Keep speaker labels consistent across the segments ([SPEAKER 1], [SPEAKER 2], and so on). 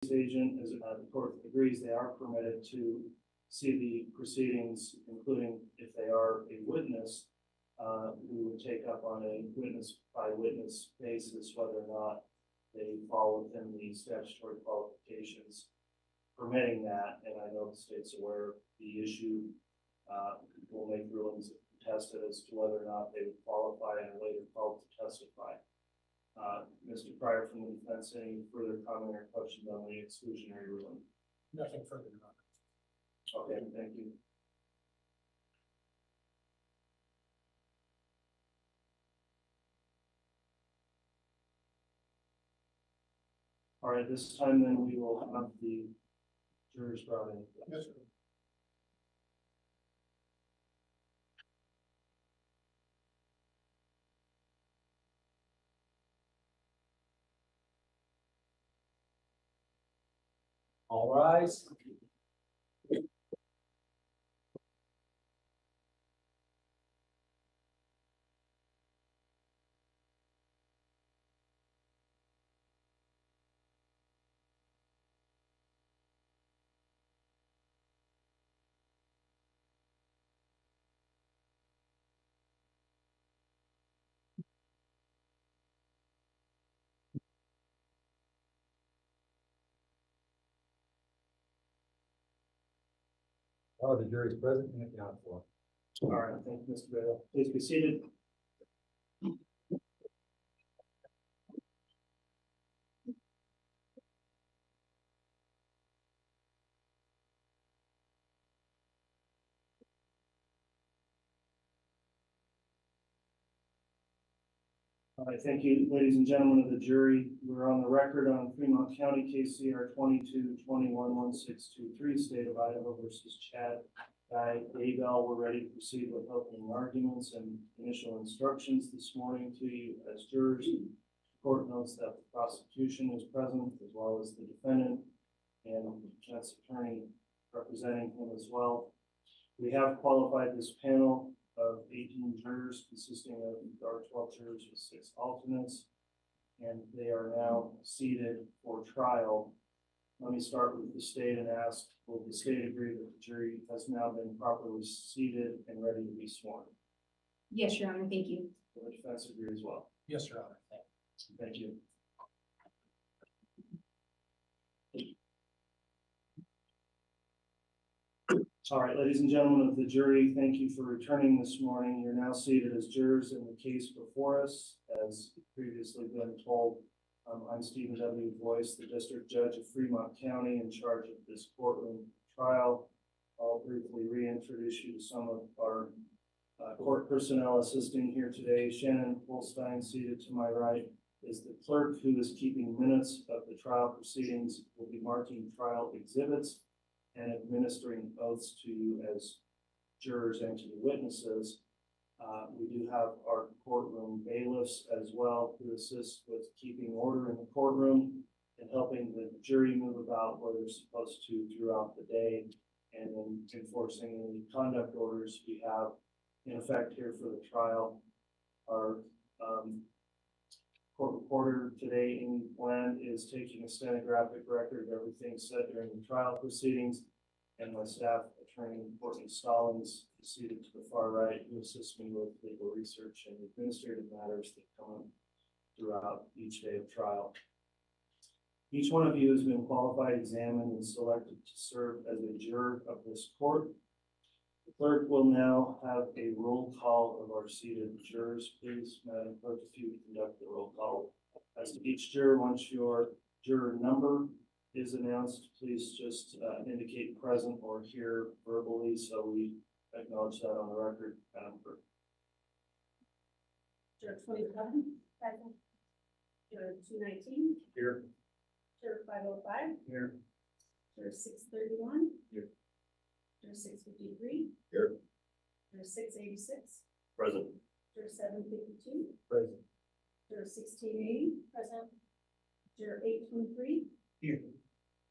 [SPEAKER 1] agent, as the court agrees, they are permitted to see the proceedings, including if they are a witness. We would take up on a witness by witness basis whether or not they fall within the statutory qualifications permitting that. And I know the state's aware of the issue. We'll make rulings contested as to whether or not they would qualify and later called to testify. Mr. Pryor from the defense, any further comment or questions on the exclusionary ruling?
[SPEAKER 2] Nothing further, Your Honor.
[SPEAKER 1] Okay, thank you. All right, this time then we will have the jurors brought in.
[SPEAKER 2] Yes, sir.
[SPEAKER 3] All rise. Oh, the jury is present and accounted for.
[SPEAKER 1] All right, thank you, Mr. Bale. Please be seated. All right, thank you, ladies and gentlemen of the jury. We're on the record on Fremont County case CR 22-21-1623, State of Idaho versus Chad Daybell. We're ready to proceed with opening arguments and initial instructions this morning to you as jurors. The court notes that the prosecution is present as well as the defendant and the defense attorney representing him as well. We have qualified this panel of 18 jurors consisting of our 12 jurors with 6 alternates, and they are now seated for trial. Let me start with the state and ask, will the state agree that the jury has now been properly seated and ready to be sworn?
[SPEAKER 4] Yes, Your Honor, thank you.
[SPEAKER 1] Will the defense agree as well?
[SPEAKER 2] Yes, Your Honor.
[SPEAKER 1] Thank you. All right, ladies and gentlemen of the jury, thank you for returning this morning. You're now seated as jurors in the case before us. As previously been told, I'm Stephen W. Boyce, the District Judge of Fremont County in charge of this courtroom trial. I'll briefly reintroduce you to some of our court personnel assisting here today. Shannon Holstein, seated to my right, is the clerk who is keeping minutes of the trial proceedings, will be marking trial exhibits and administering oaths to you as jurors and to the witnesses. We do have our courtroom bailiffs as well who assist with keeping order in the courtroom and helping the jury move about where they're supposed to throughout the day, and in enforcing any conduct orders we have in effect here for the trial. Our court reporter today, Amy Bland, is taking a stenographic record of everything said during the trial proceedings, and my staff attorney, Courtney Stallings, is seated to the far right, who assists me with legal research and administrative matters that come up throughout each day of trial. Each one of you has been qualified, examined, and selected to serve as a juror of this court. The clerk will now have a roll call of our seated jurors. Please, Madam Clerk, if you would conduct the roll call. As to each juror, once your juror number is announced, please just indicate present or here verbally so we acknowledge that on the record. Madam Clerk.
[SPEAKER 4] Juror 27, present. Juror 219.
[SPEAKER 1] Here.
[SPEAKER 4] Juror 505.
[SPEAKER 1] Here.
[SPEAKER 4] Juror 631.
[SPEAKER 1] Here.
[SPEAKER 4] Juror 653.
[SPEAKER 1] Here.
[SPEAKER 4] Juror 686.
[SPEAKER 1] Present.
[SPEAKER 4] Juror 752.
[SPEAKER 1] Present.
[SPEAKER 4] Juror 1680. Present. Juror 823.
[SPEAKER 1] Here.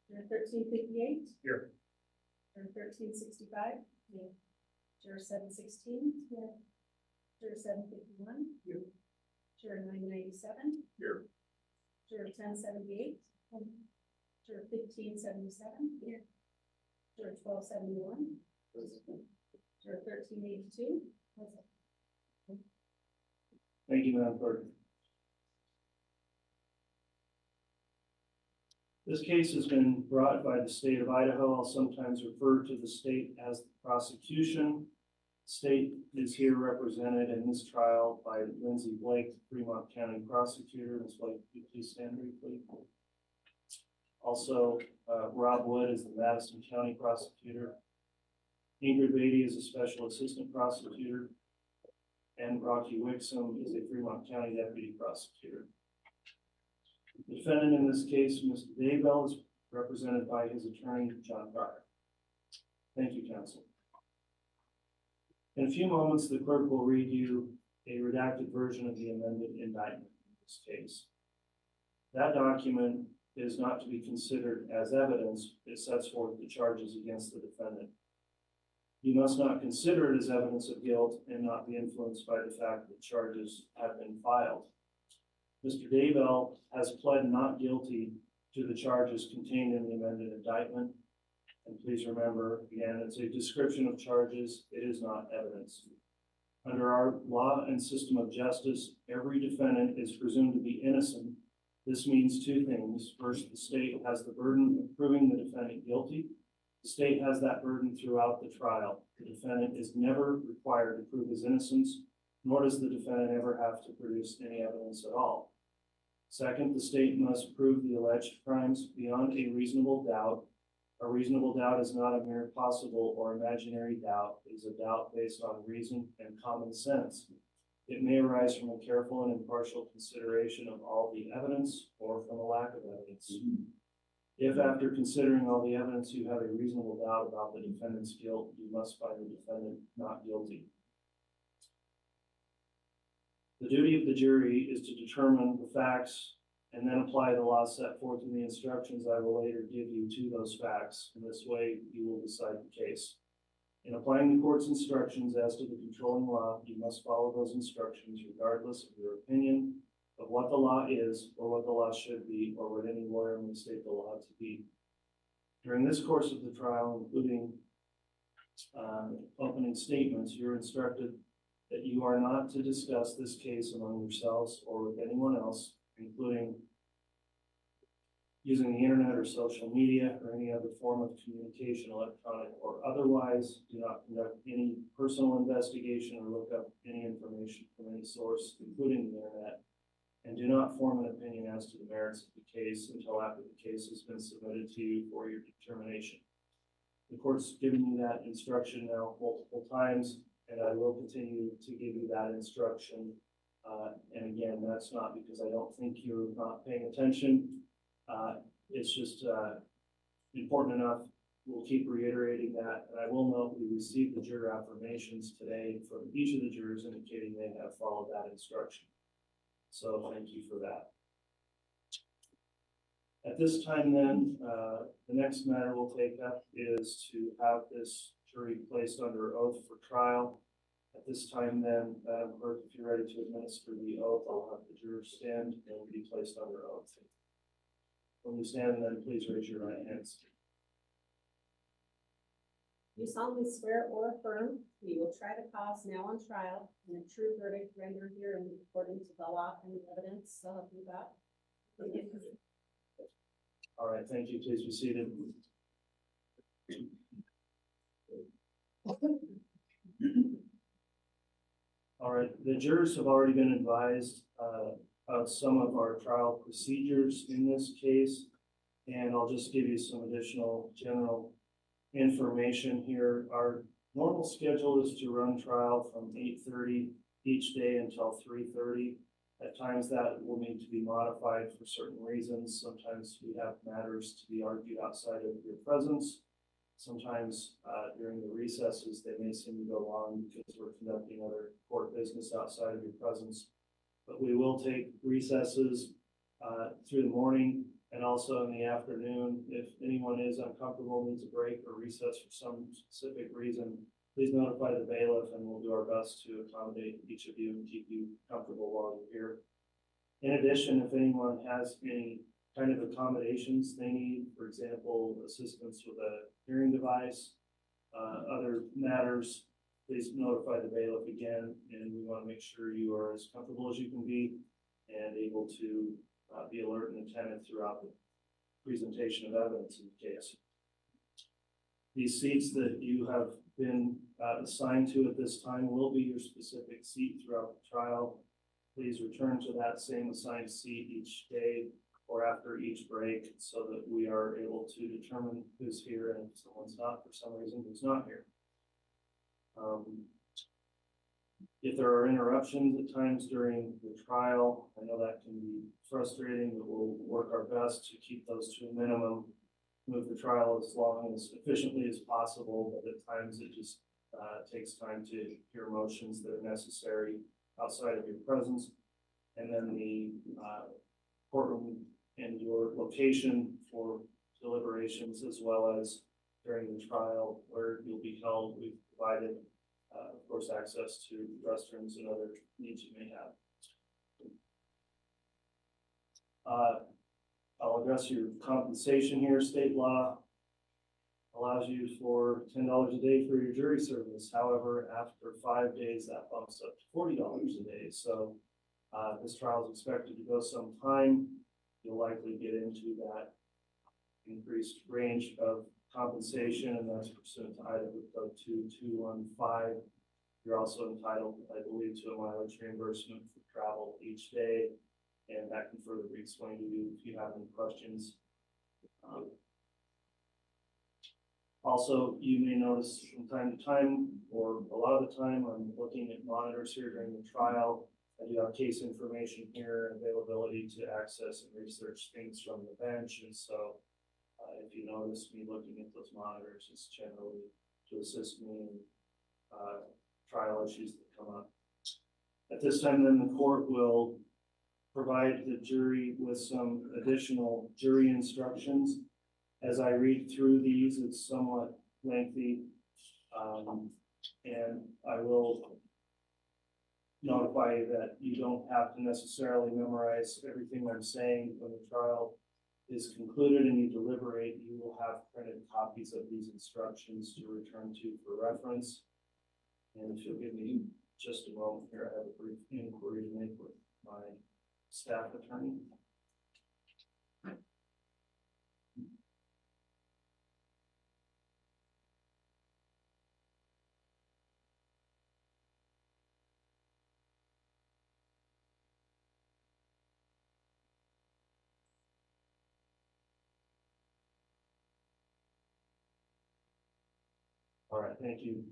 [SPEAKER 4] Juror 1358.
[SPEAKER 1] Here.
[SPEAKER 4] Juror 1365. Here. Juror 716. Here. Juror 751.
[SPEAKER 1] Here.
[SPEAKER 4] Juror 997.
[SPEAKER 1] Here.
[SPEAKER 4] Juror 1078. Juror 1577. Here. Juror 1271. Juror 1382. Present.
[SPEAKER 1] Thank you, Madam Clerk. This case has been brought by the state of Idaho. I'll sometimes refer to the state as the prosecution. State is here represented in this trial by Lindsay Blake, the Fremont County prosecutor. Ms. Blake, could you please stand briefly? Also, Rob Wood is the Madison County prosecutor. Ingrid Beatty is a special assistant prosecutor. And Rocky Wixom is a Fremont County deputy prosecutor. The defendant in this case, Mr. Daybell, is represented by his attorney, John Carter. Thank you, counsel. In a few moments, the clerk will read you a redacted version of the amended indictment in this case. That document is not to be considered as evidence. It sets forth the charges against the defendant. You must not consider it as evidence of guilt and not be influenced by the fact that charges have been filed. Mr. Daybell has pled not guilty to the charges contained in the amended indictment. And please remember, again, it's a description of charges. It is not evidence. Under our law and system of justice, every defendant is presumed to be innocent. This means two things. First, the state has the burden of proving the defendant guilty. The state has that burden throughout the trial. The defendant is never required to prove his innocence, nor does the defendant ever have to produce any evidence at all. Second, the state must prove the alleged crimes beyond a reasonable doubt. A reasonable doubt is not a mere possible or imaginary doubt. It is a doubt based on reason and common sense. It may arise from a careful and impartial consideration of all the evidence or from a lack of evidence. If after considering all the evidence you have a reasonable doubt about the defendant's guilt, you must find the defendant not guilty. The duty of the jury is to determine the facts and then apply the law set forth in the instructions I will later give you to those facts. In this way, you will decide the case. In applying the court's instructions as to the controlling law, you must follow those instructions regardless of your opinion of what the law is or what the law should be or what any lawyer may state the law to be. During this course of the trial, including opening statements, you're instructed that you are not to discuss this case among yourselves or with anyone else, including using the internet or social media or any other form of communication, electronic or otherwise. Do not conduct any personal investigation or look up any information from any source, including the internet, and do not form an opinion as to the merits of the case until after the case has been submitted to you for your determination. The court's given you that instruction now multiple times, and I will continue to give you that instruction. And again, that's not because I don't think you're not paying attention. It's just important enough. We'll keep reiterating that. And I will note we received the juror affirmations today from each of the jurors indicating they have followed that instruction. So thank you for that. At this time then, the next matter we'll take up is to have this jury placed under oath for trial. At this time then, Madam Clerk, if you're ready to administer the oath, I'll have the jurors stand and be placed under oath. When you stand, then please raise your right hands.
[SPEAKER 5] You solemnly swear or affirm that you will try the cause now on trial and a true verdict rendered herein according to the law and the evidence, so help you God.
[SPEAKER 1] All right, thank you. Please be seated. All right, the jurors have already been advised of some of our trial procedures in this case, and I'll just give you some additional general information here. Our normal schedule is to run trial from 8:30 each day until 3:30. At times that will need to be modified for certain reasons. Sometimes we have matters to be argued outside of your presence. Sometimes during the recesses, they may seem to go long because we're conducting other court business outside of your presence. But we will take recesses through the morning and also in the afternoon. If anyone is uncomfortable, needs a break or recess for some specific reason, please notify the bailiff and we'll do our best to accommodate each of you and keep you comfortable while you're here. In addition, if anyone has any kind of accommodations they need, for example, assistance with a hearing device, other matters, please notify the bailiff again, and we want to make sure you are as comfortable as you can be and able to be alert and attentive throughout the presentation of evidence in the case. These seats that you have been assigned to at this time will be your specific seat throughout the trial. Please return to that same assigned seat each day or after each break so that we are able to determine who's here and if someone's not for some reason, who's not here. If there are interruptions at times during the trial, I know that can be frustrating, but we'll work our best to keep those to a minimum, move the trial as long as efficiently as possible, but at times it just takes time to hear motions that are necessary outside of your presence. And then the courtroom and your location for deliberations, as well as during the trial where you'll be held. We've provided, of course, access to restrooms and other needs you may have. I'll address your compensation here. State law allows you for $10 a day for your jury service. However, after 5 days, that bumps up to $40 a day. So this trial is expected to go some time. You'll likely get into that increased range of compensation, and that's pursuant to Idaho Code 2215. You're also entitled, I believe, to a mileage reimbursement for travel each day, and that can further be explained to you if you have any questions. Also, you may notice from time to time, or a lot of the time, I'm looking at monitors here during the trial. I do have case information here and availability to access and research things from the bench. And so if you notice me looking at those monitors, it's generally to assist me in trial issues that come up. At this time, then the court will provide the jury with some additional jury instructions. As I read through these, it's somewhat lengthy, and I will notify you that you don't have to necessarily memorize everything I'm saying. When the trial is concluded and you deliberate, you will have printed copies of these instructions to return to for reference. And if you'll give me just a moment here, I have a brief inquiry to make with my staff attorney. All right, thank you.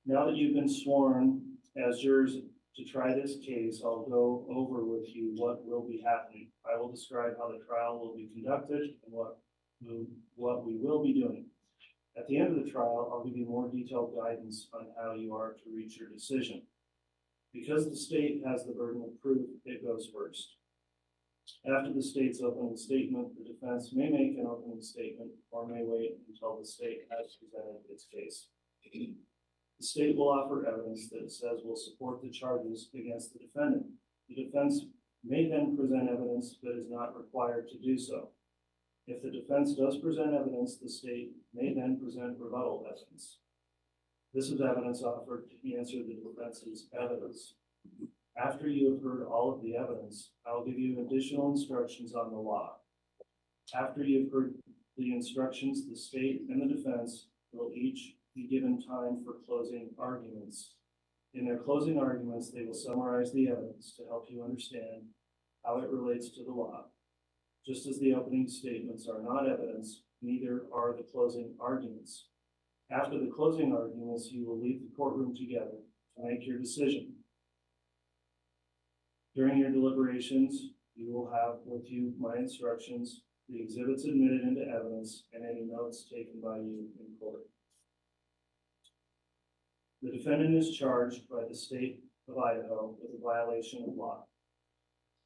[SPEAKER 1] Now that you've been sworn as jurors to try this case, I'll go over with you what will be happening. I will describe how the trial will be conducted and what we will be doing. At the end of the trial, I'll give you more detailed guidance on how you are to reach your decision. Because the state has the burden of proof, it goes first. After the state's opening statement, the defense may make an opening statement or may wait until the state has presented its case. The state will offer evidence that it says will support the charges against the defendant. The defense may then present evidence but is not required to do so. If the defense does present evidence, the state may then present rebuttal evidence. This is evidence offered to answer the defense's evidence. After you have heard all of the evidence, I will give you additional instructions on the law. After you have heard the instructions, the state and the defense will each be given time for closing arguments. In their closing arguments, they will summarize the evidence to help you understand how it relates to the law. Just as the opening statements are not evidence, neither are the closing arguments. After the closing arguments, you will leave the courtroom together to make your decision. During your deliberations, you will have with you my instructions, the exhibits admitted into evidence, and any notes taken by you in court. The defendant is charged by the state of Idaho with a violation of law.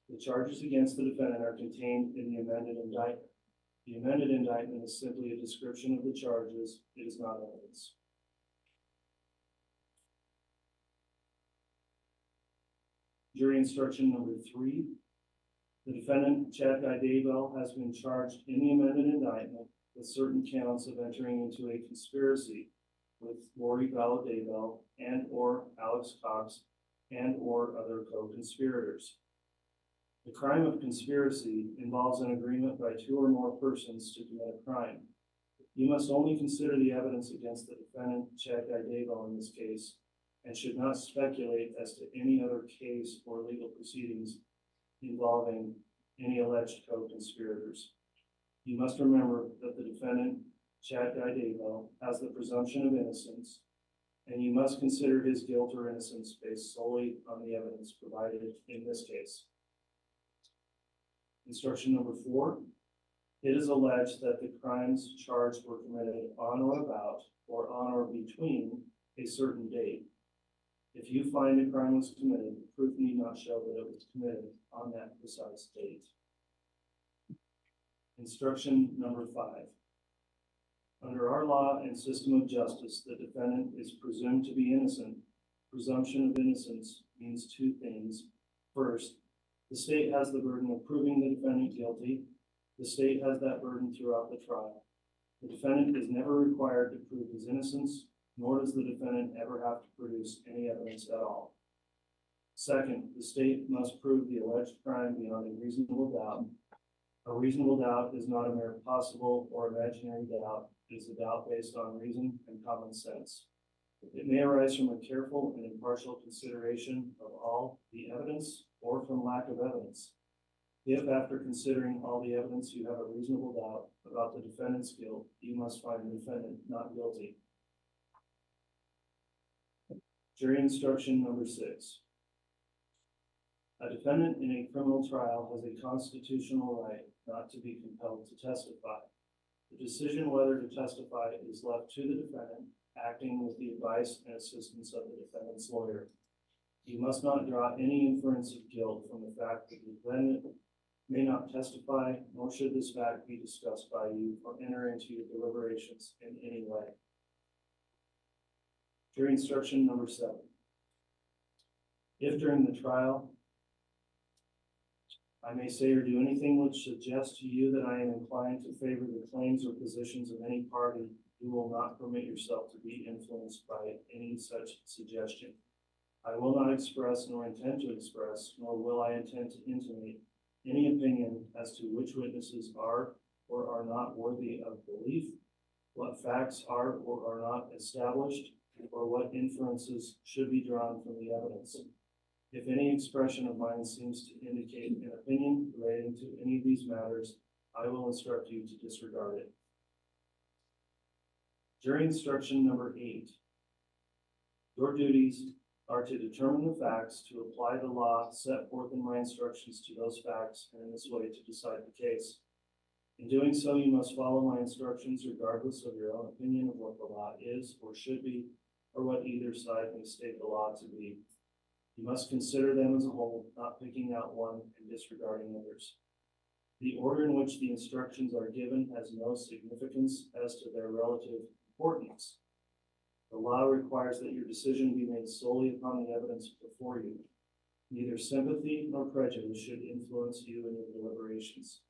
[SPEAKER 1] The charges against the defendant are contained in the amended indictment. The amended indictment is simply a description of the charges. It is not evidence. Jury instruction number 3. The defendant, Chad Daybell, has been charged in the amended indictment with certain counts of entering into a conspiracy with Lori Daybell and or Alex Cox and or other co-conspirators. The crime of conspiracy involves an agreement by two or more persons to commit a crime. You must only consider the evidence against the defendant, Chad Daybell, in this case, and should not speculate as to any other case or legal proceedings involving any alleged co-conspirators. You must remember that the defendant, Chad Daybell, has the presumption of innocence, and you must consider his guilt or innocence based solely on the evidence provided in this case. Instruction number 4. It is alleged that the crimes charged were committed on or about or on or between a certain date. If you find a crime was committed, the proof need not show that it was committed on that precise date. Instruction number 5. Under our law and system of justice, the defendant is presumed to be innocent. Presumption of innocence means two things. First, the state has the burden of proving the defendant guilty. The state has that burden throughout the trial. The defendant is never required to prove his innocence, nor does the defendant ever have to produce any evidence at all. Second, the state must prove the alleged crime beyond a reasonable doubt. A reasonable doubt is not a mere possible or imaginary doubt. It is a doubt based on reason and common sense. It may arise from a careful and impartial consideration of all the evidence or from lack of evidence. If after considering all the evidence you have a reasonable doubt about the defendant's guilt, you must find the defendant not guilty. Jury instruction number 6. A defendant in a criminal trial has a constitutional right not to be compelled to testify. The decision whether to testify is left to the defendant, acting with the advice and assistance of the defendant's lawyer. You must not draw any inference of guilt from the fact that the defendant may not testify, nor should this fact be discussed by you or enter into your deliberations in any way. Jury instruction number 7. If during the trial I may say or do anything which suggests to you that I am inclined to favor the claims or positions of any party, you will not permit yourself to be influenced by any such suggestion. I will not express nor intend to express, nor will I intend to intimate any opinion as to which witnesses are or are not worthy of belief, what facts are or are not established, or what inferences should be drawn from the evidence. If any expression of mine seems to indicate an opinion relating to any of these matters, I will instruct you to disregard it. Jury instruction number 8. Your duties are to determine the facts, to apply the law set forth in my instructions to those facts, and in this way to decide the case. In doing so, you must follow my instructions regardless of your own opinion of what the law is or should be, or what either side may state the law to be. You must consider them as a whole, not picking out one and disregarding others. The order in which the instructions are given has no significance as to their relative importance. The law requires that your decision be made solely upon the evidence before you. Neither sympathy nor prejudice should influence you in your deliberations.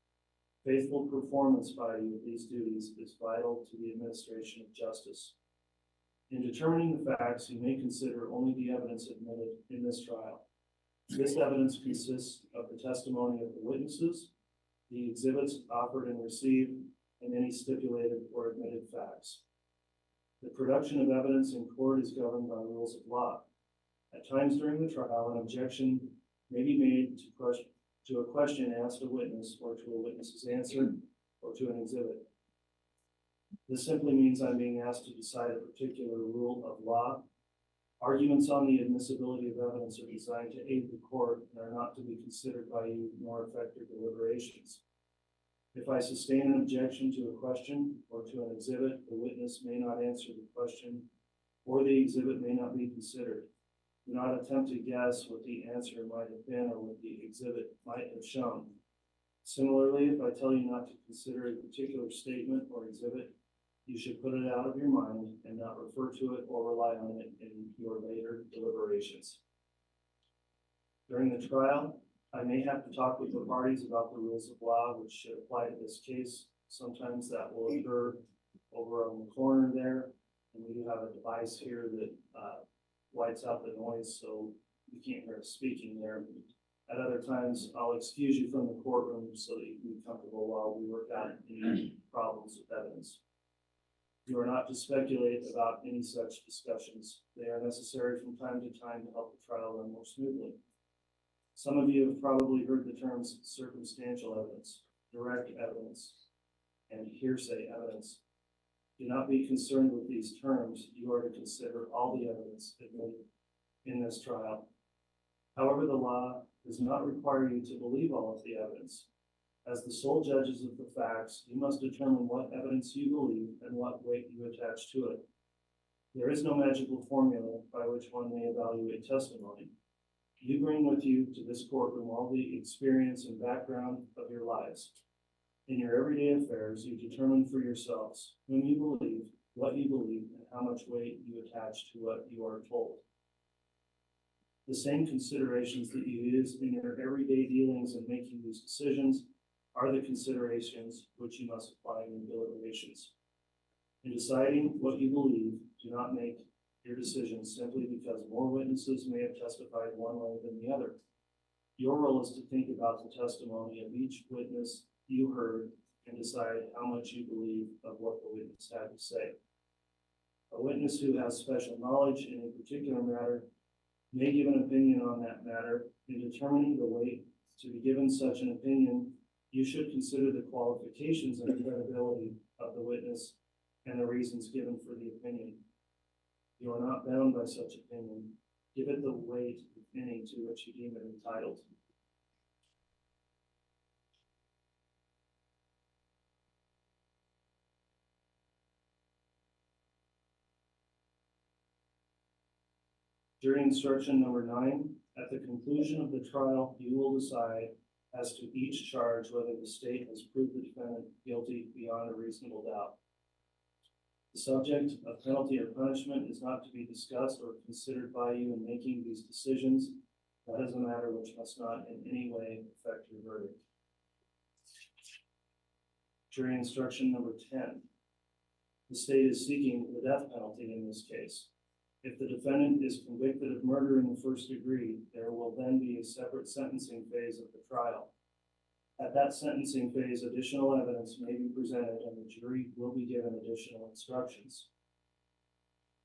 [SPEAKER 1] Faithful performance by you of these duties is vital to the administration of justice. In determining the facts, you may consider only the evidence admitted in this trial. This evidence consists of the testimony of the witnesses, the exhibits offered and received, and any stipulated or admitted facts. The production of evidence in court is governed by rules of law. At times during the trial, an objection may be made to a question asked a witness, or to a witness's answer, or to an exhibit. This simply means I'm being asked to decide a particular rule of law. Arguments on the admissibility of evidence are designed to aid the court and are not to be considered by you nor affect your deliberations. If I sustain an objection to a question or to an exhibit, the witness may not answer the question, or the exhibit may not be considered. Do not attempt to guess what the answer might have been or what the exhibit might have shown. Similarly, if I tell you not to consider a particular statement or exhibit, you should put it out of your mind and not refer to it or rely on it in your later deliberations. During the trial, I may have to talk with the parties about the rules of law, which should apply to this case. Sometimes that will occur over on the corner there. And we do have a device here that whites out the noise, so you can't hear us speaking there. At other times, I'll excuse you from the courtroom so that you can be comfortable while we work out any problems with evidence. You are not to speculate about any such discussions. They are necessary from time to time to help the trial run more smoothly. Some of you have probably heard the terms circumstantial evidence, direct evidence, and hearsay evidence. Do not be concerned with these terms. You are to consider all the evidence admitted in this trial. However, the law does not require you to believe all of the evidence. As the sole judges of the facts, you must determine what evidence you believe and what weight you attach to it. There is no magical formula by which one may evaluate testimony. You bring with you to this courtroom all the experience and background of your lives. In your everyday affairs, you determine for yourselves whom you believe, what you believe, and how much weight you attach to what you are told. The same considerations that you use in your everyday dealings in making these decisions are the considerations which you must apply in deliberations. In deciding what you believe, do not make your decisions simply because more witnesses may have testified one way than the other. Your role is to think about the testimony of each witness you heard and decide how much you believe of what the witness had to say. A witness who has special knowledge in a particular matter may give an opinion on that matter. In determining the weight to be given such an opinion, you should consider the qualifications and credibility of the witness and the reasons given for the opinion. You are not bound by such opinion. Give it the weight, if any, to which you deem it entitled. Jury instruction number 9, at the conclusion of the trial, you will decide as to each charge whether the state has proved the defendant guilty beyond a reasonable doubt. The subject of penalty or punishment is not to be discussed or considered by you in making these decisions. That is a matter which must not in any way affect your verdict. Jury instruction number 10. The state is seeking the death penalty in this case. If the defendant is convicted of murder in the first degree, there will then be a separate sentencing phase of the trial. At that sentencing phase, additional evidence may be presented and the jury will be given additional instructions.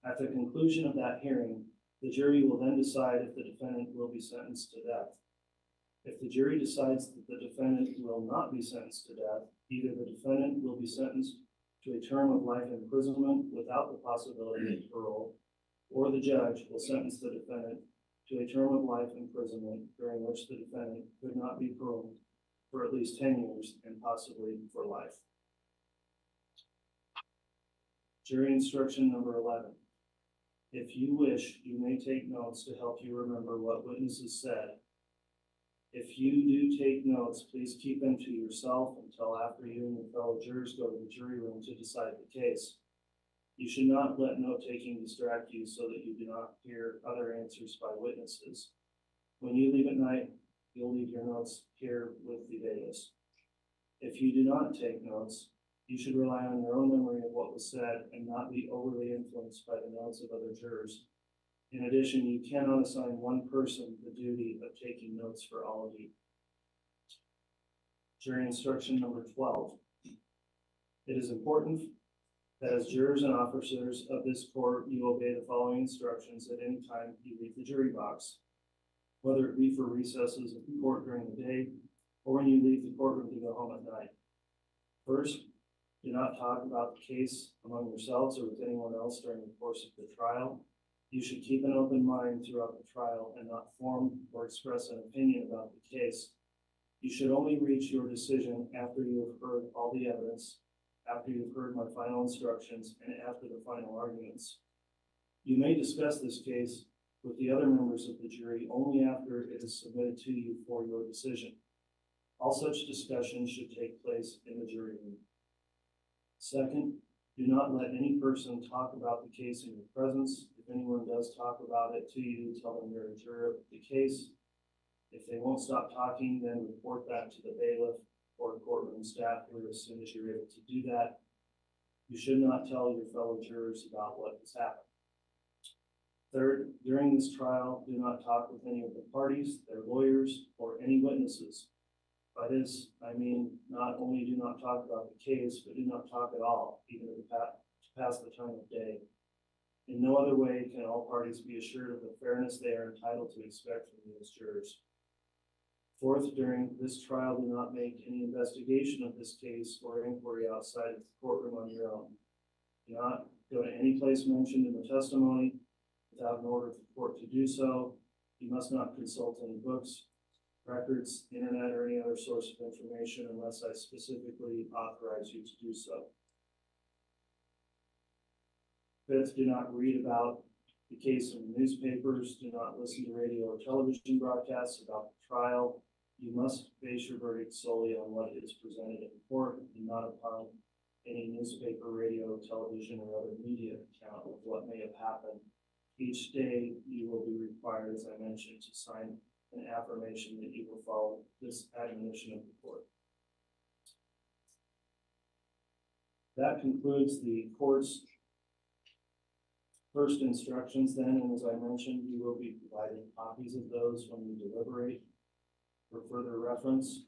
[SPEAKER 1] At the conclusion of that hearing, the jury will then decide if the defendant will be sentenced to death. If the jury decides that the defendant will not be sentenced to death, either the defendant will be sentenced to a term of life imprisonment without the possibility of parole, or the judge will sentence the defendant to a term of life imprisonment during which the defendant could not be paroled for at least 10 years and possibly for life. Jury instruction number 11. If you wish, you may take notes to help you remember what witnesses said. If you do take notes, please keep them to yourself until after you and your fellow jurors go to the jury room to decide the case. You should not let note-taking distract you so that you do not hear other answers by witnesses. When you leave at night, you'll leave your notes here with the dais. If you do not take notes, you should rely on your own memory of what was said and not be overly influenced by the notes of other jurors. In addition, you cannot assign one person the duty of taking notes for all of you. Jury instruction number 12. It is important that as jurors and officers of this court, you obey the following instructions at any time you leave the jury box, whether it be for recesses of the court during the day or when you leave the courtroom to go home at night. First, do not talk about the case among yourselves or with anyone else during the course of the trial. You should keep an open mind throughout the trial and not form or express an opinion about the case. You should only reach your decision after you have heard all the evidence, after you've heard my final instructions, and after the final arguments. You may discuss this case with the other members of the jury only after it is submitted to you for your decision. All such discussions should take place in the jury room. Second, do not let any person talk about the case in your presence. If anyone does talk about it to you, tell them you're a juror of the case. If they won't stop talking, then report that to the bailiff or courtroom staff here as soon as you're able to do that. You should not tell your fellow jurors about what has happened. Third, during this trial, do not talk with any of the parties, their lawyers, or any witnesses. By this, I mean not only do not talk about the case, but do not talk at all, even to pass the time of day. In no other way can all parties be assured of the fairness they are entitled to expect from you as jurors. Fourth, during this trial, do not make any investigation of this case or inquiry outside of the courtroom on your own. Do not go to any place mentioned in the testimony without an order of the court to do so. You must not consult any books, records, internet, or any other source of information unless I specifically authorize you to do so. Fifth, do not read about the case in the newspapers. Do not listen to radio or television broadcasts about the trial. You must base your verdict solely on what is presented in court and not upon any newspaper, radio, television, or other media account of what may have happened. Each day you will be required, as I mentioned, to sign an affirmation that you will follow this admonition of the court. That concludes the court's first instructions then, and as I mentioned, you will be provided copies of those when you deliberate for further reference.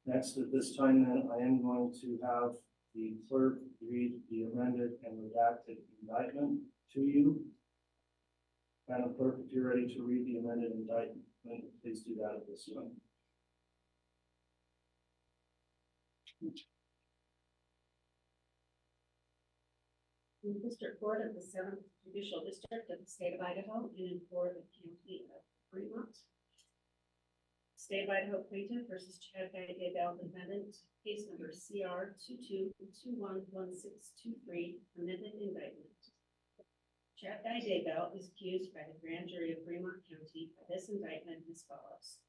[SPEAKER 1] Next, at this time then, I am going to have the clerk read the amended and redacted indictment to you. Madam Clerk, if you're ready to read the amended indictment, please do that at this time.
[SPEAKER 5] In the District Court of the 7th Judicial District of the State of Idaho and in for the County of Fremont. State of Idaho plaintiff versus Chad Daybell defendant, case number CR 22211623, amended indictment. Chad Daybell is accused by the grand jury of Fremont County by this indictment as follows.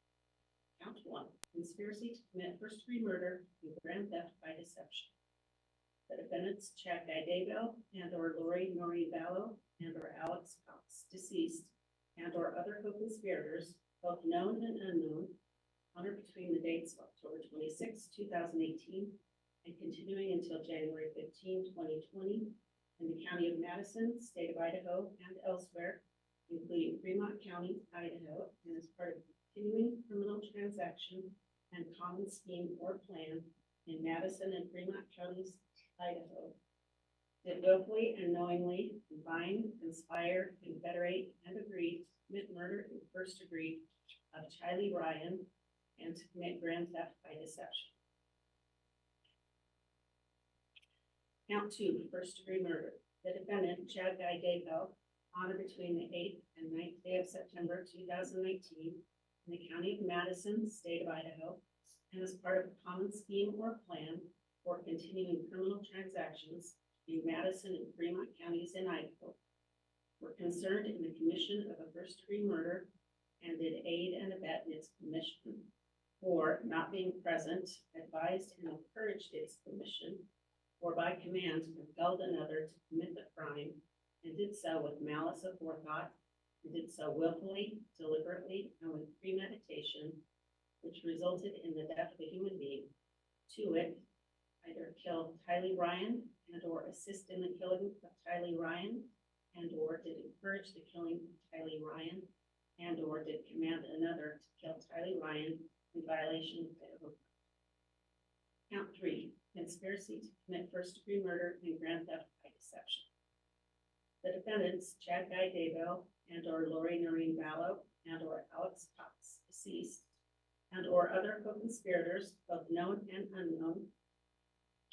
[SPEAKER 5] Count 1, conspiracy to commit first-degree murder and grand theft by deception. The defendants, Chad Daybell and or Lori Vallow and or Alex Cox, deceased, and or other co-conspirators, both known and unknown, on or between the dates of October 26, 2018, and continuing until January 15, 2020, in the County of Madison, State of Idaho, and elsewhere, including Fremont County, Idaho, and as part of a continuing criminal transaction and common scheme or plan in Madison and Fremont counties, Idaho, did willfully and knowingly combine, conspire, confederate, and agree to commit murder in the first degree of Tylee Ryan and to commit grand theft by deception. Count 2, first-degree murder. The defendant, Chad Daybell, on or between the 8th and 9th day of September 2019, in the County of Madison, State of Idaho, and as part of a common scheme or plan for continuing criminal transactions in Madison and Fremont counties in Idaho, were concerned in the commission of a first-degree murder and did aid and abet in its commission, or not being present, advised and encouraged its commission, or by command compelled another to commit the crime, and did so with malice aforethought, and did so willfully, deliberately, and with premeditation, which resulted in the death of a human being, to wit, either kill Tylee Ryan and or assist in the killing of Tylee Ryan, and or did encourage the killing of Tylee Ryan, and or did command another to kill Tylee Ryan in violation of the oath. Count 3, conspiracy to commit first-degree murder and grand theft by deception. The defendants, Chad Daybell and or Lori Vallow and or Alex Cox, deceased, and or other co-conspirators, both known and unknown,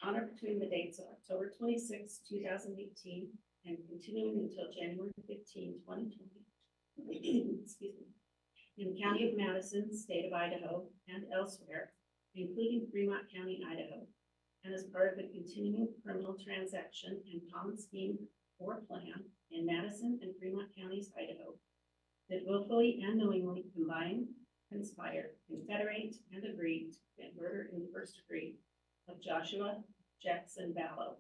[SPEAKER 5] on or between the dates of October 26, 2018, and continuing until January 15, 2020, excuse me, in the County of Madison, State of Idaho, and elsewhere, including Fremont County, Idaho, and as part of a continuing criminal transaction and common scheme or plan in Madison and Fremont counties, Idaho, did willfully and knowingly combine, conspire, confederate, and agree to commit murder in the first degree of Joshua Jackson Vallow,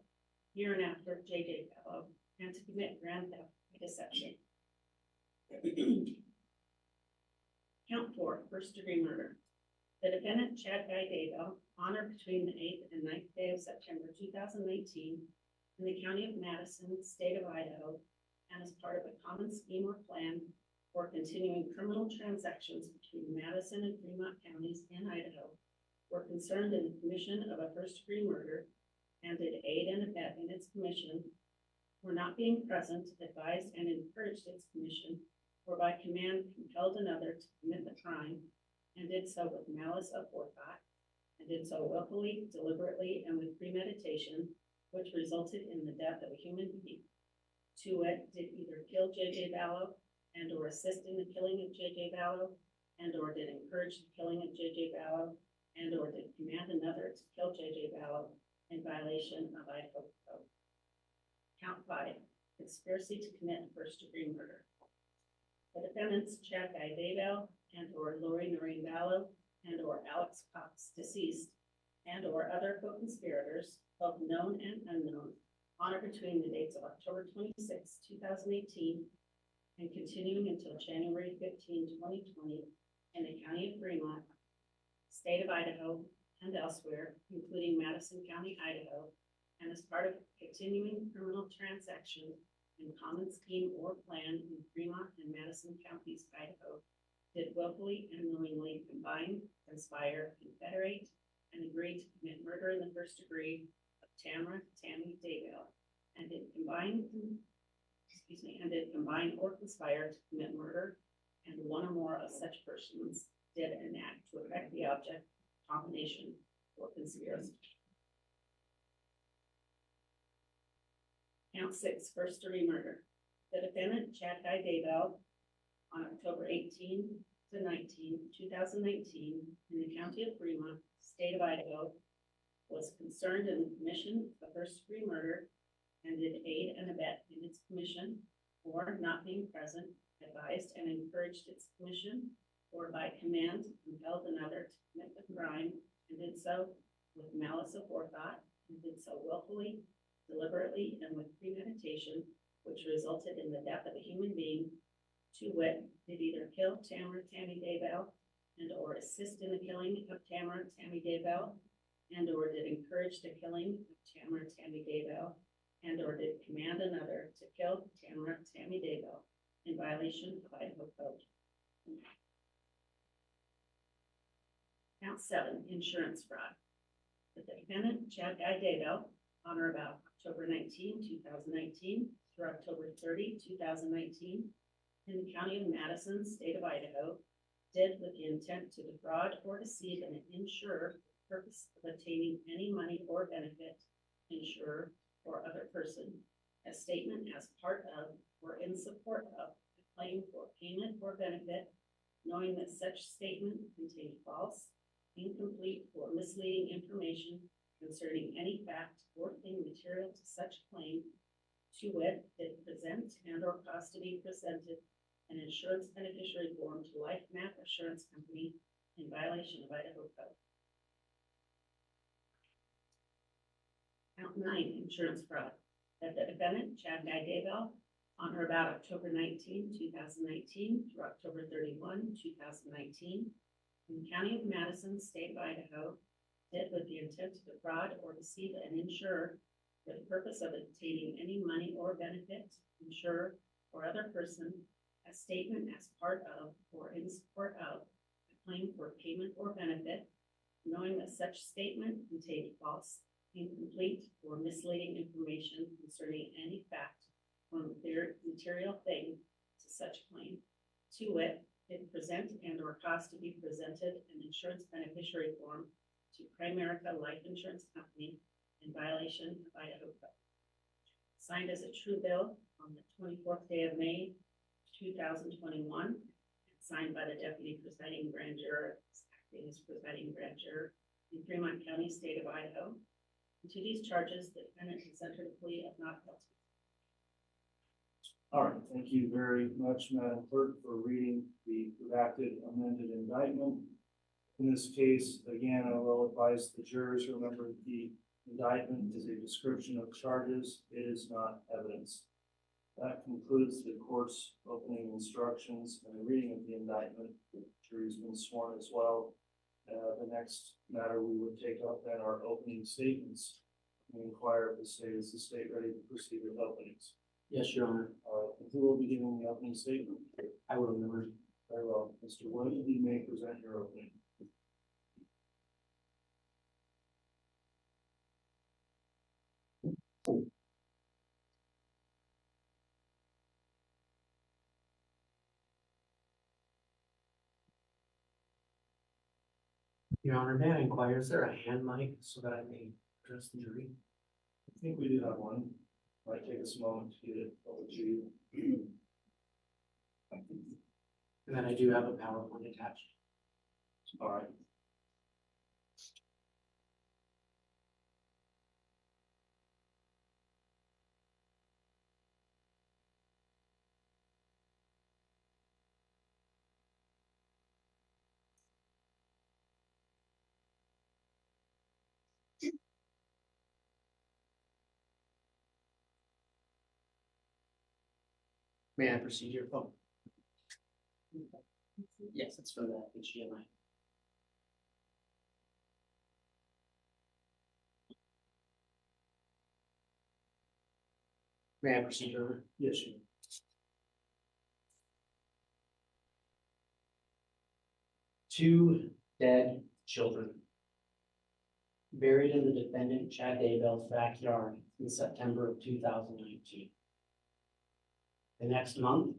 [SPEAKER 5] hereinafter J.J. Vallow, and to commit grand theft by deception. Count 4, first-degree murder. The defendant, Chad Daybell, on or between the 8th and 9th day of September 2019 in the county of Madison, state of Idaho, and as part of a common scheme or plan for continuing criminal transactions between Madison and Fremont counties in Idaho, were concerned in the commission of a first-degree murder and did aid and abet in its commission, were not being present, advised and encouraged its commission, or by command compelled another to commit the crime, and did so with malice aforethought, and did so willfully, deliberately, and with premeditation, which resulted in the death of a human being. To it, did either kill J.J. Ballo and or assist in the killing of J.J. Ballo, and or did encourage the killing of J.J. Ballo, and or did command another to kill J.J. Ballo in violation of Idaho code. Count 5, conspiracy to commit first-degree murder. The defendants, Chad Daybell and or Lori Noreen Ballo and or Alex Cox, deceased, and or other co-conspirators, both known and unknown, on or between the dates of October 26, 2018, and continuing until January 15, 2020, in the county of Fremont, state of Idaho, and elsewhere, including Madison County, Idaho, and as part of a continuing criminal transaction in common scheme or plan in Fremont and Madison counties, Idaho, did willfully and knowingly combine, conspire, confederate, and agree to commit murder in the first degree of Tammy Daybell, and did combine or conspire to commit murder, and one or more of such persons did enact to effect the object, combination, or conspiracy. Count 6, first-degree murder. The defendant, Chad Daybell, on October 18 to 19, 2019, in the county of Fremont, state of Idaho, was concerned in the commission of first-degree murder and did aid and abet in its commission, or not being present, advised and encouraged its commission, or by command compelled another to commit the crime, and did so with malice aforethought, and did so willfully, deliberately, and with premeditation, which resulted in the death of a human being, to wit, did either kill Tammy Daybell, and or assist in the killing of Tammy Daybell, and or did encourage the killing of Tammy Daybell, and or did command another to kill Tammy Daybell in violation of Idaho code. Count 7, insurance fraud. The defendant, Chad Daybell, on or about October 19, 2019 through October 30, 2019, in the county of Madison, state of Idaho, did with the intent to defraud or deceive an insurer for the purpose of obtaining any money or benefit, insurer or other person, a statement as part of or in support of a claim for payment or benefit, knowing that such statement contained false, incomplete, or misleading information concerning any fact or thing material to such claim, to wit, did present and or cause to be presented an insurance beneficiary form to Life Map Assurance Company in violation of Idaho code. Count 9, insurance fraud. That the defendant, Chad Daybell, on or about October 19, 2019 through October 31, 2019, in the county of Madison, state of Idaho, did with the intent to defraud or deceive an insurer for the purpose of obtaining any money or benefit, insurer, or other person, a statement as part of or in support of a claim for payment or benefit, knowing that such statement contained false, incomplete, or misleading information concerning any fact or material thing to such claim, to wit, did present and or cause to be presented an insurance beneficiary form to Primerica Life Insurance Company in violation of Idaho code. Signed as a true bill on the 24th day of May, 2021, signed by the deputy presiding grand juror, acting as presiding grand juror in Fremont County, state of Idaho. And to these charges, the defendant has entered a plea of not guilty.
[SPEAKER 1] All right, thank you very much, Madam Clerk, for reading the redacted amended indictment. In this case, again, I will advise the jurors, remember the indictment is a description of charges. It is not evidence. That concludes the court's opening instructions and the reading of the indictment. The jury's been sworn as well. The next matter we would take up then are opening statements. We inquire of the state, is the state ready to proceed with openings?
[SPEAKER 6] Yes, Your Honor.
[SPEAKER 1] Who will be giving the opening statement?
[SPEAKER 6] I will remember.
[SPEAKER 1] Very well. Mr. Wood, you may present your opening.
[SPEAKER 6] Your Honor, may I inquire, is there a hand mic so that I may address the jury?
[SPEAKER 1] I think we do have one. Might take us a moment to get it over to you.
[SPEAKER 6] And then I do have a PowerPoint attached.
[SPEAKER 1] All right.
[SPEAKER 6] May I proceed your phone? Yes, it's from the HDMI. May I proceed, Your Honor?
[SPEAKER 1] Yes, you.
[SPEAKER 6] Two dead children buried in the defendant Chad Daybell's backyard in September of 2019. The next month,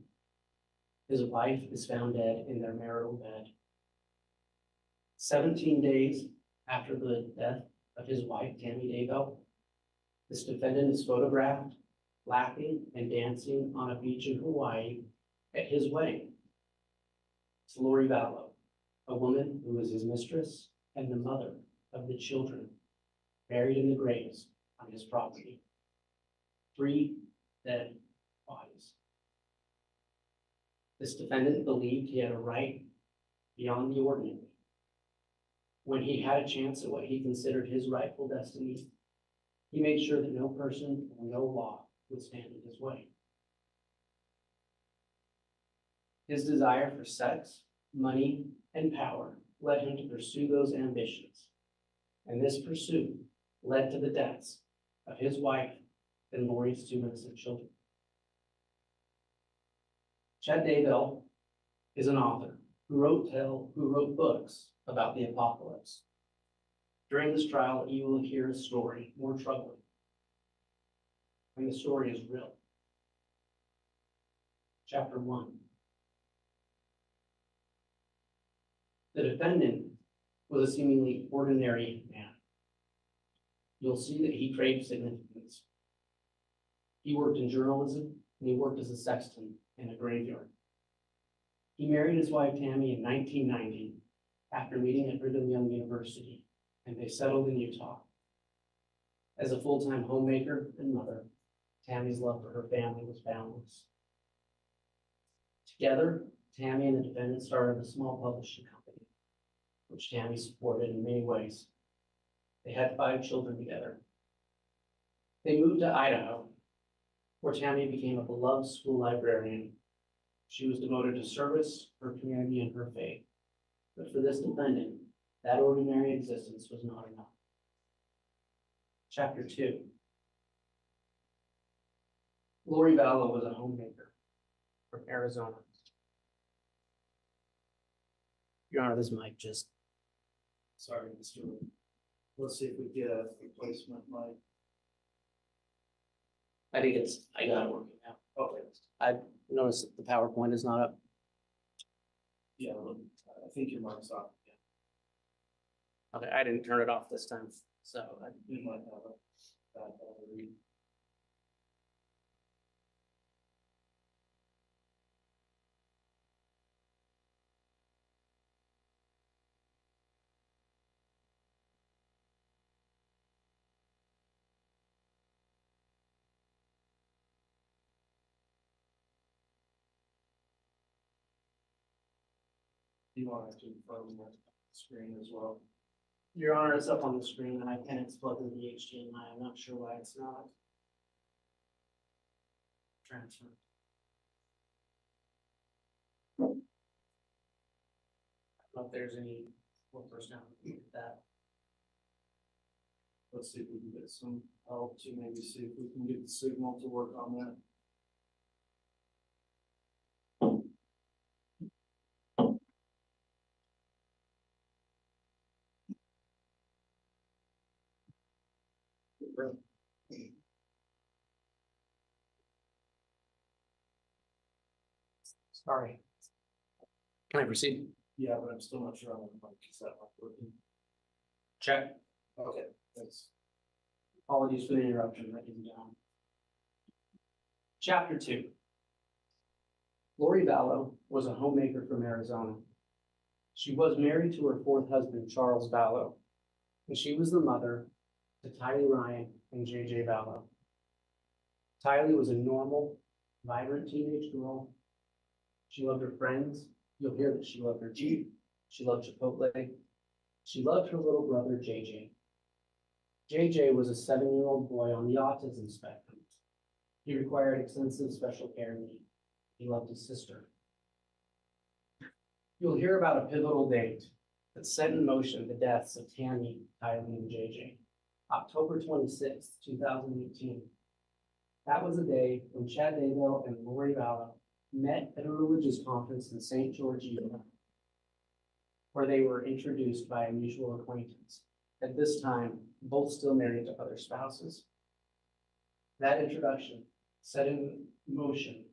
[SPEAKER 6] his wife is found dead in their marital bed. 17 days after the death of his wife, Tammy Daybell, this defendant is photographed laughing and dancing on a beach in Hawaii at his wedding. It's Lori Vallow, a woman who was his mistress and the mother of the children buried in the graves on his property. 3 dead bodies. This defendant believed he had a right beyond the ordinary. When he had a chance at what he considered his rightful destiny, he made sure that no person or no law would stand in his way. His desire for sex, money, and power led him to pursue those ambitions. And this pursuit led to the deaths of his wife and Lori's 2 innocent children. Chad Daybell is an author who wrote books about the apocalypse. During this trial, you will hear a story more troubling. And the story is real. Chapter 1. The defendant was a seemingly ordinary man. You'll see that he craved significance. He worked in journalism and he worked as a sexton in a graveyard. He married his wife Tammy in 1990 after meeting at Brigham Young University, and they settled in Utah. As a full-time homemaker and mother, Tammy's love for her family was boundless. Together, Tammy and the defendant started a small publishing company, which Tammy supported in many ways. They had 5 children together. They moved to Idaho, where Tammy became a beloved school librarian. She was devoted to service, her community, and her faith. But for this defendant, that ordinary existence was not enough. Chapter 2. Lori Vallow was a homemaker from Arizona. Your Honor, this mic just...
[SPEAKER 1] Sorry, Mr. Wood. Let's see if we get a replacement mic.
[SPEAKER 6] I think I got it working now.
[SPEAKER 1] Okay.
[SPEAKER 6] I noticed that the PowerPoint is not up.
[SPEAKER 1] Yeah, look, I think your mic's off. Yeah.
[SPEAKER 6] Okay, I didn't turn it off this time, so
[SPEAKER 1] You might have a bad battery. You want to confirm the screen as well?
[SPEAKER 6] Your Honor, it's up on the screen and it's plugged into the HDMI. I'm not sure why it's not. transfer. I don't know if there's any more personnel with that.
[SPEAKER 1] Let's see if we can get some help to maybe see if we can get the signal to work on that.
[SPEAKER 6] Sorry. Can I proceed?
[SPEAKER 1] Yeah, but I'm still not sure on the mic. Is that mic working?
[SPEAKER 6] Check.
[SPEAKER 1] Okay, thanks.
[SPEAKER 6] Apologies for the interruption, writing down. Chapter 2. Lori Vallow was a homemaker from Arizona. She was married to her fourth husband, Charles Vallow, and she was the mother to Tylee Ryan and JJ Vallow. Tylee was a normal, vibrant teenage girl. She loved her friends. You'll hear that she loved her Jeep. She loved Chipotle. She loved her little brother, JJ. JJ was a 7-year-old boy on the autism spectrum. He required extensive special care and need. He loved his sister. You'll hear about a pivotal date that set in motion the deaths of Tammy, Tylee, and JJ. October 26th, 2018. That was the day when Chad Daybell and Lori Vallow met at a religious conference in St. George, Utah, where they were introduced by a mutual acquaintance. At this time, both still married to other spouses. That introduction set in motion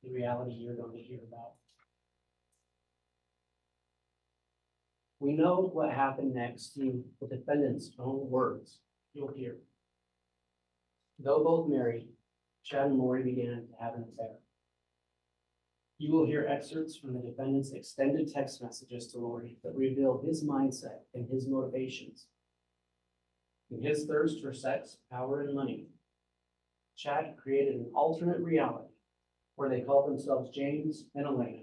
[SPEAKER 6] the reality you're going to hear about. We know what happened next through the defendant's own words. You'll hear. Though both married, Chad and Lori began to have an affair. You will hear excerpts from the defendant's extended text messages to Lori that reveal his mindset and his motivations. In his thirst for sex, power, and money, Chad created an alternate reality where they called themselves James and Elena,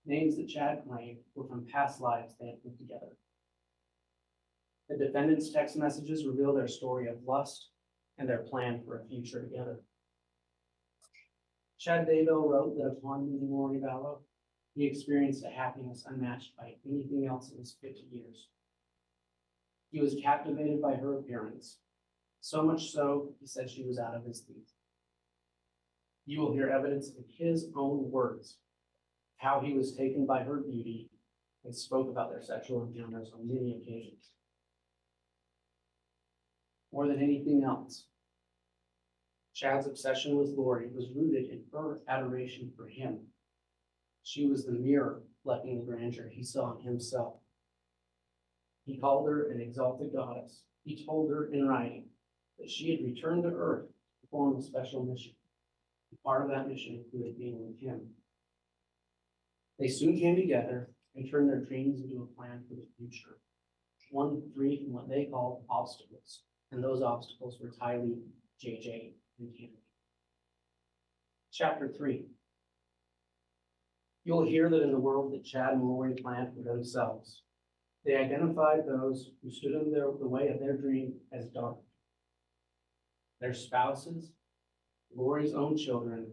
[SPEAKER 6] names that Chad claimed were from past lives they had put together. The defendant's text messages reveal their story of lust and their plan for a future together. Chad Daybell wrote that upon meeting Lori Vallow, he experienced a happiness unmatched by anything else in his 50 years. He was captivated by her appearance, so much so he said she was out of his league. You will hear evidence in his own words, how he was taken by her beauty and spoke about their sexual encounters on many occasions. More than anything else, Chad's obsession with Lori was rooted in her adoration for him. She was the mirror reflecting the grandeur he saw in himself. He called her an exalted goddess. He told her in writing that she had returned to earth to perform a special mission. Part of that mission included being with him. They soon came together and turned their dreams into a plan for the future. One free from what they called obstacles, and those obstacles were Tylee, JJ, and Tammy. Chapter 3. You'll hear that in the world that Chad and Lori planned for themselves, they identified those who stood in the way of their dream as dark. Their spouses, Lori's own children,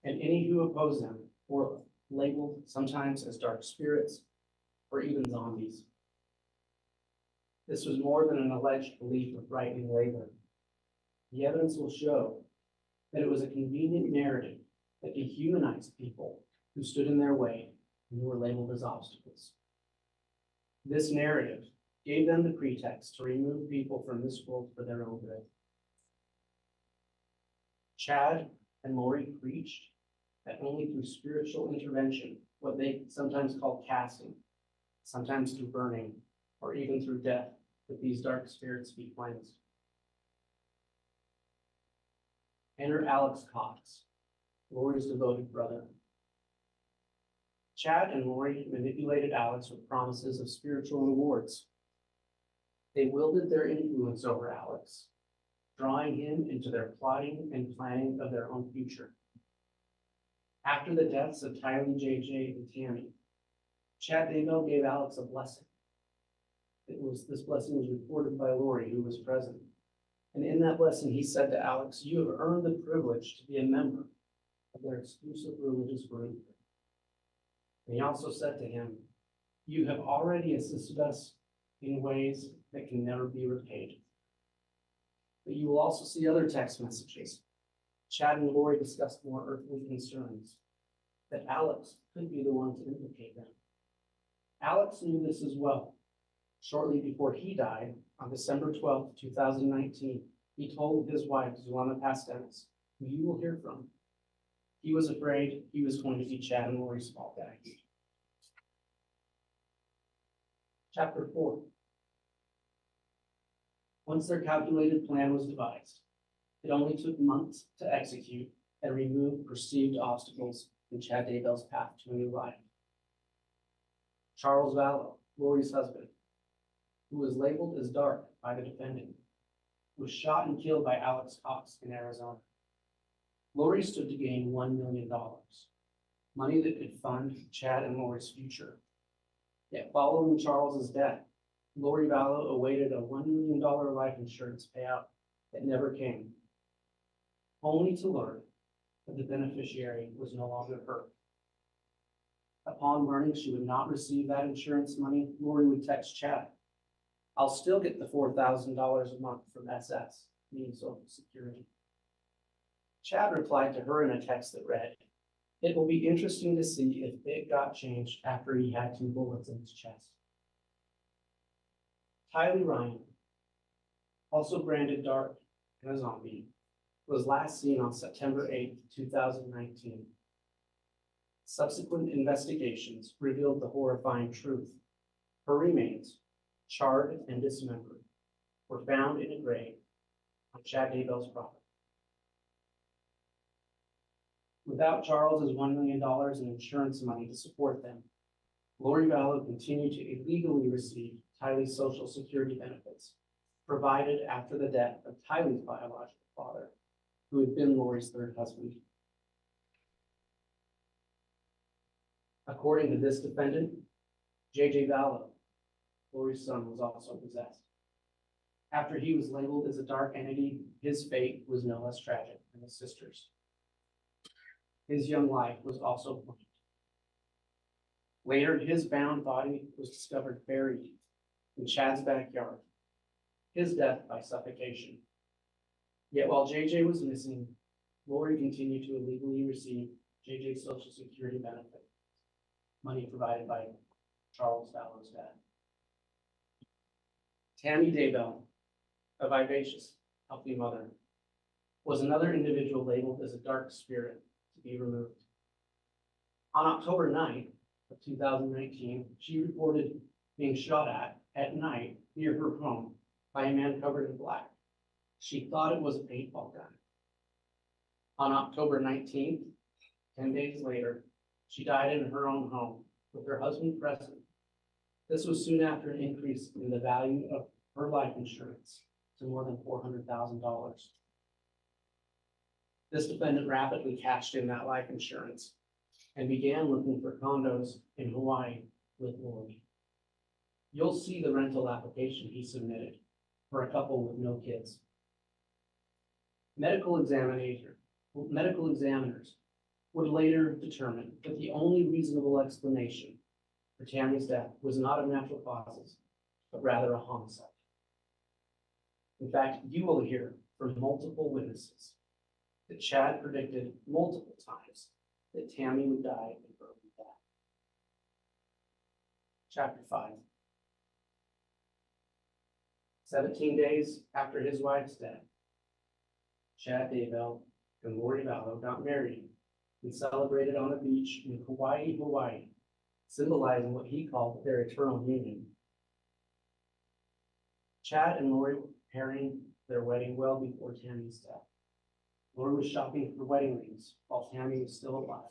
[SPEAKER 6] and any who oppose them were labeled sometimes as dark spirits or even zombies. This was more than an alleged belief of right-wing labor. The evidence will show that it was a convenient narrative that dehumanized people who stood in their way and who were labeled as obstacles. This narrative gave them the pretext to remove people from this world for their own good. Chad and Lori preached that only through spiritual intervention, what they sometimes called casting, sometimes through burning, or even through death, that these dark spirits be cleansed. Enter Alex Cox, Lori's devoted brother. Chad and Lori manipulated Alex with promises of spiritual rewards. They wielded their influence over Alex, drawing him into their plotting and planning of their own future. After the deaths of Tylee, JJ, and Tammy, Chad Daybell gave Alex a blessing. This blessing was reported by Lori, who was present. And in that blessing, he said to Alex, "You have earned the privilege to be a member of their exclusive religious group." And he also said to him, "You have already assisted us in ways that can never be repaid." But you will also see other text messages. Chad and Lori discussed more earthly concerns, that Alex could be the one to implicate them. Alex knew this as well. Shortly before he died, on December 12th, 2019, he told his wife, Zulema Pastenes, who you will hear from, he was afraid he was going to be Chad and Lori's fall guy. Chapter 4. Once their calculated plan was devised, it only took months to execute and remove perceived obstacles in Chad Daybell's path to a new life. Charles Vallow, Lori's husband, who was labeled as dark by the defendant, was shot and killed by Alex Cox in Arizona. Lori stood to gain $1 million, money that could fund Chad and Lori's future. Yet following Charles's death, Lori Vallow awaited a $1 million life insurance payout that never came, only to learn that the beneficiary was no longer her. Upon learning she would not receive that insurance money, Lori would text Chad, "I'll still get the $4,000 a month from SS, meaning Social Security." Chad replied to her in a text that read, "It will be interesting to see if it got changed after he had 2 bullets in his chest." Tylee Ryan, also branded dark and a zombie, was last seen on September 8th, 2019. Subsequent investigations revealed the horrifying truth. Her remains, charred and dismembered, were found in a grave on Chad Daybell's property. Without Charles's $1 million in insurance money to support them, Lori Vallow continued to illegally receive Tylee's Social Security benefits, provided after the death of Tylee's biological father, who had been Lori's third husband. According to this defendant, J.J. Vallow, Lori's son, was also possessed. After he was labeled as a dark entity, his fate was no less tragic than his sister's. His young life was also claimed. Later, his bound body was discovered buried in Chad's backyard, his death by suffocation. Yet while JJ was missing, Lori continued to illegally receive JJ's Social Security benefit, money provided by Charles Vallow's dad. Tammy Daybell, a vivacious, healthy mother, was another individual labeled as a dark spirit to be removed. On October 9th of 2019, she reported being shot at night near her home by a man covered in black. She thought it was a paintball gun. On October 19th, 10 days later, she died in her own home with her husband present. This was soon after an increase in the value of her life insurance to more than $400,000. This defendant rapidly cashed in that life insurance and began looking for condos in Hawaii with Lori. You'll see the rental application he submitted for a couple with no kids. Medical examiners would later determine that the only reasonable explanation for Tammy's death was not of natural causes, but rather a homicide. In fact, you will hear from multiple witnesses that Chad predicted multiple times that Tammy would die in early death. Chapter 5. 17 days after his wife's death, Chad Daybell and Lori Vallow got married and celebrated on a beach in Hawaii, Hawaii, symbolizing what he called their eternal union. Chad and Lori were preparing their wedding well before Tammy's death. Lori was shopping for wedding rings while Tammy was still alive.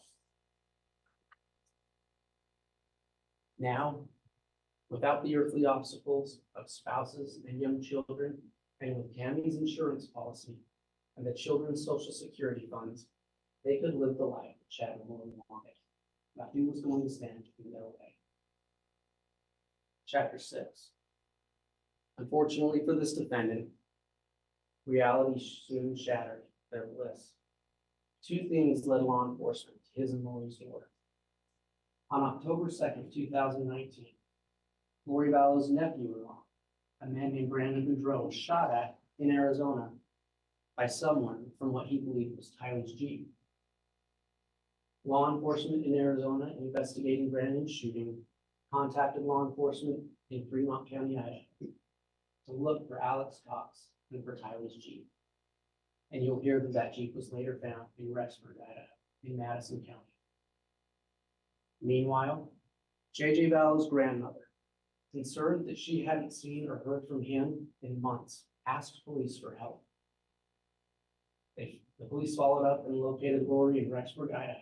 [SPEAKER 6] Now, without the earthly obstacles of spouses and young children, and with Tammy's insurance policy and the children's Social Security funds, they could live the life that Chad and Lori wanted. Nothing was going to stand in their way. Chapter 6. Unfortunately for this defendant, Reality soon shattered their bliss. Two things led law enforcement to his and Lori's door. On October 2nd, 2019, Lori Vallow's nephew-in-law, a man named Brandon Boudreaux, was shot at in Arizona by someone from what he believed was Tyler's Jeep. Law enforcement in Arizona investigating Brandon's shooting contacted law enforcement in Fremont County, Idaho, to look for Alex Cox and for Tyler's Jeep. And you'll hear that that Jeep was later found in Rexburg, Idaho, in Madison County. Meanwhile, J.J. Vallow's grandmother, concerned that she hadn't seen or heard from him in months, asked police for help. The police followed up and located Lori in Rexburg, Idaho,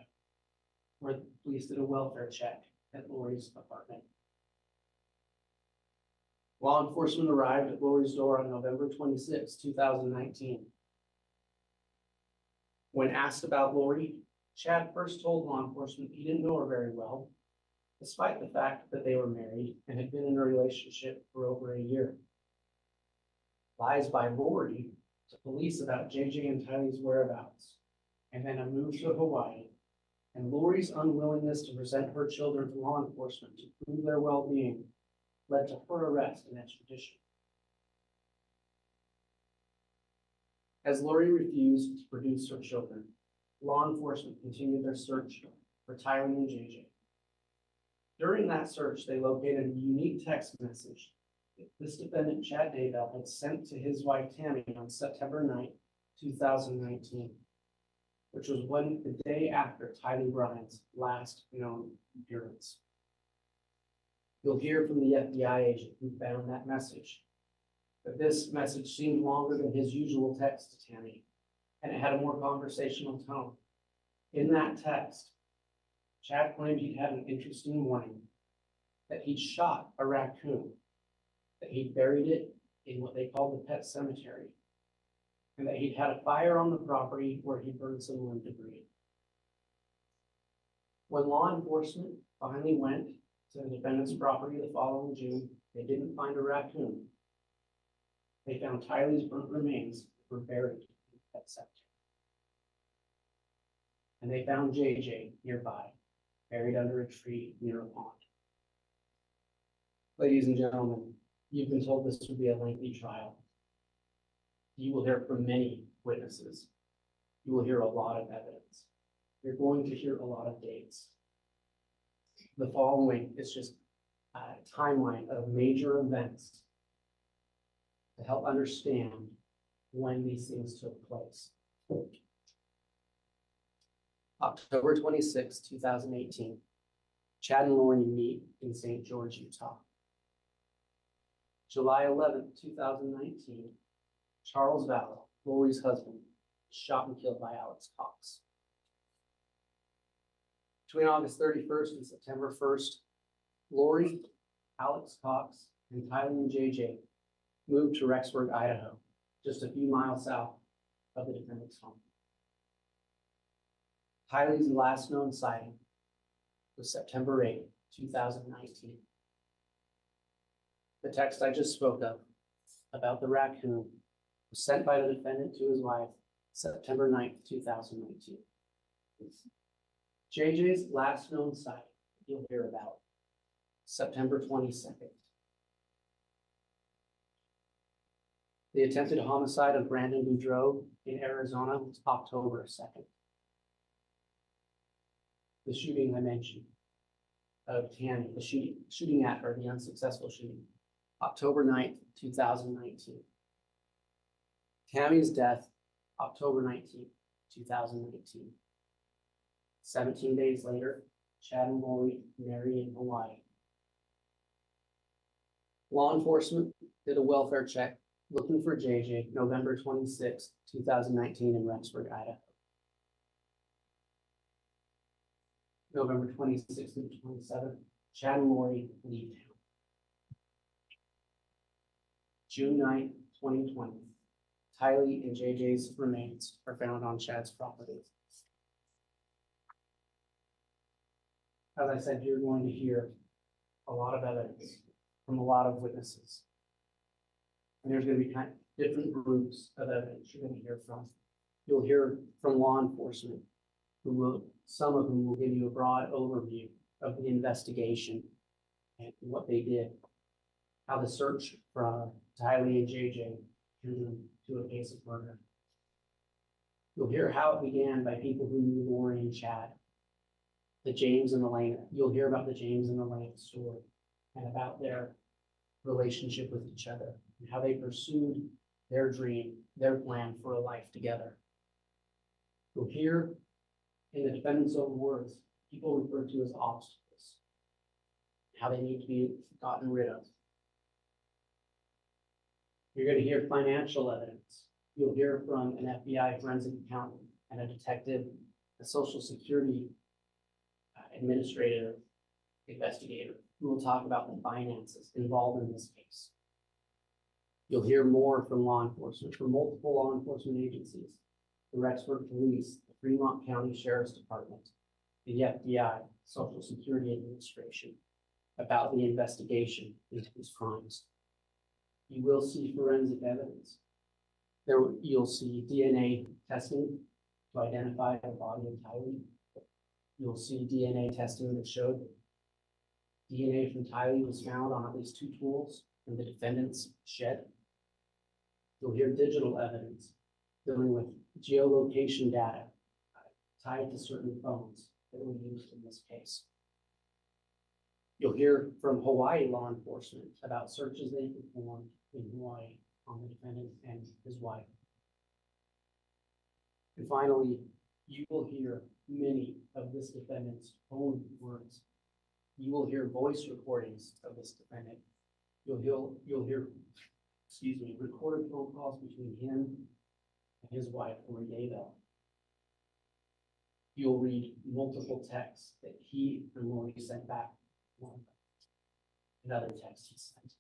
[SPEAKER 6] where the police did a welfare check at Lori's apartment. Law enforcement arrived at Lori's door on November 26, 2019. When asked about Lori, Chad first told law enforcement he didn't know her very well, despite the fact that they were married and had been in a relationship for over a year. Lies by Lori to police about JJ and Tylee's whereabouts, and then a move to Hawaii, and Lori's unwillingness to present her children to law enforcement to prove their well-being led to her arrest and extradition. As Lori refused to produce her children, law enforcement continued their search for Tylee and JJ. During that search, they located a unique text message that this defendant, Chad Daybell, had sent to his wife, Tammy, on September 9th, 2019, which was the day after Tylee Bryant's last known appearance. You'll hear from the FBI agent who found that message, but this message seemed longer than his usual text to Tammy, and it had a more conversational tone. In that text, Chad claimed he'd had an interesting morning, that he'd shot a raccoon, that he'd buried it in what they called the pet cemetery, and that he'd had a fire on the property where he burned some limb debris. When law enforcement finally went to the defendant's property the following June, they didn't find a raccoon. They found Tylee's burnt remains that were buried in the pet cemetery. And they found JJ nearby, buried under a tree near a pond. Ladies and gentlemen, you've been told this would be a lengthy trial. You will hear from many witnesses. You will hear a lot of evidence. You're going to hear a lot of dates. The following is just a timeline of major events to help understand when these things took place. October 26, 2018, Chad and Lori meet in St. George, Utah. July 11, 2019, Charles Vallow, Lori's husband, shot and killed by Alex Cox. Between August 31st and September 1st, Lori, Alex Cox, and Tylee and JJ moved to Rexburg, Idaho, just a few miles south of the defendant's home. Tylee's last known sighting was September 8, 2019. The text I just spoke of about the raccoon was sent by the defendant to his wife September 9, 2019. JJ's last known sighting you'll hear about September 22nd. The attempted homicide of Brandon Boudreaux in Arizona was October 2nd. The shooting I mentioned of Tammy, the shooting at her, the unsuccessful shooting, October 9th, 2019. Tammy's death, October 19th, 2019. 17 days later, Chad and Lori marry in Hawaii. Law enforcement did a welfare check looking for JJ November 26, 2019 in Rexburg, Idaho. November 26th and 27th, Chad and Lori leave town. June 9th, 2020, Tylee and JJ's remains are found on Chad's property. As I said, you're going to hear a lot of evidence from a lot of witnesses. And there's going to be different groups of evidence you're gonna hear from. You'll hear from law enforcement, some of whom will give you a broad overview of the investigation and what they did, how the search for Tylee and JJ drew to a case of murder. You'll hear how it began by people who knew Lori and Chad, the James and Elena. You'll hear about the James and Elena story and about their relationship with each other and how they pursued their dream, their plan for a life together. You'll hear in the defendant's own words, people referred to as obstacles, how they need to be gotten rid of. You're going to hear financial evidence. You'll hear from an FBI forensic accountant and a detective, a Social Security administrative investigator who will talk about the finances involved in this case. You'll hear more from law enforcement, from multiple law enforcement agencies, the Rexford Police, the Fremont County Sheriff's Department, the FBI, Social Security Administration, about the investigation into these crimes. You will see forensic evidence. You'll see DNA testing to identify the body of Tylee. You'll see DNA testing that showed DNA from Tylee was found on at least 2 tools in the defendant's shed. You'll hear digital evidence dealing with geolocation data tied to certain phones that were used in this case. You'll hear from Hawaii law enforcement about searches they performed in Hawaii on the defendant and his wife. And finally, you will hear many of this defendant's own words. You will hear voice recordings of this defendant. You'll hear, recorded phone calls between him and his wife, Chad Daybell. You'll read multiple texts that he and Lori sent back. Another text he sent.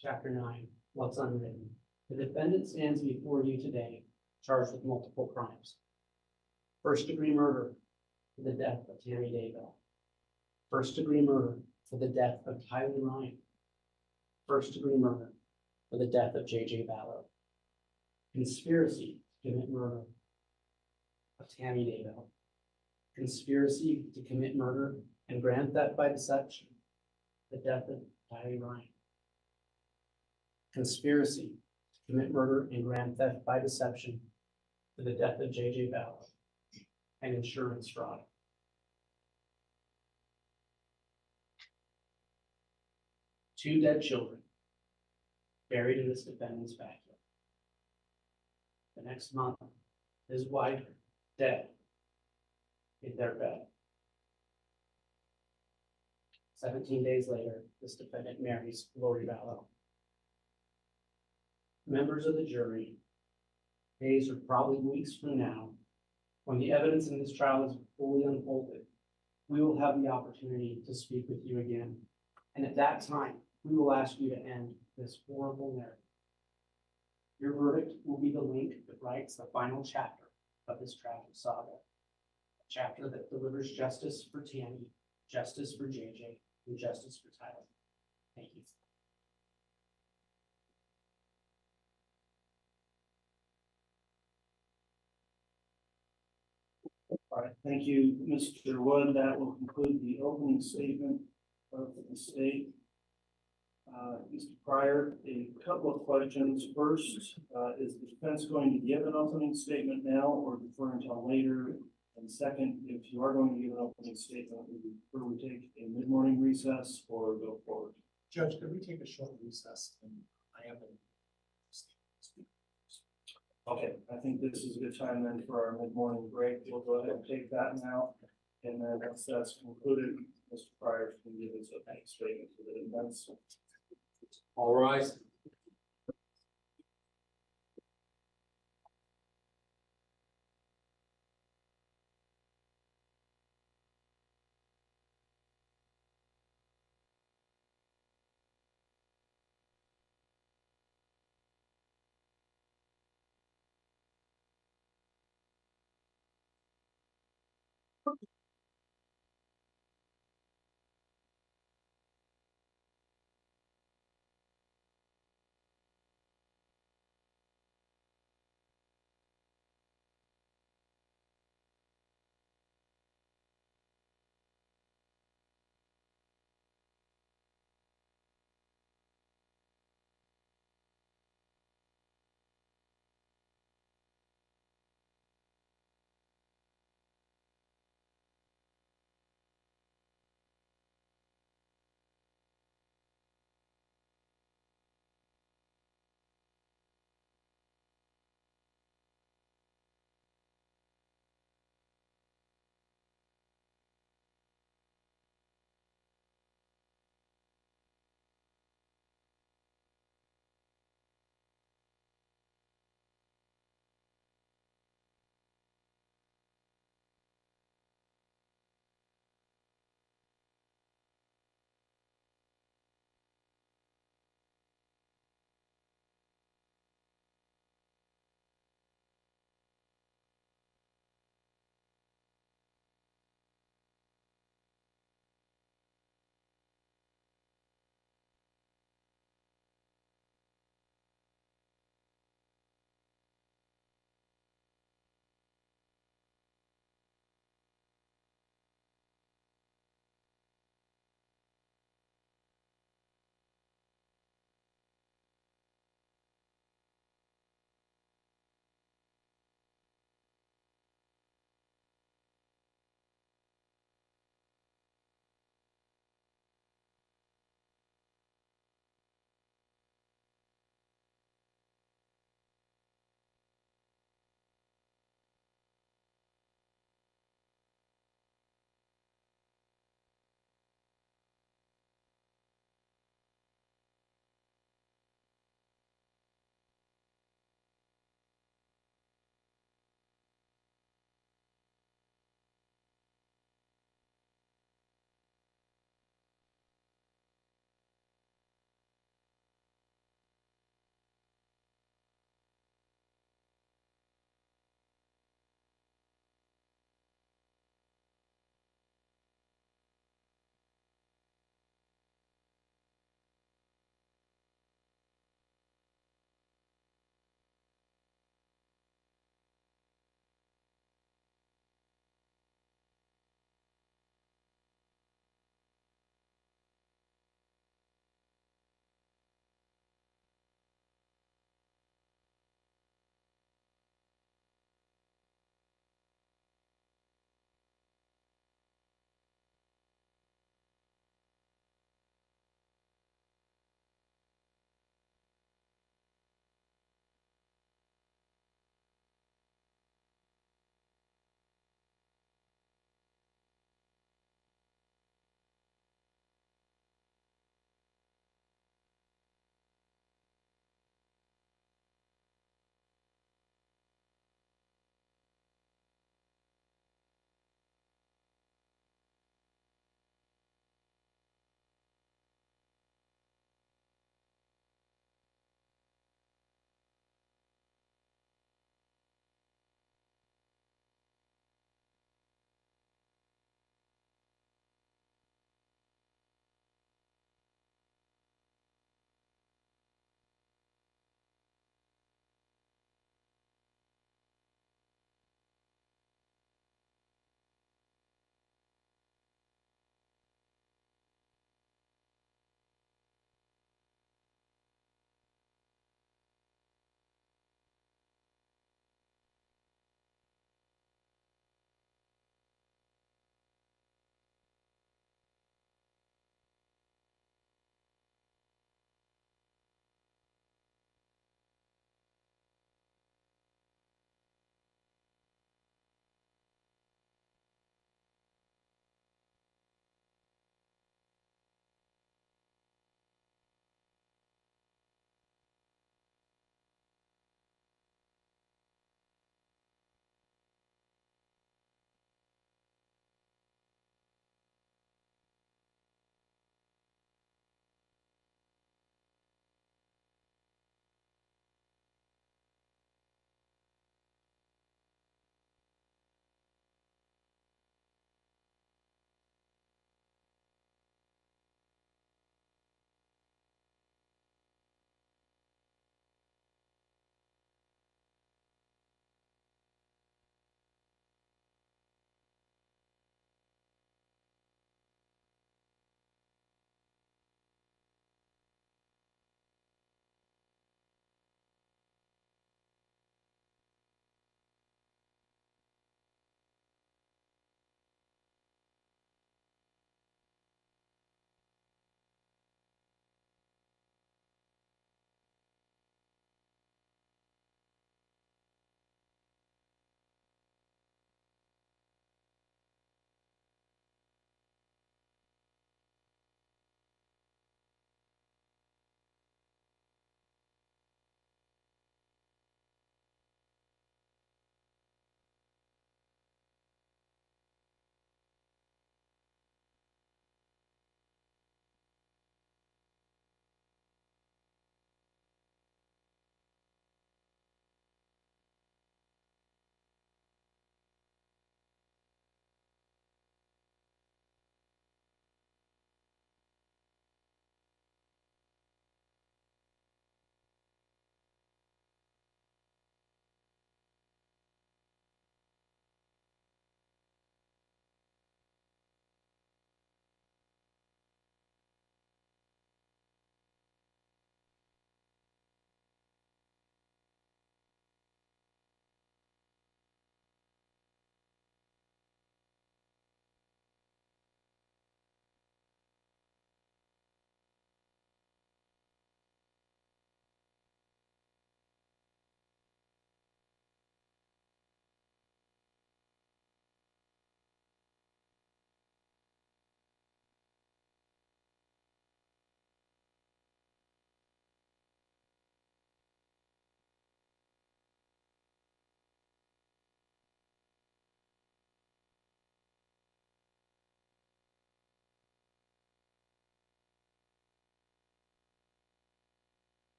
[SPEAKER 6] Chapter 9, what's unwritten. The defendant stands before you today, charged with multiple crimes. First-degree murder for the death of Tammy Daybell. First-degree murder for the death of Tylee Ryan. First-degree murder for the death of JJ Ballo. Conspiracy to commit murder of Tammy Daybell. Conspiracy to commit murder and grand theft by deception, the death of Tylee Ryan. Conspiracy to commit murder and grand theft by deception for the death of JJ Ballo, and insurance fraud. Two dead children buried in this defendant's backyard. The next month, his wife dead in their bed. 17 days later, this defendant marries Lori Ballo. Members of the jury, days or probably weeks from now, when the evidence in this trial is fully unfolded, we will have the opportunity to speak with you again. And at that time, we will ask you to end this horrible narrative. Your verdict will be the link that writes the final chapter of this tragic saga. A chapter that delivers justice for Tammy, justice for JJ, and justice for Tyler. Thank you.
[SPEAKER 1] All right, thank you, Mr. Wood. That will conclude the opening statement of the state. Mr. Pryor, a couple of questions. First, is the defense going to give an opening statement now or defer until later? And second, if you are going to give an opening statement, would you prefer we take a mid-morning recess or go forward?
[SPEAKER 2] Judge, could we take a short recess? And I have a
[SPEAKER 1] Okay, I think this is a good time then for our mid-morning break. We'll go ahead and take that now. And then once that's concluded, Mr. Pryor can give his opening statement to the defense.
[SPEAKER 3] All rise.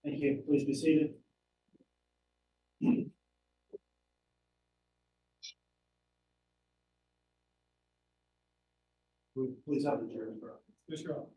[SPEAKER 1] Thank you. Please be seated. Please have the jury, bro.
[SPEAKER 2] Mr. Rock.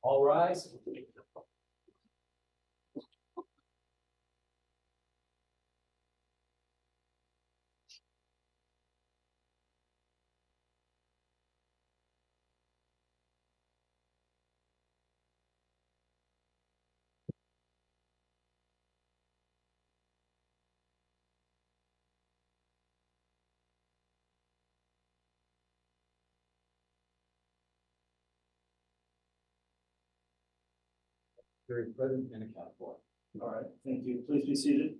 [SPEAKER 3] All rise. Very present and accounted for.
[SPEAKER 1] All right, thank you. Please be seated.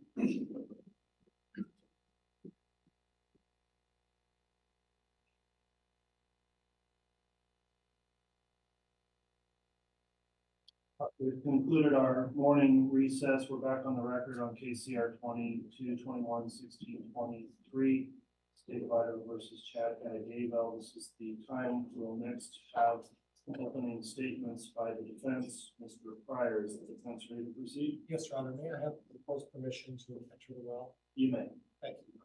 [SPEAKER 1] We've concluded our morning recess. We're back on the record on KCR 22-21-16-23, State of Idaho versus Chad Daybell. This is the time we'll next have opening statements by the defense. Mr. Pryor, is the defense ready to proceed?
[SPEAKER 2] Yes, Your Honor, may I have the post permission to enter the well?
[SPEAKER 1] You may.
[SPEAKER 2] Thank you.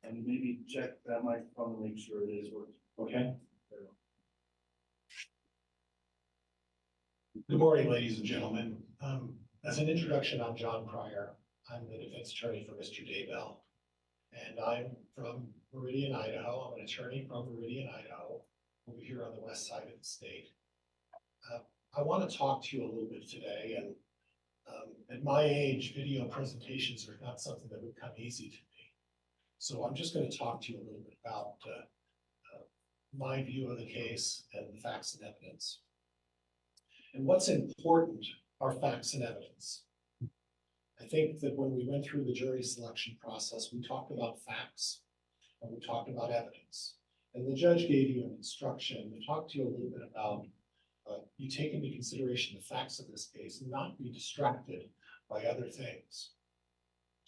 [SPEAKER 1] And maybe check that microphone to make sure it is working.
[SPEAKER 2] Okay. Good morning, ladies and gentlemen. As an introduction, I'm John Pryor. I'm the defense attorney for Mr. Daybell. And I'm from Meridian, Idaho. I'm an attorney from Meridian, Idaho, over here on the west side of the state. I want to talk to you a little bit today, and at my age, video presentations are not something that would come easy to me. So I'm just going to talk to you a little bit about my view of the case and the facts and evidence. And what's important are facts and evidence. I think that when we went through the jury selection process, we talked about facts and we talked about evidence. And the judge gave you an instruction to talk to you a little bit about you take into consideration the facts of this case and not be distracted by other things.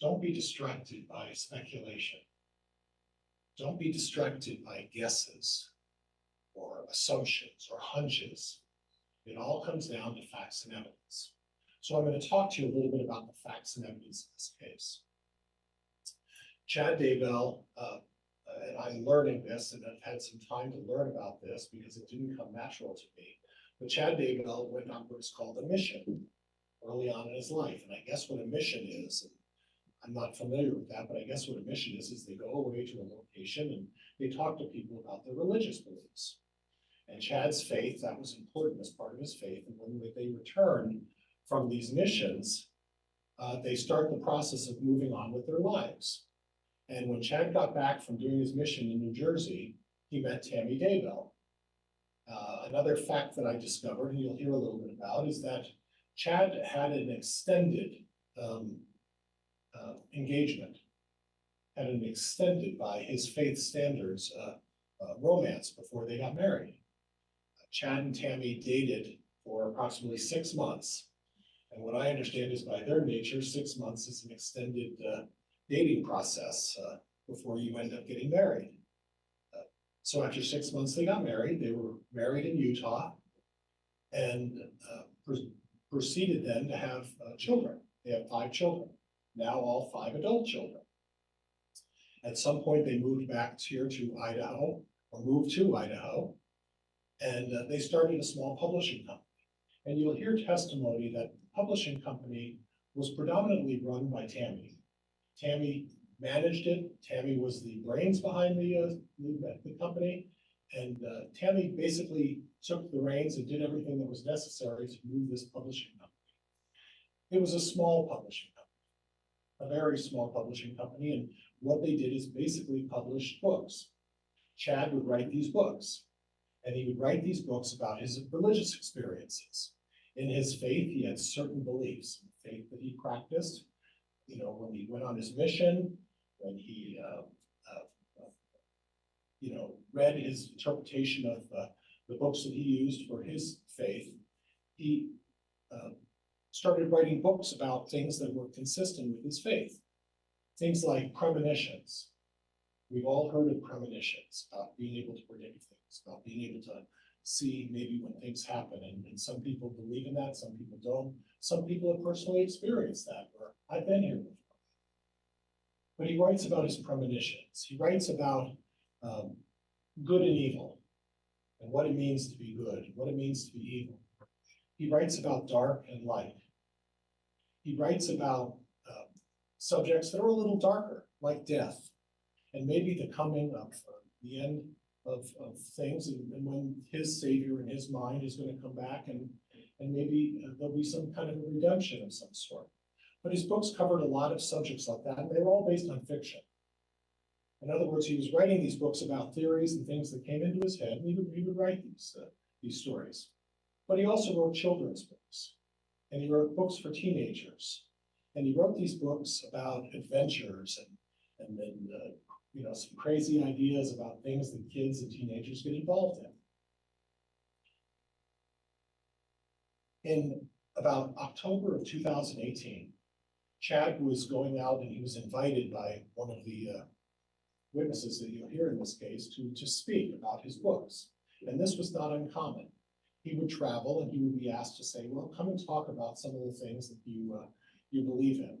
[SPEAKER 2] Don't be distracted by speculation. Don't be distracted by guesses or assumptions or hunches. It all comes down to facts and evidence. So I'm going to talk to you a little bit about the facts and evidence in this case. Chad Daybell, and I'm learning this, and I've had some time to learn about this because it didn't come natural to me. But Chad Daybell went on what's called a mission early on in his life. And I guess what a mission is, and I'm not familiar with that, but I guess what a mission is they go away to a location and they talk to people about their religious beliefs. And Chad's faith, that was important as part of his faith. And when they return from these missions, they start the process of moving on with their lives. And when Chad got back from doing his mission in New Jersey, he met Tammy Daybell. Another fact that I discovered, and you'll hear a little bit about, is that Chad had an extended engagement, had an extended by his faith standards, romance before they got married. Chad and Tammy dated for approximately 6 months. And what I understand is by their nature, 6 months is an extended dating process before you end up getting married. So after 6 months, they got married. They were married in Utah and proceeded then to have children. They have 5 children, now all 5 adult children. At some point, they moved back here to Idaho, or moved to Idaho, and they started a small publishing company. And you'll hear testimony that the publishing company was predominantly run by Tammy. Tammy managed it. Tammy was the brains behind the company. And Tammy basically took the reins and did everything that was necessary to move this publishing company. It was a small publishing company, a very small publishing company. And what they did is basically publish books. Chad would write these books, and he would write these books about his religious experiences. In his faith, he had certain beliefs, faith that he practiced, you know, when he went on his mission, when he, you know, read his interpretation of the books that he used for his faith. He started writing books about things that were consistent with his faith. Things like premonitions. We've all heard of premonitions, about being able to predict things, about being able to see maybe when things happen. And some people believe in that, some people don't. Some people have personally experienced that, or I've been here before. But he writes about his premonitions. He writes about good and evil, and what it means to be good, what it means to be evil. He writes about dark and light. He writes about subjects that are a little darker, like death, and maybe the coming of the end of things, and when his Savior in his mind is going to come back, and maybe there'll be some kind of a redemption of some sort. But his books covered a lot of subjects like that, and they were all based on fiction. In other words, he was writing these books about theories and things that came into his head, and he would write these stories. But he also wrote children's books, and he wrote books for teenagers. And he wrote these books about adventures and then, you know, some crazy ideas about things that kids and teenagers get involved in. In about October of 2018, Chad was going out and he was invited by one of the witnesses that you'll hear in this case to speak about his books. And this was not uncommon. He would travel and he would be asked to say, well, come and talk about some of the things that you believe in.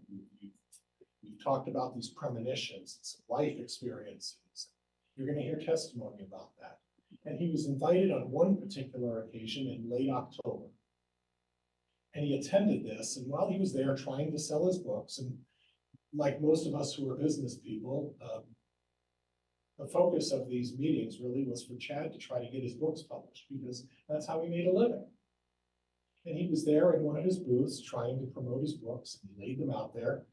[SPEAKER 2] You've talked about these premonitions, some life experiences. You're going to hear testimony about that. And he was invited on one particular occasion in late October. And he attended this, and while he was there trying to sell his books, and like most of us who are business people, the focus of these meetings really was for Chad to try to get his books published, because that's how he made a living. And he was there in one of his booths trying to promote his books, and he laid them out there.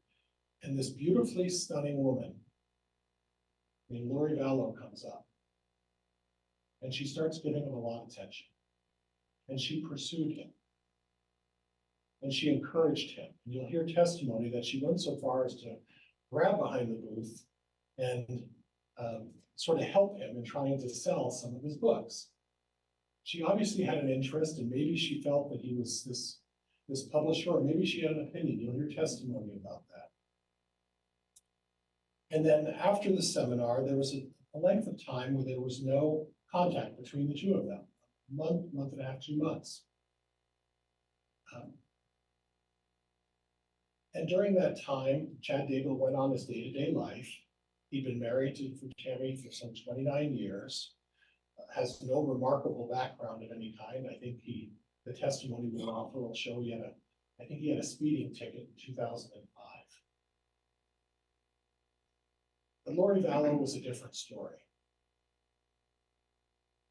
[SPEAKER 2] And this beautifully stunning woman named Lori Vallow comes up. And she starts giving him a lot of attention. And she pursued him. And she encouraged him. And you'll hear testimony that she went so far as to grab behind the booth and sort of help him in trying to sell some of his books. She obviously had an interest, and maybe she felt that he was this publisher, or maybe she had an opinion. You'll hear testimony about that. And then after the seminar, there was a length of time where there was no contact between the two of them, a month and a half, 2 months. And during that time, Chad Daybell went on his day-to-day life. He'd been married to Tammy for some 29 years, has no remarkable background of any kind. I think the testimony we'll offer will show I think he had a speeding ticket in 2005. But Lori Vallow was a different story.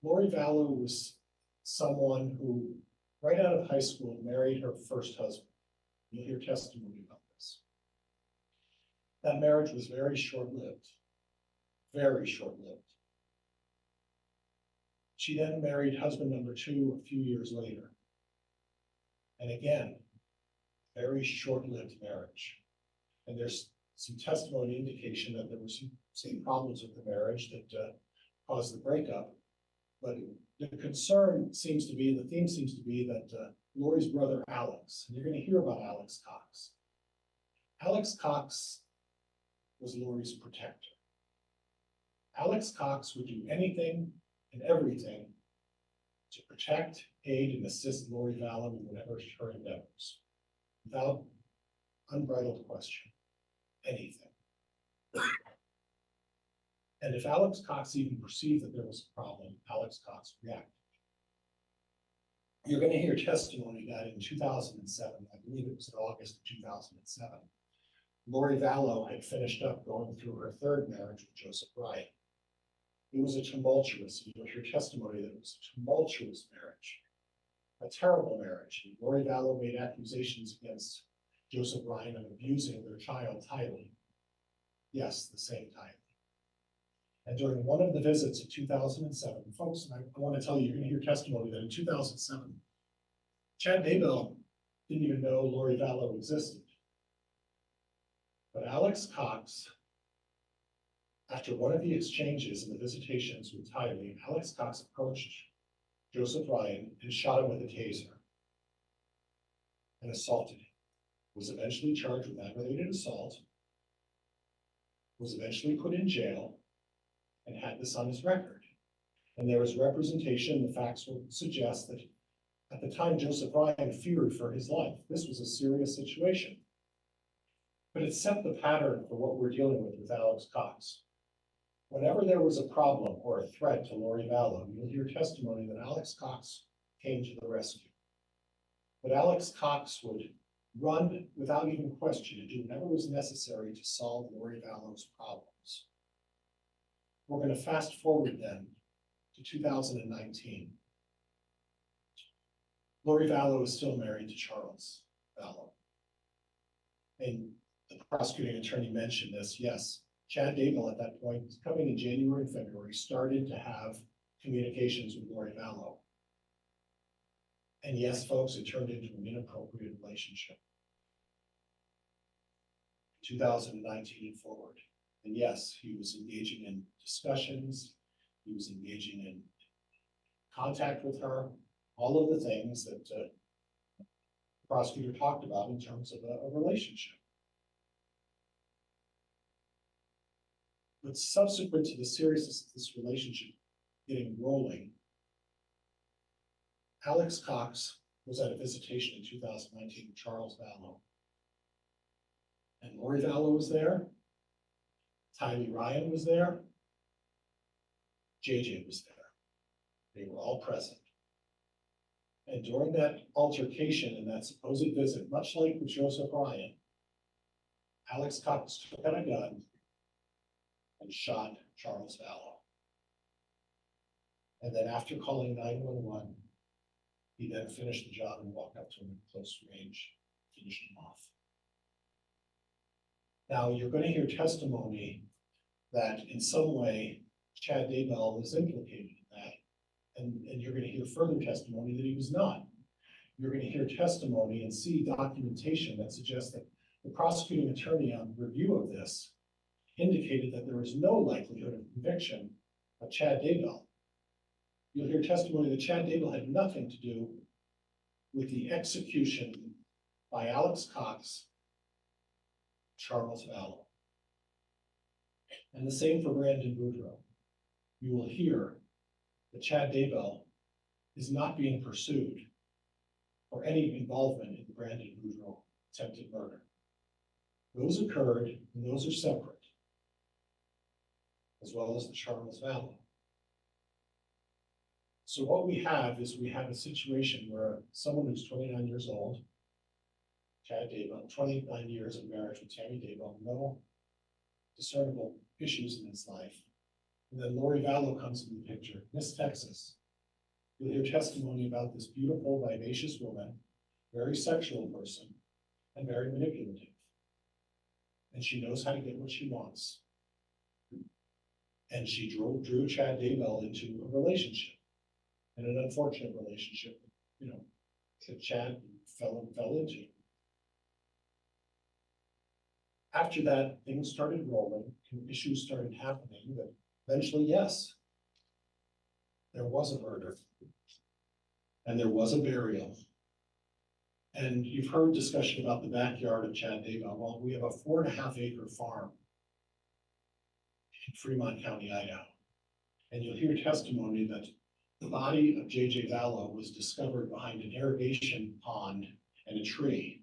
[SPEAKER 2] Lori Vallow was someone who, right out of high school, married her first husband. You'll hear testimony about this. That marriage was very short-lived, very short-lived. She then married husband number 2 a few years later. And again, very short-lived marriage. And there's some testimony indication that there were some problems with the marriage that caused the breakup. But the concern seems to be, the theme seems to be that Lori's brother Alex, and you're going to hear about Alex Cox. Alex Cox was Lori's protector. Alex Cox would do anything and everything to protect, aid, and assist Lori Vallow in whatever her endeavors, without unbridled question, anything. And if Alex Cox even perceived that there was a problem, Alex Cox reacted. You're going to hear testimony that in 2007, I believe it was in August of 2007, Lori Vallow had finished up going through her third marriage with Joseph Ryan. It was a tumultuous, you'll hear testimony that it was a tumultuous marriage, a terrible marriage. And Lori Vallow made accusations against Joseph Ryan of abusing their child, Tylee. Yes, the same Tylee. And during one of the visits of 2007, folks, and I want to tell you, you're going to hear testimony that in 2007, Chad Daybell didn't even know Lori Vallow existed. But Alex Cox, after one of the exchanges and the visitations with Tylee, Alex Cox approached Joseph Ryan and shot him with a taser and assaulted him. Was eventually charged with aggravated assault, was eventually put in jail, and had this on his record. And there was representation, the facts will suggest that at the time Joseph Ryan feared for his life. This was a serious situation. But it set the pattern for what we're dealing with Alex Cox. Whenever there was a problem or a threat to Lori Vallow, you'll hear testimony that Alex Cox came to the rescue. But Alex Cox would run without even question and do whatever was necessary to solve Lori Vallow's problems. We're going to fast forward then to 2019. Lori Vallow is still married to Charles Vallow. And the prosecuting attorney mentioned this, yes. Chad Daybell at that point, coming in January and February, started to have communications with Lori Vallow. And yes, folks, it turned into an inappropriate relationship. 2019 and forward. And yes, he was engaging in discussions, he was engaging in contact with her, all of the things that the prosecutor talked about in terms of a relationship. But subsequent to the seriousness of this relationship getting rolling, Alex Cox was at a visitation in 2019 with Charles Vallow. And Lori Vallow was there, Tylee Ryan was there, JJ was there. They were all present. And during that altercation and that supposed visit, much like with Joseph Ryan, Alex Cox took out a gun and shot Charles Vallow. And then after calling 911, he then finished the job and walked up to him at close range, finished him off. Now, you're going to hear testimony that in some way, Chad Daybell was implicated in that. And you're going to hear further testimony that he was not. You're going to hear testimony and see documentation that suggests that the prosecuting attorney on review of this indicated that there is no likelihood of conviction of Chad Daybell. You'll hear testimony that Chad Daybell had nothing to do with the execution by Alex Cox, Charles Vallow. And the same for Brandon Boudreaux. You will hear that Chad Daybell is not being pursued for any involvement in the Brandon Boudreaux attempted murder. Those occurred and those are separate, as well as the Charles Vallow. So what we have is we have a situation where someone who's 29 years old, Chad Daybell, 29 years of marriage with Tammy Daybell, no discernible issues in his life. And then Lori Vallow comes in the picture, Miss Texas. You'll hear testimony about this beautiful, vivacious woman, very sexual person, and very manipulative. And she knows how to get what she wants. And she drew Chad Daybell into a relationship, and an unfortunate relationship, that Chad fell into. After that, things started rolling, issues started happening that eventually, yes, there was a murder. And there was a burial. And you've heard discussion about the backyard of Chad Daybell. Well, we have a 4.5 acre farm in Fremont County, Idaho. And you'll hear testimony that the body of J.J. Vallow was discovered behind an irrigation pond and a tree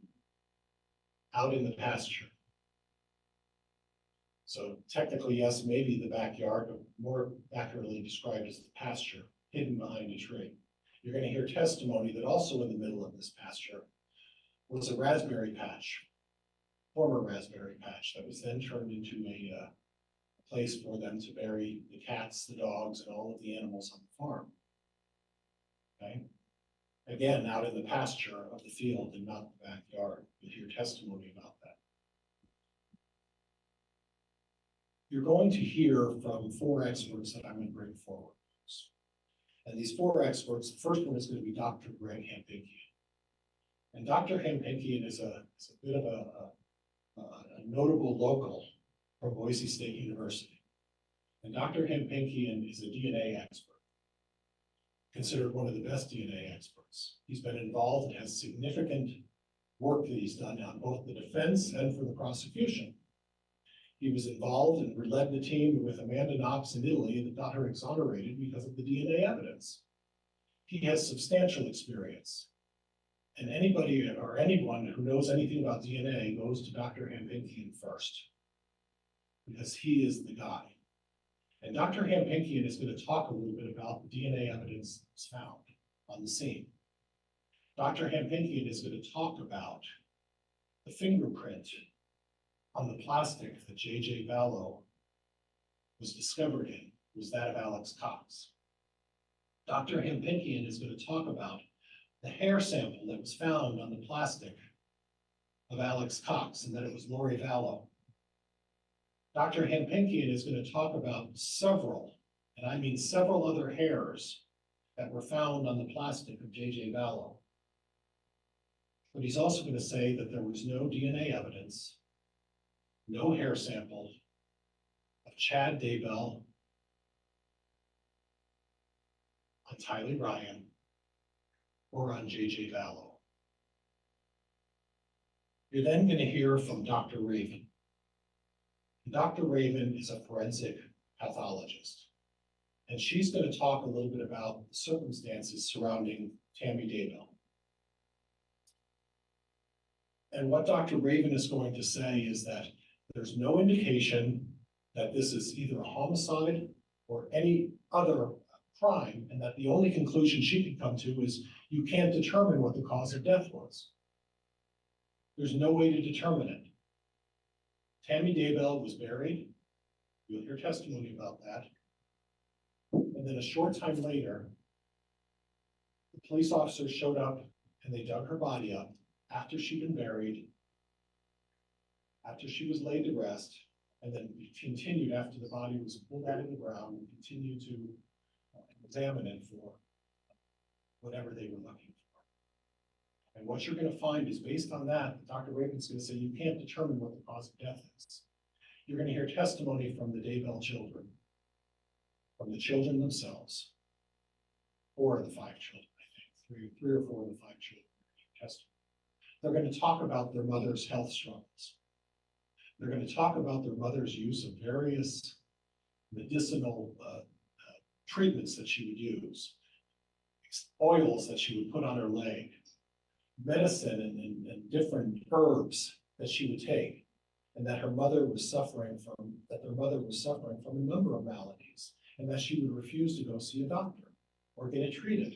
[SPEAKER 2] out in the pasture. So technically, yes, maybe the backyard, but more accurately described as the pasture, hidden behind a tree. You're going to hear testimony that also in the middle of this pasture was a raspberry patch, former raspberry patch, that was then turned into a place for them to bury the cats, the dogs, and all of the animals on the farm. Okay? Again, out in the pasture of the field and not the backyard. You'll hear testimony about that. You're going to hear from 4 experts that I'm going to bring forward. And these 4 experts, the first one is going to be Dr. Greg Hampinkian. And Dr. Hampinkian is a bit of a notable local from Boise State University. And Dr. Hampinkian is a DNA expert, considered one of the best DNA experts. He's been involved and has significant work that he's done on both the defense and for the prosecution. He was involved and led the team with Amanda Knox in Italy that got her exonerated because of the DNA evidence. He has substantial experience. And anybody or anyone who knows anything about DNA goes to Dr. Hampinkian first, because he is the guy. And Dr. Hampinkian is going to talk a little bit about the DNA evidence that's found on the scene. Dr. Hampinkian is going to talk about the fingerprint on the plastic that J.J. Vallow was discovered in, was that of Alex Cox. Dr. Hampinkian is going to talk about the hair sample that was found on the plastic of Alex Cox, and that it was Lori Vallow. Dr. Hampinkian is going to talk about several, and I mean several other hairs that were found on the plastic of J.J. Vallow. But he's also going to say that there was no DNA evidence, no hair sample of Chad Daybell on Tylee Ryan or on J.J. Vallow. You're then going to hear from Dr. Raven. Dr. Raven is a forensic pathologist, and she's going to talk a little bit about the circumstances surrounding Tammy Daybell. And what Dr. Raven is going to say is that there's no indication that this is either a homicide or any other crime, and that the only conclusion she could come to is you can't determine what the cause of death was. There's no way to determine it. Tammy Daybell was buried. You'll hear testimony about that. And then a short time later, the police officers showed up and they dug her body up after she'd been buried, after she was laid to rest, and then continued after the body was pulled out of the ground and continued to examine it for whatever they were looking for. And what you're going to find is, based on that, Dr. Raven's going to say you can't determine what the cause of death is. You're going to hear testimony from the Daybell children, from the children themselves. 4 of the 5 children, I think, three or 4 of the 5 children testimony. They're going to talk about their mother's health struggles. They're going to talk about their mother's use of various medicinal treatments that she would use, oils that she would put on her leg, medicine and different herbs that she would take, and that her mother was suffering from, a number of maladies, and that she would refuse to go see a doctor or get it treated.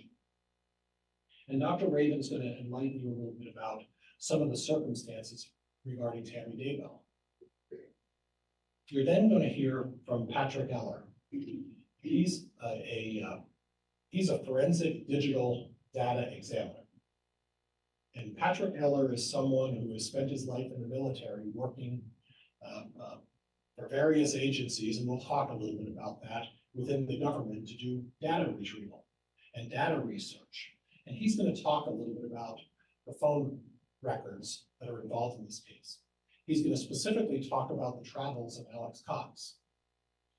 [SPEAKER 2] And Dr. Raven's going to enlighten you a little bit about some of the circumstances regarding Tammy Daybell. You're then going to hear from Patrick Eller. He's a forensic digital data examiner. And Patrick Eller is someone who has spent his life in the military working for various agencies, and we'll talk a little bit about that, within the government to do data retrieval and data research. And he's going to talk a little bit about the phone records that are involved in this case. He's going to specifically talk about the travels of Alex Cox,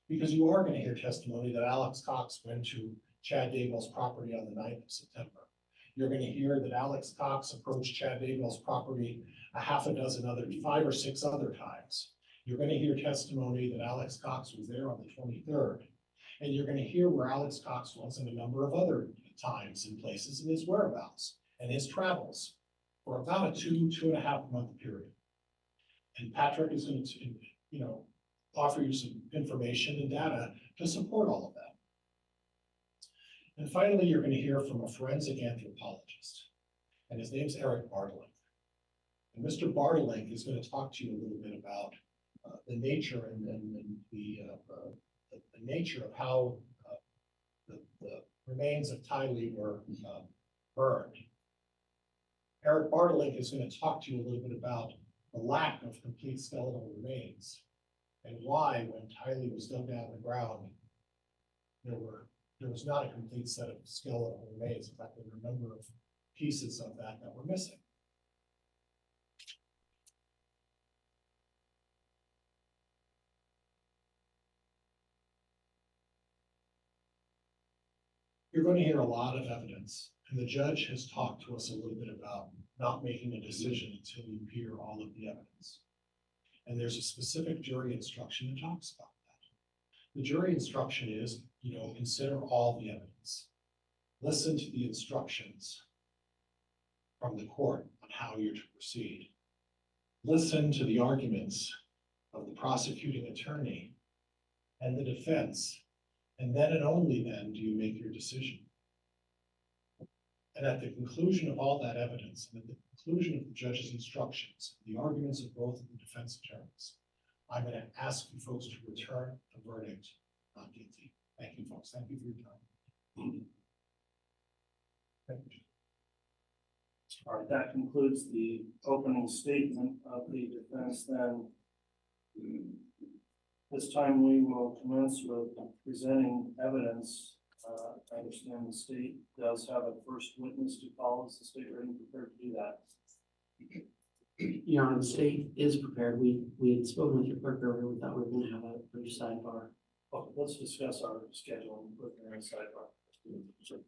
[SPEAKER 2] because you are going to hear testimony that Alex Cox went to Chad Daybell's property on the 9th of September. You're gonna hear that Alex Cox approached Chad Daybell's property a half a dozen other, 5 or 6 other times. You're gonna hear testimony that Alex Cox was there on the 23rd. And you're gonna hear where Alex Cox was in a number of other times and places in his whereabouts and his travels for about a 2.5 month period. And Patrick is going to, you know, offer you some information and data to support all of that. And finally, you're going to hear from a forensic anthropologist, and his name's Eric Bartlink. And Mr. Bartlink is going to talk to you a little bit about the nature and the nature of how the remains of Tylee were burned. Eric Bartlink is going to talk to you a little bit about the lack of complete skeletal remains and why, when Tylee was dug down in the ground, there was not a complete set of skeletal remains. In fact, there were a number of pieces of that were missing. You're going to hear a lot of evidence, and the judge has talked to us a little bit about not making a decision until you hear all of the evidence. And there's a specific jury instruction that talks about that. The jury instruction is, you know, consider all the evidence. Listen to the instructions from the court on how you're to proceed. Listen to the arguments of the prosecuting attorney and the defense. And then and only then do you make your decision. And at the conclusion of all that evidence, and at the conclusion of the judge's instructions, the arguments of both of the defense attorneys, I'm going to ask you folks to return a verdict not guilty. Thank you, folks. Thank you for your time. Thank you.
[SPEAKER 1] All right, that concludes the opening statement of the defense. Then this time we will commence with presenting evidence. I understand the state does have a first witness to call. Is the state ready and prepared to do that?
[SPEAKER 6] Your Honor, the state is prepared. We had spoken with your clerk earlier. We thought we were going to have a brief sidebar.
[SPEAKER 1] Okay, let's discuss our schedule and put it in a sidebar. Sure.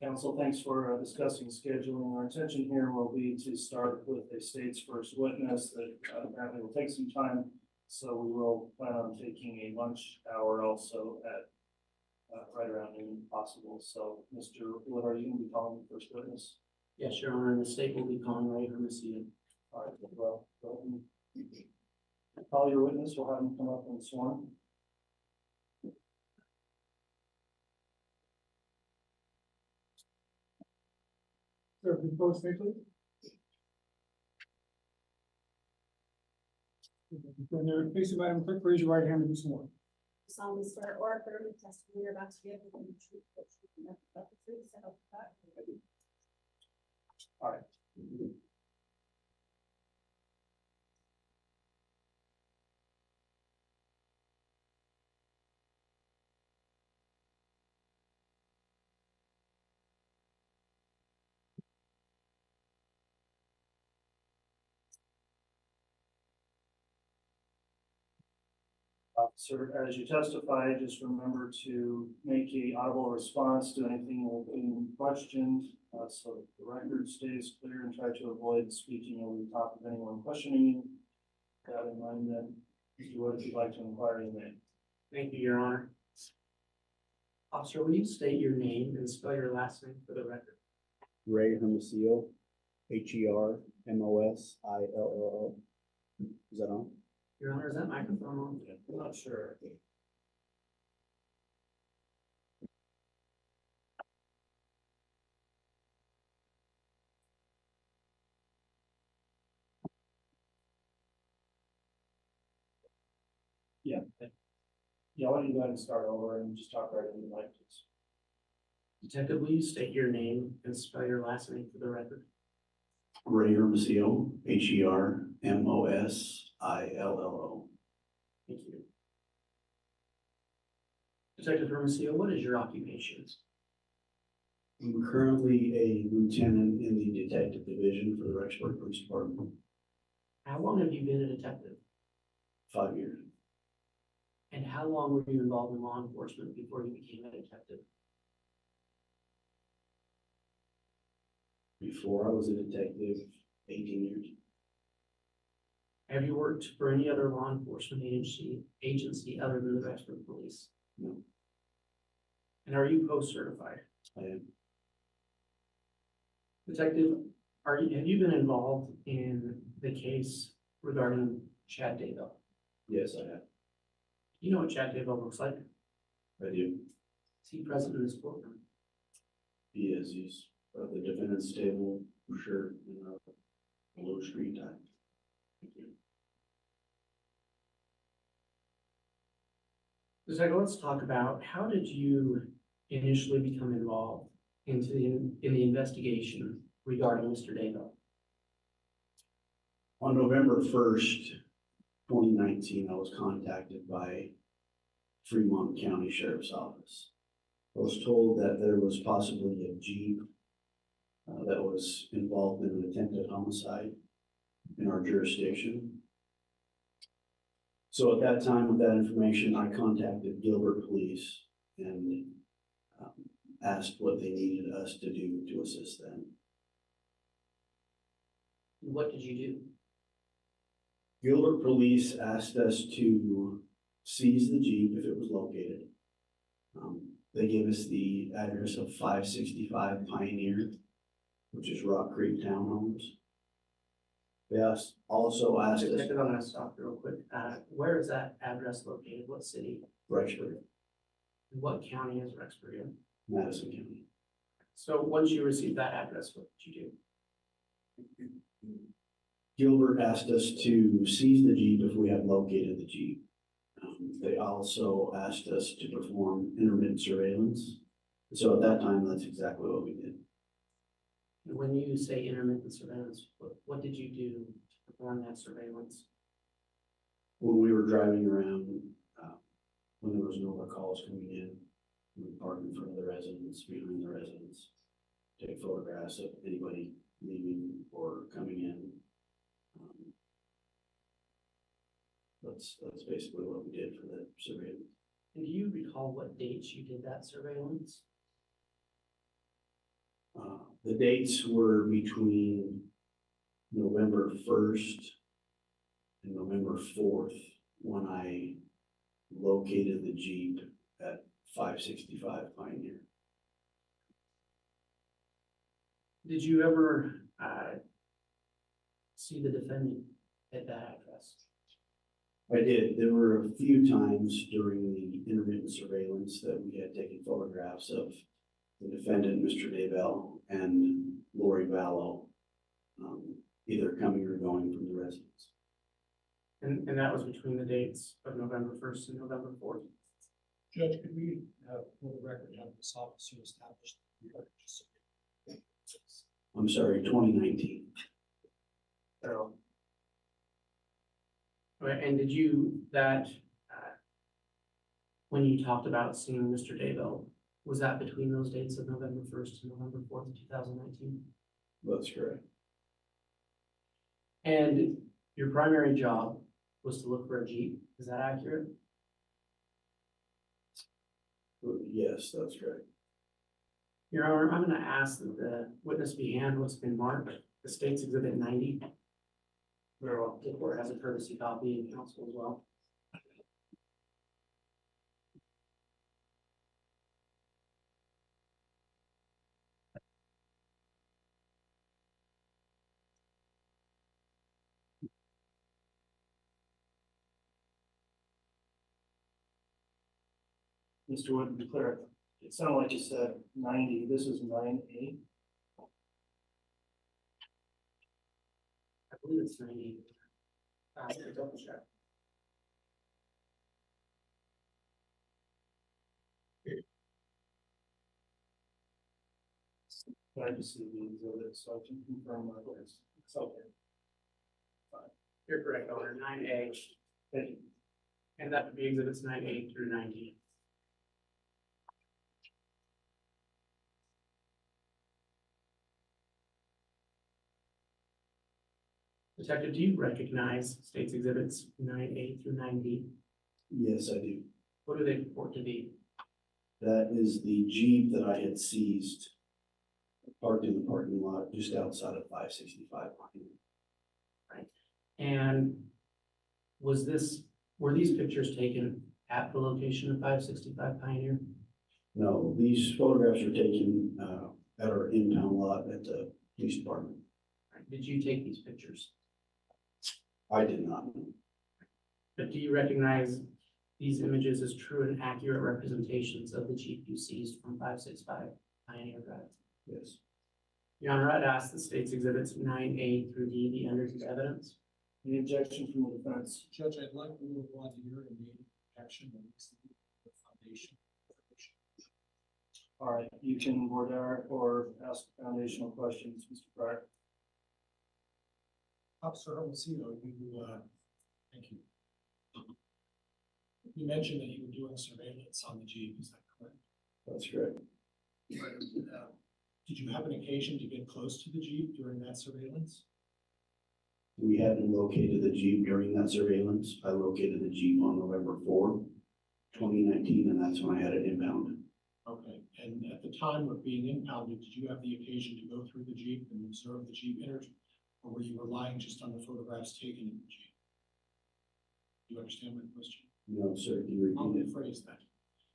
[SPEAKER 1] Council, thanks for discussing scheduling. Our intention here will be to start with a state's first witness that apparently will take some time. So we will plan on taking a lunch hour also at right around noon if possible. So Mr. Wood, are you going to be calling the first witness?
[SPEAKER 6] Yes, Your Honor, and the state will be calling Ray Hermosillo.
[SPEAKER 1] All right, well, go ahead and call your witness. We'll have him come up and sworn.
[SPEAKER 7] Sir, please vote safely. When you're facing Madam Clerk, raise your right hand and be sworn.
[SPEAKER 4] Solemnly swear or affirm the testimony you're about to give will be the truth, the truth, and nothing but the truth, so help you God.
[SPEAKER 1] All right. Officer, as you testify, just remember to make a audible response to anything that's being questioned, so that the record stays clear, and try to avoid speaking over the top of anyone questioning you. With that in mind, then, Mr. Wood, if you'd like to inquire, you may.
[SPEAKER 6] Thank you, Your Honor. Officer, will you state your name and spell your last name for the record?
[SPEAKER 8] Ray Hermosillo, Hermosillo. Is that on?
[SPEAKER 6] Your Honor, is that microphone on?
[SPEAKER 1] I'm not sure. Yeah. Yeah, why don't you go ahead and start over and just talk right into the mic, please.
[SPEAKER 6] Detective, will you state your name and spell your last name for the record?
[SPEAKER 8] Ray Hermosillo, Hermosillo.
[SPEAKER 6] Thank you. Detective Hermosillo, what is your occupation?
[SPEAKER 8] I'm currently a lieutenant in the detective division for the Rexburg Police Department.
[SPEAKER 6] How long have you been a detective?
[SPEAKER 8] 5 years.
[SPEAKER 6] And how long were you involved in law enforcement before you became a detective?
[SPEAKER 8] Before I was a detective, 18 years.
[SPEAKER 6] Have you worked for any other law enforcement agency other than the Rexburg Police?
[SPEAKER 8] No,
[SPEAKER 6] And are you post-certified?
[SPEAKER 8] I am.
[SPEAKER 6] Detective, have you been involved in the case regarding Chad Daybell?
[SPEAKER 8] Yes, I have.
[SPEAKER 6] Do you know what Chad Daybell looks like?
[SPEAKER 8] I do.
[SPEAKER 6] Is he present in this courtroom?
[SPEAKER 8] He is. He's at the defendant's table for sure in a low street time.
[SPEAKER 6] Thank you. Detective, let's talk about how did you initially become involved in the investigation regarding Mr. Daybell?
[SPEAKER 8] On November 1st, 2019, I was contacted by Fremont County Sheriff's Office. I was told that there was possibly a Jeep that was involved in an attempted homicide in our jurisdiction. So at that time, with that information, I contacted Gilbert Police and asked what they needed us to do to assist them.
[SPEAKER 6] What did you do?
[SPEAKER 8] Gilbert Police asked us to seize the Jeep if it was located. They gave us the address of 565 Pioneer, which is Rock Creek Townhomes. They also asked us,
[SPEAKER 6] Detective, I'm gonna stop real quick. Where is that address located? What city?
[SPEAKER 8] Rexburg,
[SPEAKER 6] What county is Rexburg in?
[SPEAKER 8] Madison County.
[SPEAKER 6] So once you received that address, what did you do?
[SPEAKER 8] Gilbert asked us to seize the Jeep if we had located the Jeep. They also asked us to perform intermittent surveillance. So at that time, that's exactly what we did.
[SPEAKER 6] And when you say intermittent surveillance, what did you do to perform that surveillance?
[SPEAKER 8] When we were driving around, when there was no other calls coming in, we would park in front of the residence, behind the residence, take photographs of anybody leaving or coming in. That's basically what we did for the surveillance.
[SPEAKER 6] And do you recall what dates you did that surveillance?
[SPEAKER 8] The dates were between November 1st and November 4th when I located the Jeep at 565 Pioneer.
[SPEAKER 6] Did you ever, see the defendant at that address?
[SPEAKER 8] I did. There were a few times during the intermittent surveillance that we had taken photographs of the defendant, Mr. Daybell, and Lori Vallow, either coming or going from the residence.
[SPEAKER 6] And that was between the dates of November 1st and November 4th?
[SPEAKER 2] Judge, could we, for the record, have this officer established?
[SPEAKER 8] I'm sorry, 2019.
[SPEAKER 6] So. Okay, and did you, when you talked about seeing Mr. Daybell, was that between those dates of November 1st and November 4th, 2019?
[SPEAKER 8] That's correct.
[SPEAKER 6] And your primary job was to look for a Jeep, is that accurate?
[SPEAKER 8] Yes, that's correct.
[SPEAKER 6] Your Honor, I'm gonna ask that the witness be handed what's been marked, the state's exhibit 90. Very well, the court has a courtesy copy and counsel as well.
[SPEAKER 1] Mr. Wood, to be clear, it sounded like you said 90, this is 9A.
[SPEAKER 6] I believe it's 90. Double check.
[SPEAKER 1] I just see the exhibit, so I can confirm my words. It's okay.
[SPEAKER 6] You're correct, Honor, 9A,
[SPEAKER 1] Thank you.
[SPEAKER 6] and that would be exhibits 9A through 90. Detective, do you recognize state's exhibits 9A through 9D?
[SPEAKER 8] Yes, I do.
[SPEAKER 6] What do they purport to be?
[SPEAKER 8] That is the Jeep that I had seized, parked in the parking lot just outside of 565 Pioneer.
[SPEAKER 6] And were these pictures taken at the location of 565 Pioneer?
[SPEAKER 8] No, these photographs are taken at our impound lot at the police department.
[SPEAKER 6] Did you take these pictures?
[SPEAKER 8] I did not.
[SPEAKER 6] But do you recognize these images as true and accurate representations of the Jeep you seized from 565 Pioneer Drive?
[SPEAKER 8] Yes.
[SPEAKER 6] Your Honor, I'd ask the state's exhibits 9A through D be entered into evidence.
[SPEAKER 1] Any objection from the defense?
[SPEAKER 2] Judge, I'd like to move on to your immediate action on the foundation.
[SPEAKER 1] All right, you can order or ask foundational questions, Mr. Pryor.
[SPEAKER 2] Officer Hermosillo, thank you. You mentioned that you were doing surveillance on the Jeep, is that correct?
[SPEAKER 8] That's correct.
[SPEAKER 2] Did you have an occasion to get close to the Jeep during that surveillance?
[SPEAKER 8] We hadn't located the Jeep during that surveillance. I located the Jeep on November 4th, 2019, and that's when I had it impounded.
[SPEAKER 2] Okay, and at the time of being impounded, did you have the occasion to go through the Jeep and observe the Jeep enter? Or were you relying just on the photographs taken in the Jeep? Do you understand my question?
[SPEAKER 8] No, sir, can you
[SPEAKER 2] I'll
[SPEAKER 8] repeat it?
[SPEAKER 2] rephrase that.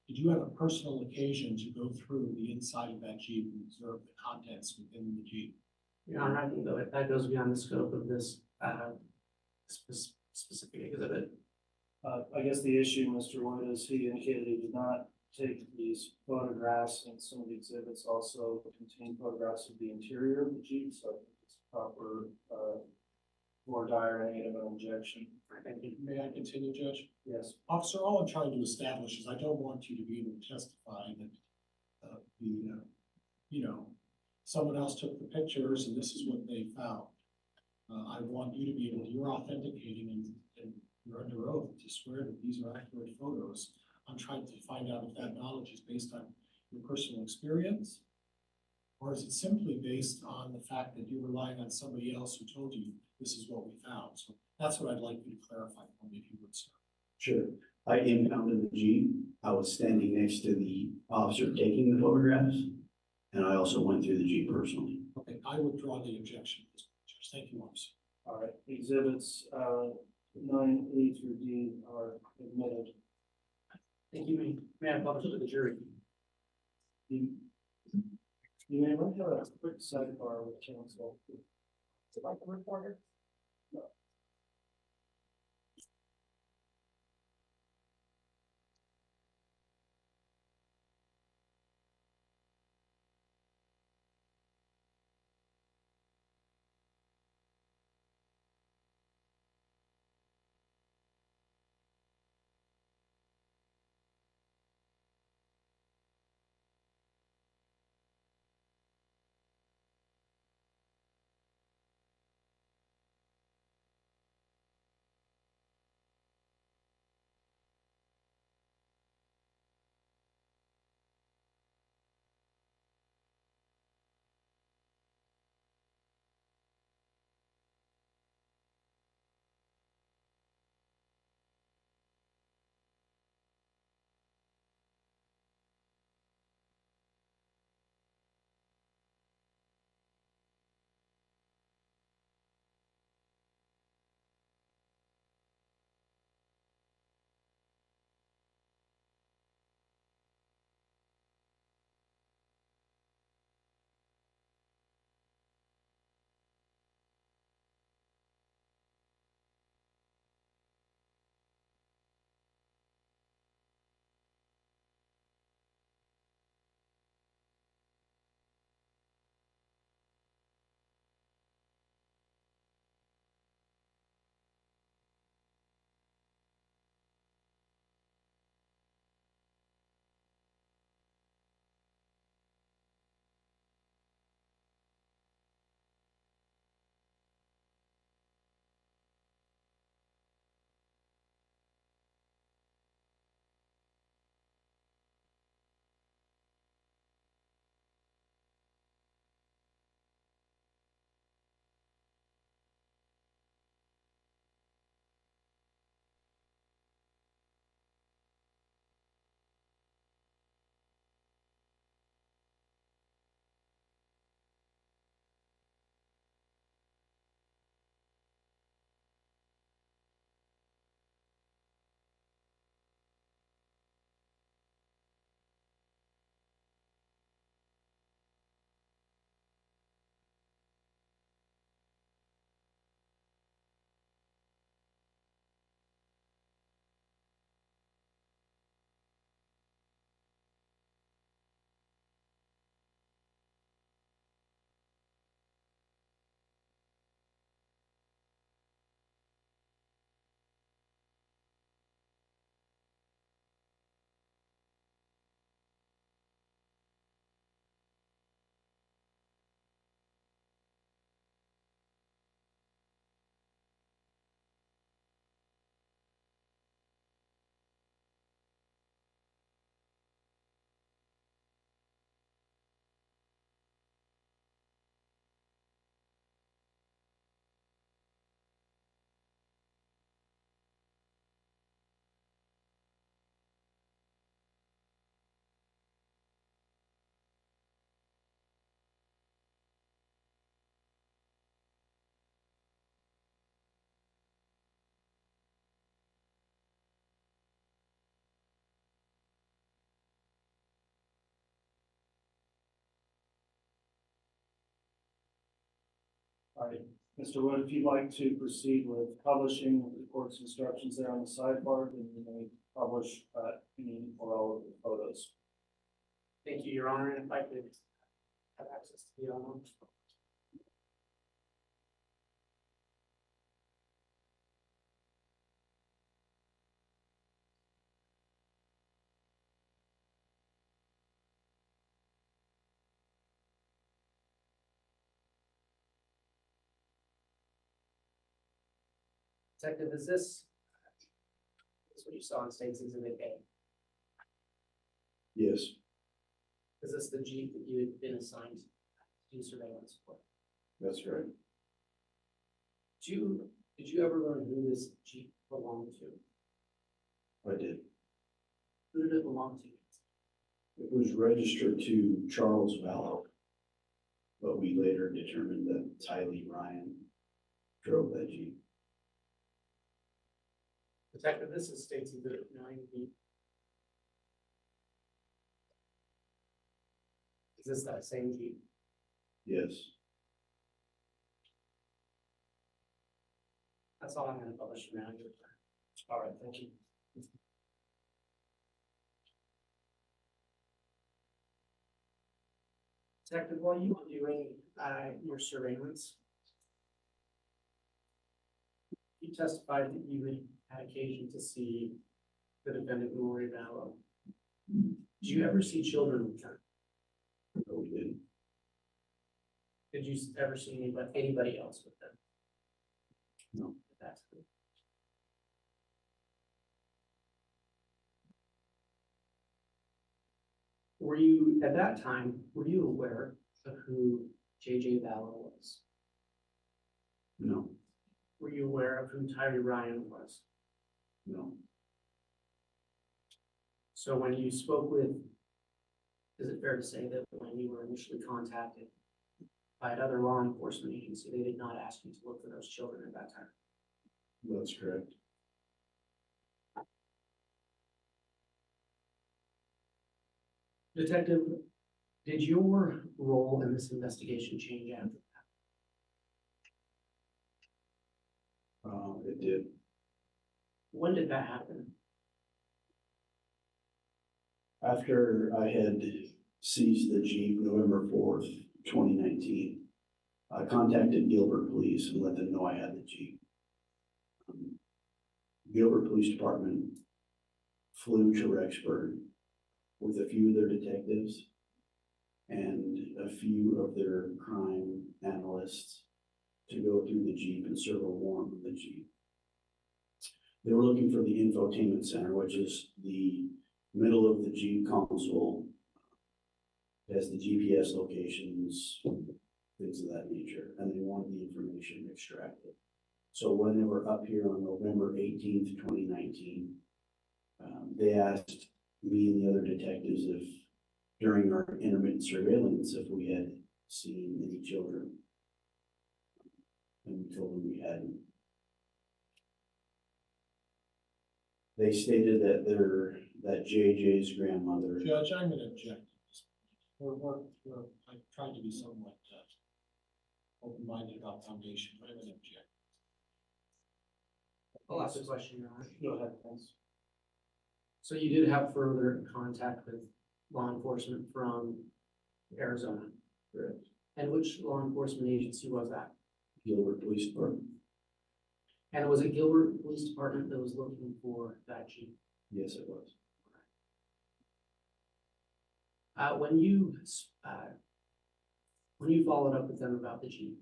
[SPEAKER 2] Did you have a personal occasion to go through the inside of that Jeep and observe the contents within the Jeep?
[SPEAKER 6] Your Honor, I think that goes beyond the scope of this specific exhibit.
[SPEAKER 1] I guess the issue, Mr. Wood, is he indicated he did not take these photographs, and some of the exhibits also contain photographs of the interior of the Jeep, so I think it's proper for dire negative objection.
[SPEAKER 6] Thank you.
[SPEAKER 2] May I continue, Judge?
[SPEAKER 1] Yes.
[SPEAKER 2] Officer, all I'm trying to establish is I don't want you to be able to testify that someone else took the pictures and this is what they found. I want you to be able to, you're authenticating and you're under oath to swear that these are accurate photos. I'm trying to find out if that knowledge is based on your personal experience, or is it simply based on the fact that you're relying on somebody else who told you this is what we found? So that's what I'd like you to clarify for me, if you would, sir.
[SPEAKER 8] Sure. I impounded the Jeep. I was standing next to the officer taking the photographs. And I also went through the Jeep personally.
[SPEAKER 2] Okay, I withdraw the objection. Thank you, officer.
[SPEAKER 1] All right, exhibits, 9A through D are admitted.
[SPEAKER 6] Thank you, may I publish to the jury?
[SPEAKER 1] You you may want to have a quick sidebar with counsel.
[SPEAKER 4] Like the reporter.
[SPEAKER 1] All right, Mr. Wood, if you'd like to proceed with publishing the court's instructions there on the sidebar, then you may publish any or all of the photos.
[SPEAKER 6] Thank you, Your Honor, and if I could have access to the album. Detective, is this what you saw in State's Exhibit A?
[SPEAKER 8] Yes,
[SPEAKER 6] Is this the Jeep that you had been assigned to do surveillance for?
[SPEAKER 8] that's right.
[SPEAKER 6] Did you ever learn who this Jeep belonged to?
[SPEAKER 8] I did.
[SPEAKER 6] Who did it belong to?
[SPEAKER 8] It was registered to Charles Vallow, but we later determined that Tylee Ryan drove that Jeep.
[SPEAKER 6] Detective, this is states exhibit 9B. Is this that same Jeep?
[SPEAKER 8] Yes.
[SPEAKER 6] That's all I'm gonna publish from now.
[SPEAKER 1] All right, thank you.
[SPEAKER 6] Detective, while you were doing your surveillance, you testified that you had occasion to see the defendant, Lori Vallow. Did you ever see children with her?
[SPEAKER 8] No, we didn't.
[SPEAKER 6] Did you ever see anybody else with them?
[SPEAKER 8] No.
[SPEAKER 6] That's good. Were you, at that time, were you aware of who J.J. Vallow was?
[SPEAKER 8] No,
[SPEAKER 6] Were you aware of who Tylee Ryan was?
[SPEAKER 8] no,
[SPEAKER 6] So when you spoke with, is it fair to say that when you were initially contacted by another law enforcement agency, they did not ask you to look for those children at that time?
[SPEAKER 8] that's correct.
[SPEAKER 6] Detective, did your role in this investigation change after that?
[SPEAKER 8] It did.
[SPEAKER 6] When did that happen?
[SPEAKER 8] After I had seized the Jeep November 4th, 2019, I contacted Gilbert Police and let them know I had the Jeep. Gilbert Police Department flew to Rexburg with a few of their detectives and a few of their crime analysts to go through the Jeep and serve a warrant on the Jeep. They were looking for the infotainment center, which is the middle of the Jeep console. It has the GPS locations, things of that nature, and they wanted the information extracted. So when they were up here on November 18th, 2019, they asked me and the other detectives if, during our intermittent surveillance, if we had seen any children. And we told them we hadn't. They stated that that JJ's grandmother.
[SPEAKER 2] Judge, I'm gonna object. I'm trying to be somewhat open-minded about foundation, but I'm gonna object.
[SPEAKER 6] I'll ask a question, Your Honor.
[SPEAKER 1] Go ahead, thanks.
[SPEAKER 6] So you did have further contact with law enforcement from Arizona?
[SPEAKER 8] Correct.
[SPEAKER 6] And which law enforcement agency was that?
[SPEAKER 8] Gilbert Police Department.
[SPEAKER 6] And was it Gilbert Police Department that was looking for that Jeep?
[SPEAKER 8] Yes, it was.
[SPEAKER 6] When you followed up with them about the Jeep,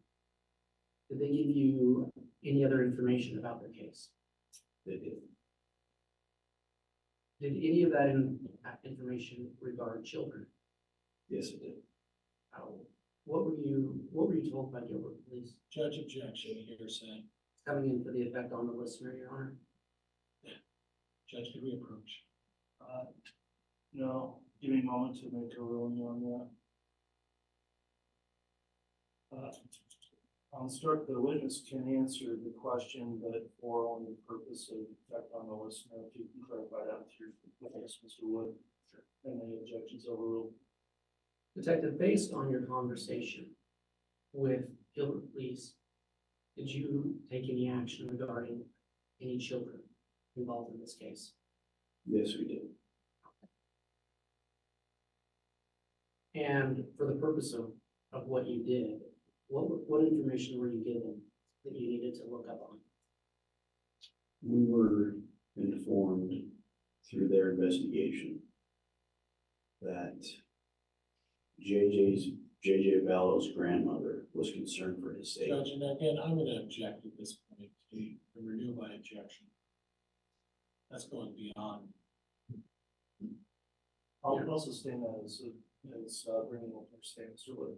[SPEAKER 6] did they give you any other information about their case?
[SPEAKER 8] They did.
[SPEAKER 6] Did any of that information regard children?
[SPEAKER 8] Yes, it did.
[SPEAKER 6] What were you told by Gilbert Police?
[SPEAKER 2] Judge, objection, hearsay.
[SPEAKER 6] Coming in for the effect on the listener, Your Honor?
[SPEAKER 2] Judge, could we approach?
[SPEAKER 1] No, give me a moment to make a ruling on that. I'll instruct the witness can answer the question, but for only the purpose of effect on the listener, if you can clarify that with your witness, Mr. Wood. And any objections overruled.
[SPEAKER 6] Detective, based on your conversation with Gilbert Police, did you take any action regarding any children involved in this case?
[SPEAKER 8] Yes, we did.
[SPEAKER 6] And for the purpose of what you did, what information were you given that you needed to look up on?
[SPEAKER 8] We were informed through their investigation that JJ Vallow's grandmother was concerned for his safety.
[SPEAKER 2] Judge, and again, I'm gonna object at this point, to renew my objection. That's going beyond.
[SPEAKER 1] I'll also sustain that as bringing up your statement, Mr. Wood.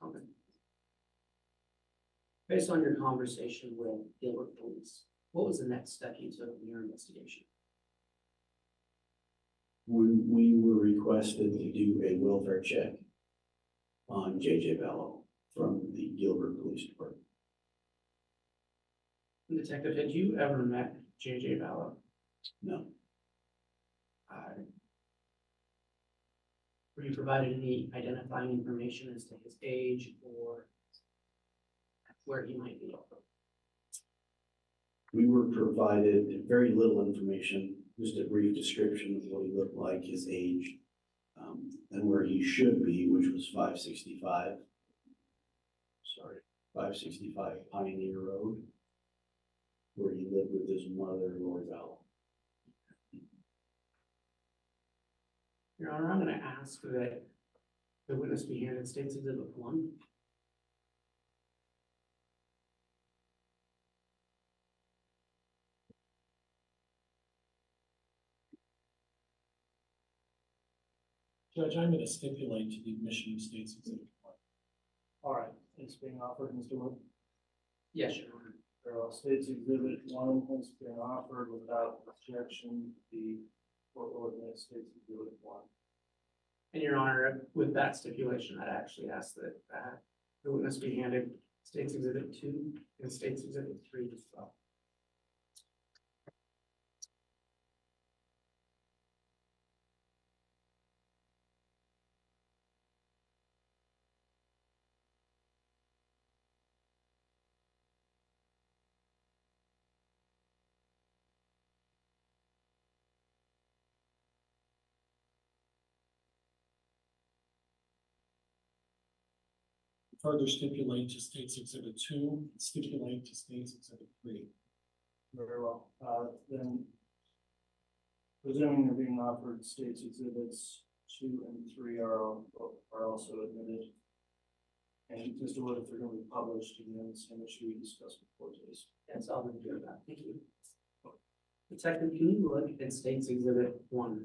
[SPEAKER 6] Okay. Based on your conversation with Gilbert Police, what was the next step you took in your investigation?
[SPEAKER 8] we were requested to do a welfare check on JJ Bello from the Gilbert Police Department.
[SPEAKER 6] Detective, had you ever met JJ Ballot?
[SPEAKER 8] No,
[SPEAKER 6] Were you provided any identifying information as to his age or where he might be?
[SPEAKER 8] we were provided very little information, just a brief description of what he looked like, his age, and where he should be, which was 565. Sorry, 565 Pioneer Road, where he lived with his mother, Lori Bell.
[SPEAKER 6] Your Honor, I'm gonna ask that the witness be handed State's Exhibit 1.
[SPEAKER 2] Judge, I'm gonna stipulate to the admission of State's Exhibit 1.
[SPEAKER 1] All right, it's being offered, Mr. Wood.
[SPEAKER 6] Yes, Your Honor.
[SPEAKER 1] State's Exhibit 1 has been offered without objection. The court will admit State's Exhibit 1.
[SPEAKER 6] And Your Honor, with that stipulation, I'd actually ask that the witness be handed State's Exhibit 2 and State's Exhibit 3 as well.
[SPEAKER 2] Further stipulate to State's Exhibit 2, stipulate to State's Exhibit 3.
[SPEAKER 1] Very well. Then presuming they're being offered, State's Exhibits 2 and 3 are also admitted. And Mr. Wood, if they're going to be published, again, the same issue we discussed before, please.
[SPEAKER 6] That's all I'm doing that. Thank you. Detective, can you look at State's Exhibit 1?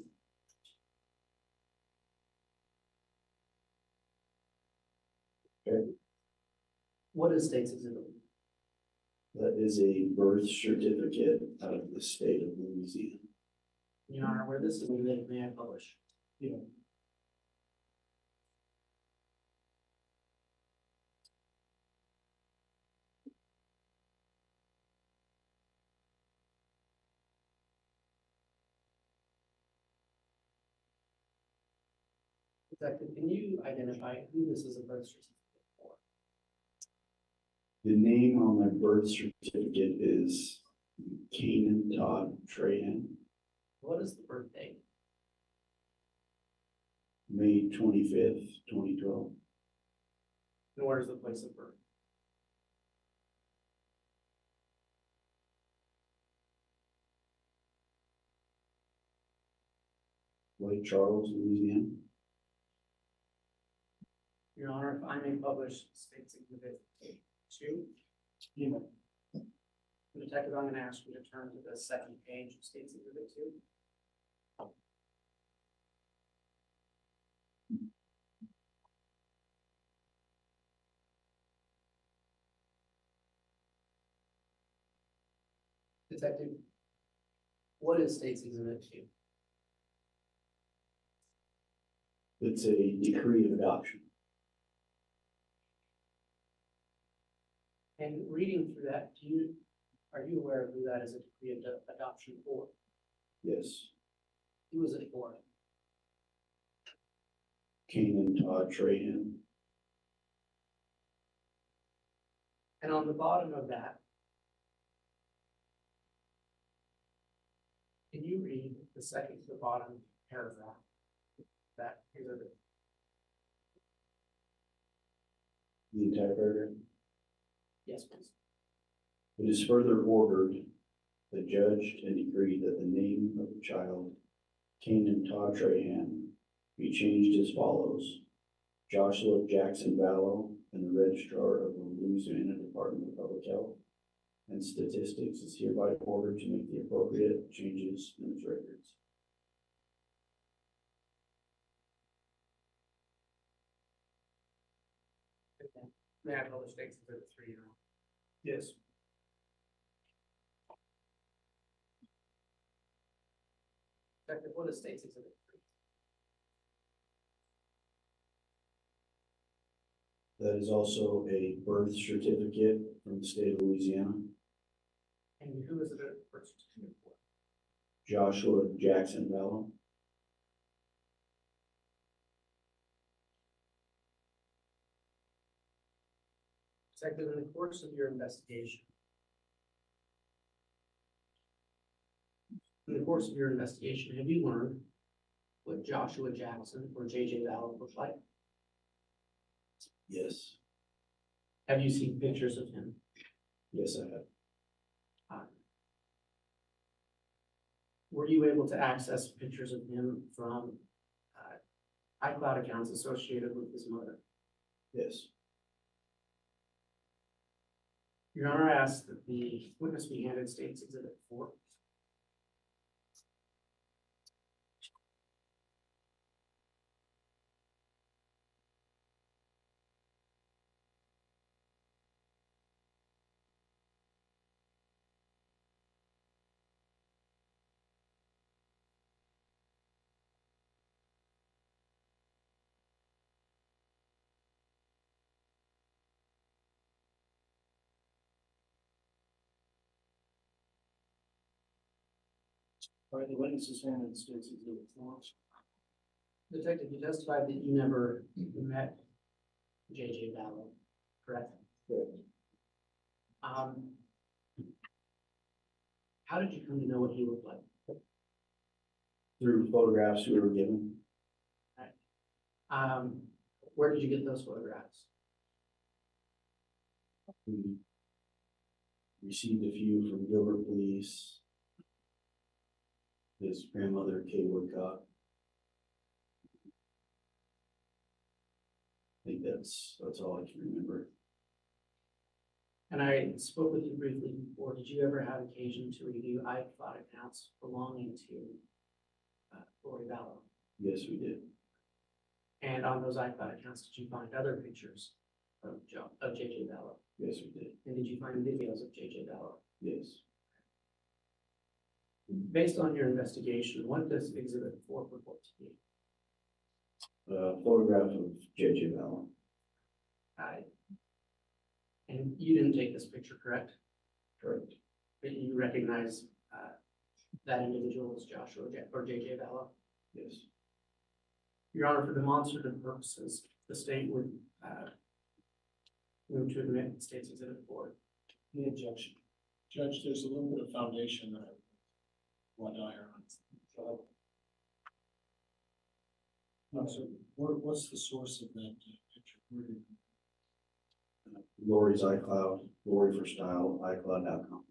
[SPEAKER 8] Okay.
[SPEAKER 6] What is State's Exhibit 1?
[SPEAKER 8] That is a birth certificate out of the state of Louisiana.
[SPEAKER 6] Your Honor, where this is admitted, may I publish?
[SPEAKER 1] Yeah.
[SPEAKER 6] Detective, can you identify who this is a birth certificate for?
[SPEAKER 8] The name on my birth certificate is Kanan Todd Trahan,
[SPEAKER 6] What is the birth date?
[SPEAKER 8] May 25th, 2012.
[SPEAKER 6] And where is the place of birth?
[SPEAKER 8] Lake Charles, Louisiana.
[SPEAKER 6] Your Honor, if I may publish State's Exhibit 2.
[SPEAKER 1] You know,
[SPEAKER 6] Detective, I'm gonna ask you to turn to the second page of State's Exhibit 2. Detective, what is State's Exhibit 2?
[SPEAKER 8] It's a decree of adoption.
[SPEAKER 6] And reading through that, are you aware of who that is a decree of adoption for?
[SPEAKER 8] Yes,
[SPEAKER 6] Who is it for?
[SPEAKER 8] Kanan Todd Trahan.
[SPEAKER 6] And on the bottom of that, can you read the second to the bottom paragraph? That exhibit.
[SPEAKER 8] The entire paragraph.
[SPEAKER 6] Yes, please.
[SPEAKER 8] It is further ordered, the judge and decree that the name of the child, Kanan Todd Trahan, be changed as follows: Joshua Jackson Vallow, and the registrar of the Louisiana Department of Public Health and Statistics is hereby ordered to make the appropriate changes in its records.
[SPEAKER 6] May I publish State's Exhibit 3 now?
[SPEAKER 1] yes.
[SPEAKER 6] Detective, what is State's Exhibit 3?
[SPEAKER 8] That is also a birth certificate from the state of Louisiana.
[SPEAKER 6] And who is it a birth certificate for?
[SPEAKER 8] Joshua Jackson Bello.
[SPEAKER 6] Detective, in the course of your investigation. In the course of your investigation, have you learned what Joshua Jackson or JJ Vallow looked like?
[SPEAKER 8] Yes,
[SPEAKER 6] Have you seen pictures of him?
[SPEAKER 8] yes, I have.
[SPEAKER 6] Were you able to access pictures of him from iCloud accounts associated with his mother?
[SPEAKER 8] Yes,
[SPEAKER 6] Your Honor, I asked that the witness be handed State's Exhibit 4.
[SPEAKER 1] All right, the witness is handed State's Exhibit 4.
[SPEAKER 6] Detective, you testified that you never met JJ Vallow, correct?
[SPEAKER 8] correct.
[SPEAKER 6] How did you come to know what he looked like?
[SPEAKER 8] Through photographs we were given.
[SPEAKER 6] Where did you get those photographs?
[SPEAKER 8] We received a few from Gilbert Police. His grandmother, Kay Woodcock. I think that's all I can remember.
[SPEAKER 6] And I spoke with you briefly before. Did you ever have occasion to review iCloud accounts belonging to Lori Vallow?
[SPEAKER 8] Yes, we did.
[SPEAKER 6] And on those iCloud accounts, did you find other pictures of JJ Vallow?
[SPEAKER 8] Yes, we did.
[SPEAKER 6] And did you find videos of JJ Vallow?
[SPEAKER 8] Yes.
[SPEAKER 6] Based on your investigation, what does Exhibit 4 purport to be?
[SPEAKER 8] Photograph of J.J. Vallow.
[SPEAKER 6] And you didn't take this picture, correct?
[SPEAKER 8] Correct.
[SPEAKER 6] But you recognize that individual as Joshua or JJ Vallow?
[SPEAKER 8] Yes.
[SPEAKER 6] Your Honor, for demonstrative purposes, the state would move to admit State's Exhibit 4.
[SPEAKER 1] Any objection?
[SPEAKER 2] Judge, there's a little bit of foundation that I want to iron on.
[SPEAKER 7] So what's the source of that picture? Where did
[SPEAKER 8] Lori's iCloud, Lori for Style, iCloud.com.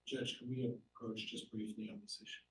[SPEAKER 2] Judge, can we approach just briefly on this issue?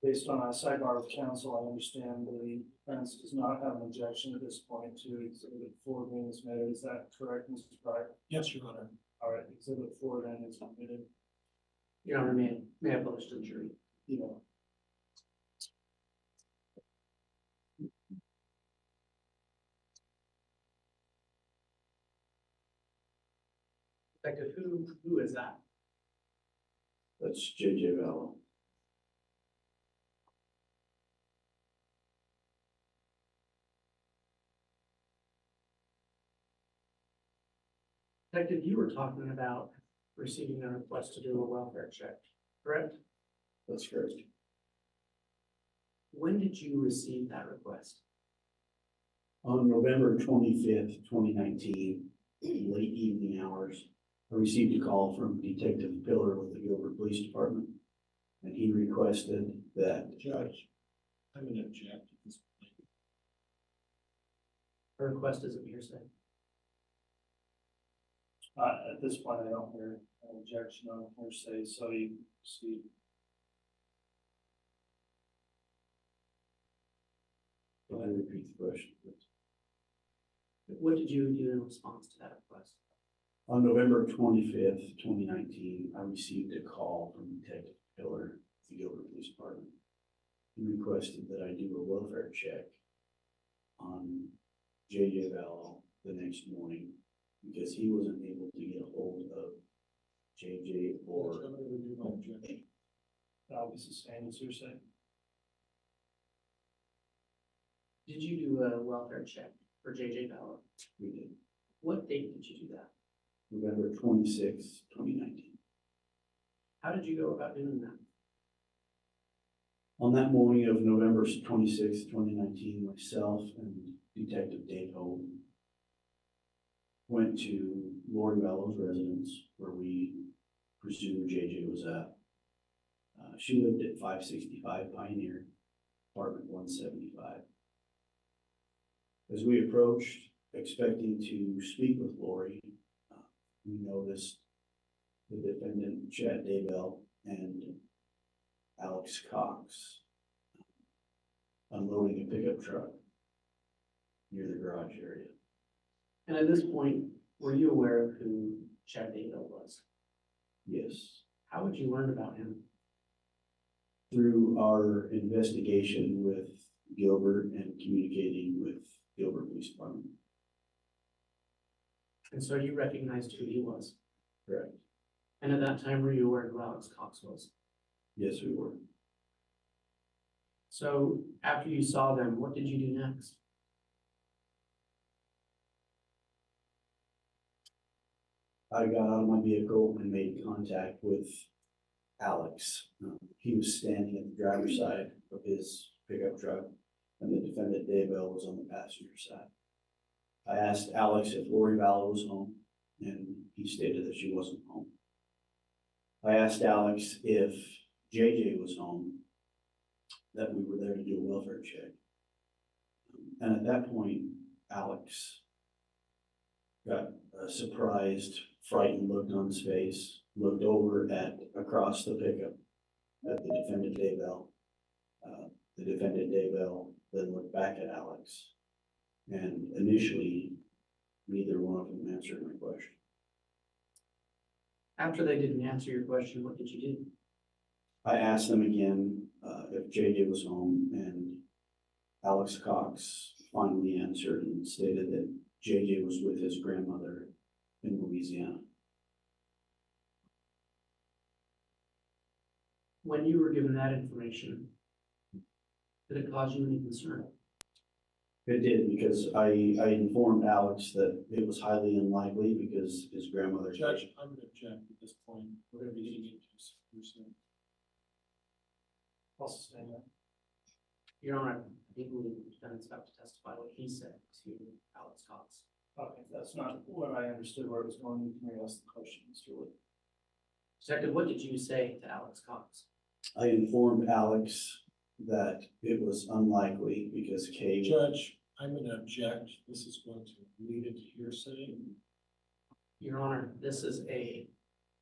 [SPEAKER 1] Based on our sidebar with counsel, I understand the defense does not have an objection at this point to Exhibit 4 being submitted. Is that correct, Mr. Pryor?
[SPEAKER 2] Yes, Your Honor.
[SPEAKER 1] All right, Exhibit 4 then is submitted.
[SPEAKER 6] Your Honor, may I publish to the jury?
[SPEAKER 1] Yeah.
[SPEAKER 6] Detective, who is that?
[SPEAKER 8] That's JJ Vallow.
[SPEAKER 6] Detective, you were talking about receiving a request to do a welfare check, correct?
[SPEAKER 8] That's correct.
[SPEAKER 6] When did you receive that request?
[SPEAKER 8] On November 25th, 2019, late evening hours, I received a call from Detective Pillar with the Gilbert Police Department. And he requested that
[SPEAKER 2] Judge, I'm gonna object at this point.
[SPEAKER 6] A request is a hearsay.
[SPEAKER 1] At this point, I don't hear an objection on hearsay, so you see.
[SPEAKER 8] Go ahead and repeat the question, please.
[SPEAKER 6] What did you do in response to that request?
[SPEAKER 8] On November 25th, 2019, I received a call from Detective Pillar at the Gilbert Police Department. He requested that I do a welfare check on JJ Vallow the next morning because he wasn't able to get a hold of JJ or.
[SPEAKER 1] That was sustained as hearsay.
[SPEAKER 6] Did you do a welfare check for JJ Vallow?
[SPEAKER 8] We did.
[SPEAKER 6] What date did you do that?
[SPEAKER 8] November 26th, 2019.
[SPEAKER 6] How did you go about doing that?
[SPEAKER 8] On that morning of November 26th, 2019, myself and Detective Daybell went to Lori Vallow's residence where we presumed JJ was at. She lived at 565 Pioneer, apartment 175. As we approached, expecting to speak with Lori, we noticed the defendant, Chad Daybell, and Alex Cox unloading a pickup truck near the garage area.
[SPEAKER 6] And at this point, were you aware of who Chad Daybell was?
[SPEAKER 8] Yes.
[SPEAKER 6] How would you learn about him?
[SPEAKER 8] Through our investigation with Gilbert and communicating with Gilbert Police Department.
[SPEAKER 6] And so you recognized who he was?
[SPEAKER 8] Correct.
[SPEAKER 6] And at that time, were you aware who Alex Cox was?
[SPEAKER 8] Yes, we were.
[SPEAKER 6] So after you saw them, what did you do next?
[SPEAKER 8] I got out of my vehicle and made contact with Alex. He was standing at the driver's side of his pickup truck, and the defendant Daybell was on the passenger side. I asked Alex if Lori Vallow was home, and he stated that she wasn't home. I asked Alex if JJ was home, that we were there to do a welfare check. And at that point, Alex got a surprised, frightened look on his face, looked over at across the pickup at the defendant Daybell. The defendant Daybell then looked back at Alex, and initially, neither one of them answered my question.
[SPEAKER 6] After they didn't answer your question, what did you do?
[SPEAKER 8] I asked them again if JJ was home, and Alex Cox finally answered and stated that JJ was with his grandmother in Louisiana.
[SPEAKER 6] When you were given that information, did it cause you any concern?
[SPEAKER 8] It did, because I informed Alex that it was highly unlikely because his grandmother.
[SPEAKER 2] Judge, I'm gonna object at this point, whatever you need to do.
[SPEAKER 1] I'll sustain that.
[SPEAKER 6] Your Honor, I think the defendant's about to testify what he said to Alex Cox.
[SPEAKER 1] Okay, that's not what I understood where it was going. You can ask the question, Mr. Wood.
[SPEAKER 6] Detective, what did you say to Alex Cox?
[SPEAKER 8] I informed Alex that it was unlikely because Kay.
[SPEAKER 2] Judge, I'm gonna object. This is going to lead into hearsay.
[SPEAKER 6] Your Honor, this is a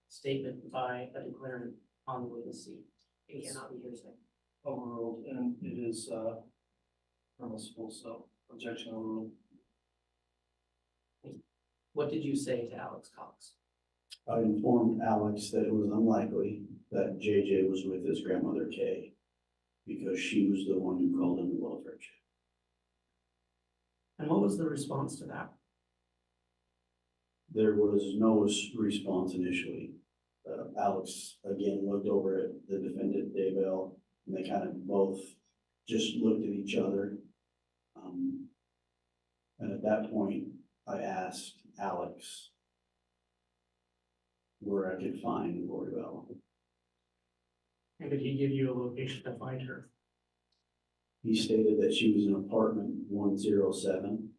[SPEAKER 6] statement by a declarant on the witness seat. It cannot be hearsay.
[SPEAKER 1] Overruled, and it is permissible, so objection overruled.
[SPEAKER 6] What did you say to Alex Cox?
[SPEAKER 8] I informed Alex that it was unlikely that JJ was with his grandmother Kay because she was the one who called in the welfare check.
[SPEAKER 6] And what was the response to that?
[SPEAKER 8] There was no response initially. Alex again looked over at the defendant, Daybell, and they kind of both just looked at each other. And at that point, I asked Alex where I could find Lori Bell.
[SPEAKER 6] And did he give you a location to find her?
[SPEAKER 8] He stated that she was in apartment 107,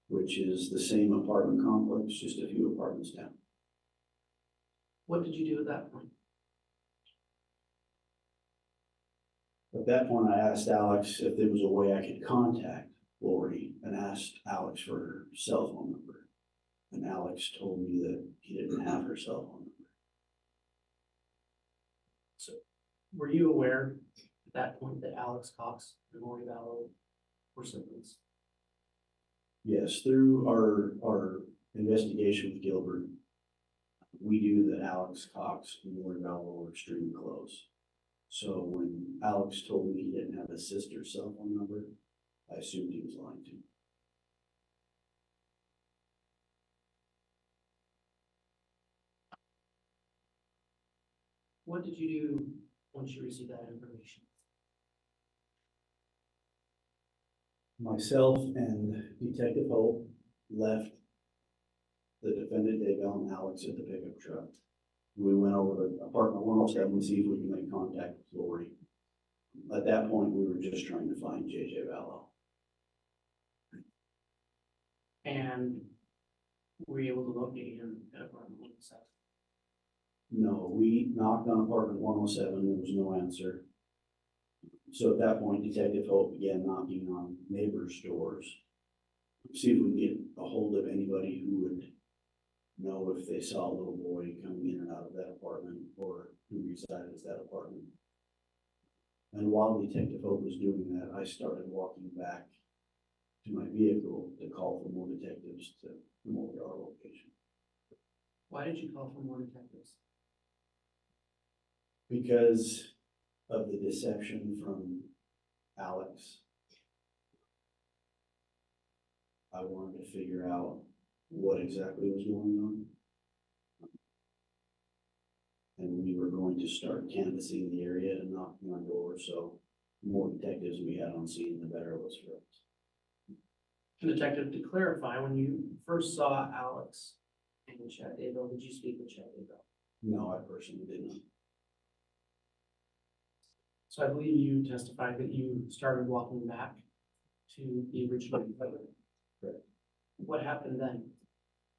[SPEAKER 8] which is the same apartment complex, just a few apartments down.
[SPEAKER 6] What did you do at that point?
[SPEAKER 8] At that point, I asked Alex if there was a way I could contact Lori and asked Alex for her cell phone number. And Alex told me that he didn't have her cell phone number.
[SPEAKER 6] Were you aware at that point that Alex Cox and Lori Vallow were siblings?
[SPEAKER 8] Yes, through our investigation with Gilbert, we knew that Alex Cox and Lori Vallow were extremely close. So when Alex told me he didn't have his sister's cell phone number, I assumed he was lying to me.
[SPEAKER 6] What did you do once you received that information?
[SPEAKER 8] Myself and Detective Hope left the defendant, Daybell, and Alex at the pickup truck. We went over to apartment 107 to see if we can make contact with Lori. At that point, we were just trying to find JJ Vallow.
[SPEAKER 6] And were you able to locate him at apartment 107?
[SPEAKER 8] No, we knocked on apartment 107, there was no answer. So at that point, Detective Hope began knocking on neighbors' doors, see if we could get a hold of anybody who would know if they saw a little boy coming in and out of that apartment or who resided in that apartment. And while Detective Hope was doing that, I started walking back to my vehicle to call for more detectives to come over to our location.
[SPEAKER 6] Why did you call for more detectives?
[SPEAKER 8] Because of the deception from Alex. I wanted to figure out what exactly was going on. And we were going to start canvassing the area and knocking on doors, so the more detectives we had on scene, the better it was for us.
[SPEAKER 6] Detective, to clarify, when you first saw Alex and Chad Daybell, did you speak with Chad Daybell?
[SPEAKER 8] No, I personally did not.
[SPEAKER 6] So I believe you testified that you started walking back to the original appointment.
[SPEAKER 8] Correct.
[SPEAKER 6] What happened then?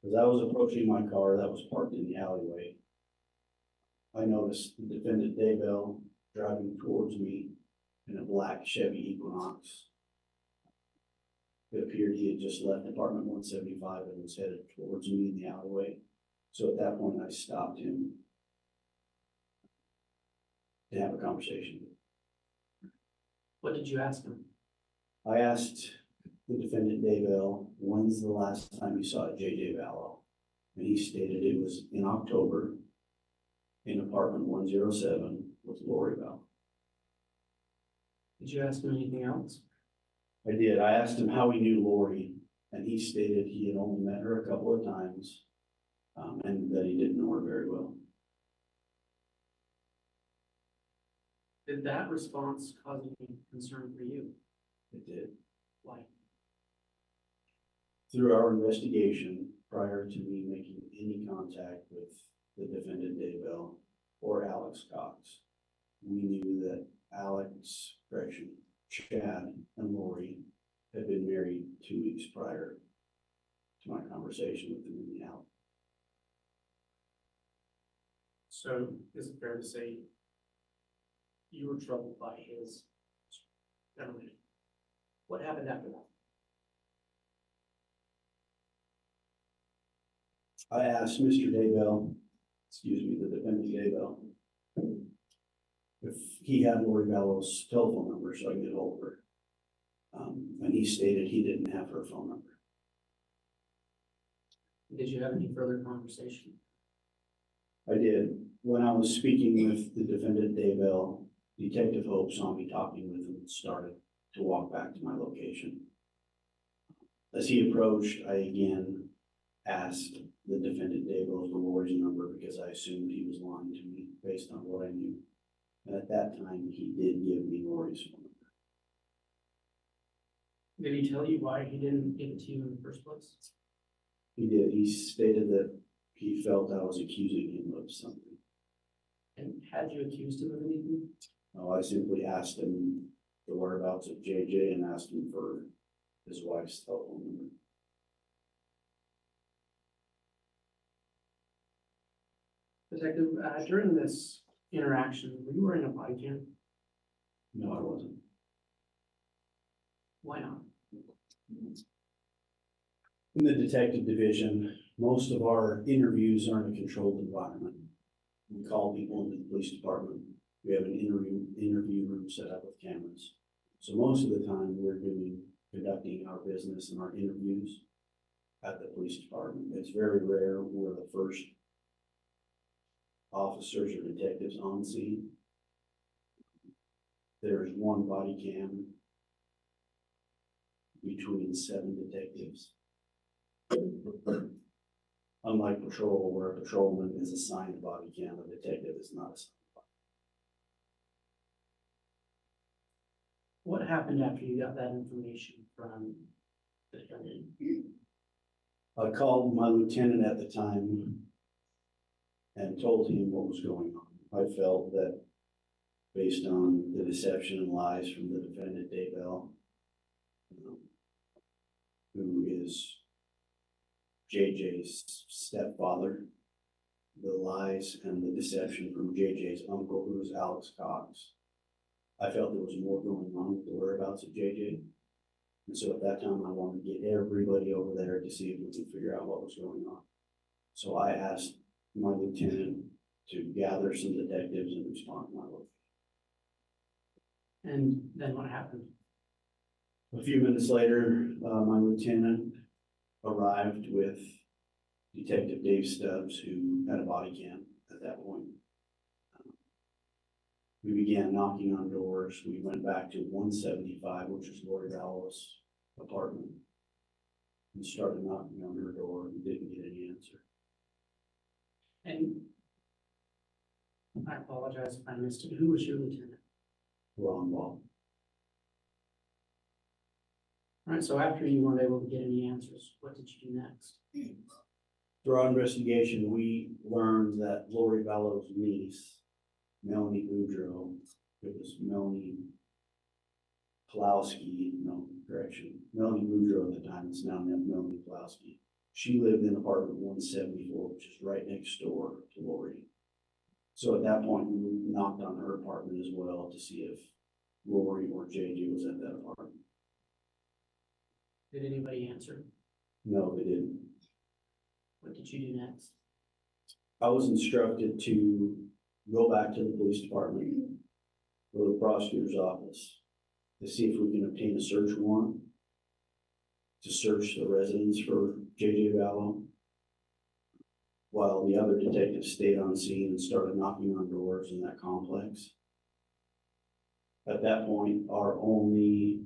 [SPEAKER 8] As I was approaching my car that was parked in the alleyway, I noticed the defendant Daybell driving towards me in a black Chevy Equinox. It appeared he had just left apartment 175 and was headed towards me in the alleyway. So at that point, I stopped him to have a conversation.
[SPEAKER 6] What did you ask him?
[SPEAKER 8] I asked the defendant Daybell, when's the last time you saw JJ Vallow? And he stated it was in October in apartment 107 with Lori Bell.
[SPEAKER 6] Did you ask him anything else?
[SPEAKER 8] I did. I asked him how he knew Lori, and he stated he had only met her a couple of times, and that he didn't know her very well.
[SPEAKER 6] Did that response cause any concern for you?
[SPEAKER 8] It did.
[SPEAKER 6] Why?
[SPEAKER 8] Through our investigation, prior to me making any contact with the defendant Daybell or Alex Cox, we knew that Chad and Lori had been married 2 weeks prior to my conversation with them in the alley.
[SPEAKER 6] So is it fair to say you were troubled by his gentleman? What happened after that?
[SPEAKER 8] I asked Mr. Daybell, the defendant Daybell, if he had Lori Vallow's telephone number so I can get hold of her. And he stated he didn't have her phone number.
[SPEAKER 6] Did you have any further conversation?
[SPEAKER 8] I did. When I was speaking with the defendant Daybell, Detective Hope saw me talking with him and started to walk back to my location. As he approached, I again asked the defendant Daybell for Lori's number because I assumed he was lying to me based on what I knew. And at that time, he did give me Lori's phone number.
[SPEAKER 6] Did he tell you why he didn't give it to you in the first place?
[SPEAKER 8] He did. He stated that he felt I was accusing him of something.
[SPEAKER 6] And had you accused him of anything?
[SPEAKER 8] No, I simply asked him the whereabouts of JJ and asked him for his wife's telephone number.
[SPEAKER 6] Detective, during this interaction, were you wearing a body cam?
[SPEAKER 8] No, I wasn't.
[SPEAKER 6] Why not?
[SPEAKER 8] In the detective division, most of our interviews are in a controlled environment. We call people into the police department. We have an interview room set up with cameras. So most of the time we're conducting our business and our interviews at the police department. It's very rare we're the first officers or detectives on scene. There's one body cam between 7 detectives. Unlike patrol, where a patrolman is assigned a body cam, a detective is not assigned.
[SPEAKER 6] What happened after you got that information from the defendant?
[SPEAKER 8] I called my lieutenant at the time and told him what was going on. I felt that based on the deception and lies from the defendant Daybell, who is JJ's stepfather, the lies and the deception from JJ's uncle, who is Alex Cox. I felt there was more going on with the whereabouts of JJ. And so at that time, I wanted to get everybody over there to see if we could figure out what was going on. So I asked my lieutenant to gather some detectives and respond to my work.
[SPEAKER 6] And then what happened?
[SPEAKER 8] A few minutes later, my lieutenant arrived with Detective Dave Stubbs, who had a body cam at that point. We began knocking on doors. We went back to 175, which is Lori Vallow's apartment, and started knocking on her door and didn't get any answer.
[SPEAKER 6] And I apologize if I missed it. Who was your lieutenant?
[SPEAKER 8] Ron Ball.
[SPEAKER 6] All right, so after you weren't able to get any answers, what did you do next?
[SPEAKER 8] Through our investigation, we learned that Lori Vallow's niece, Melanie Boudreaux, it was Melanie Pulowski, no, correction, Melanie Boudreaux at the time, it's now Melanie Pulowski. She lived in apartment 174, which is right next door to Lori. So at that point, we knocked on her apartment as well to see if Lori or JJ was at that apartment.
[SPEAKER 6] Did anybody answer?
[SPEAKER 8] No, they didn't.
[SPEAKER 6] What did you do next?
[SPEAKER 8] I was instructed to go back to the police department, go to the prosecutor's office to see if we can obtain a search warrant to search the residence for JJ Vallow, while the other detectives stayed on scene and started knocking on doors in that complex. At that point, our only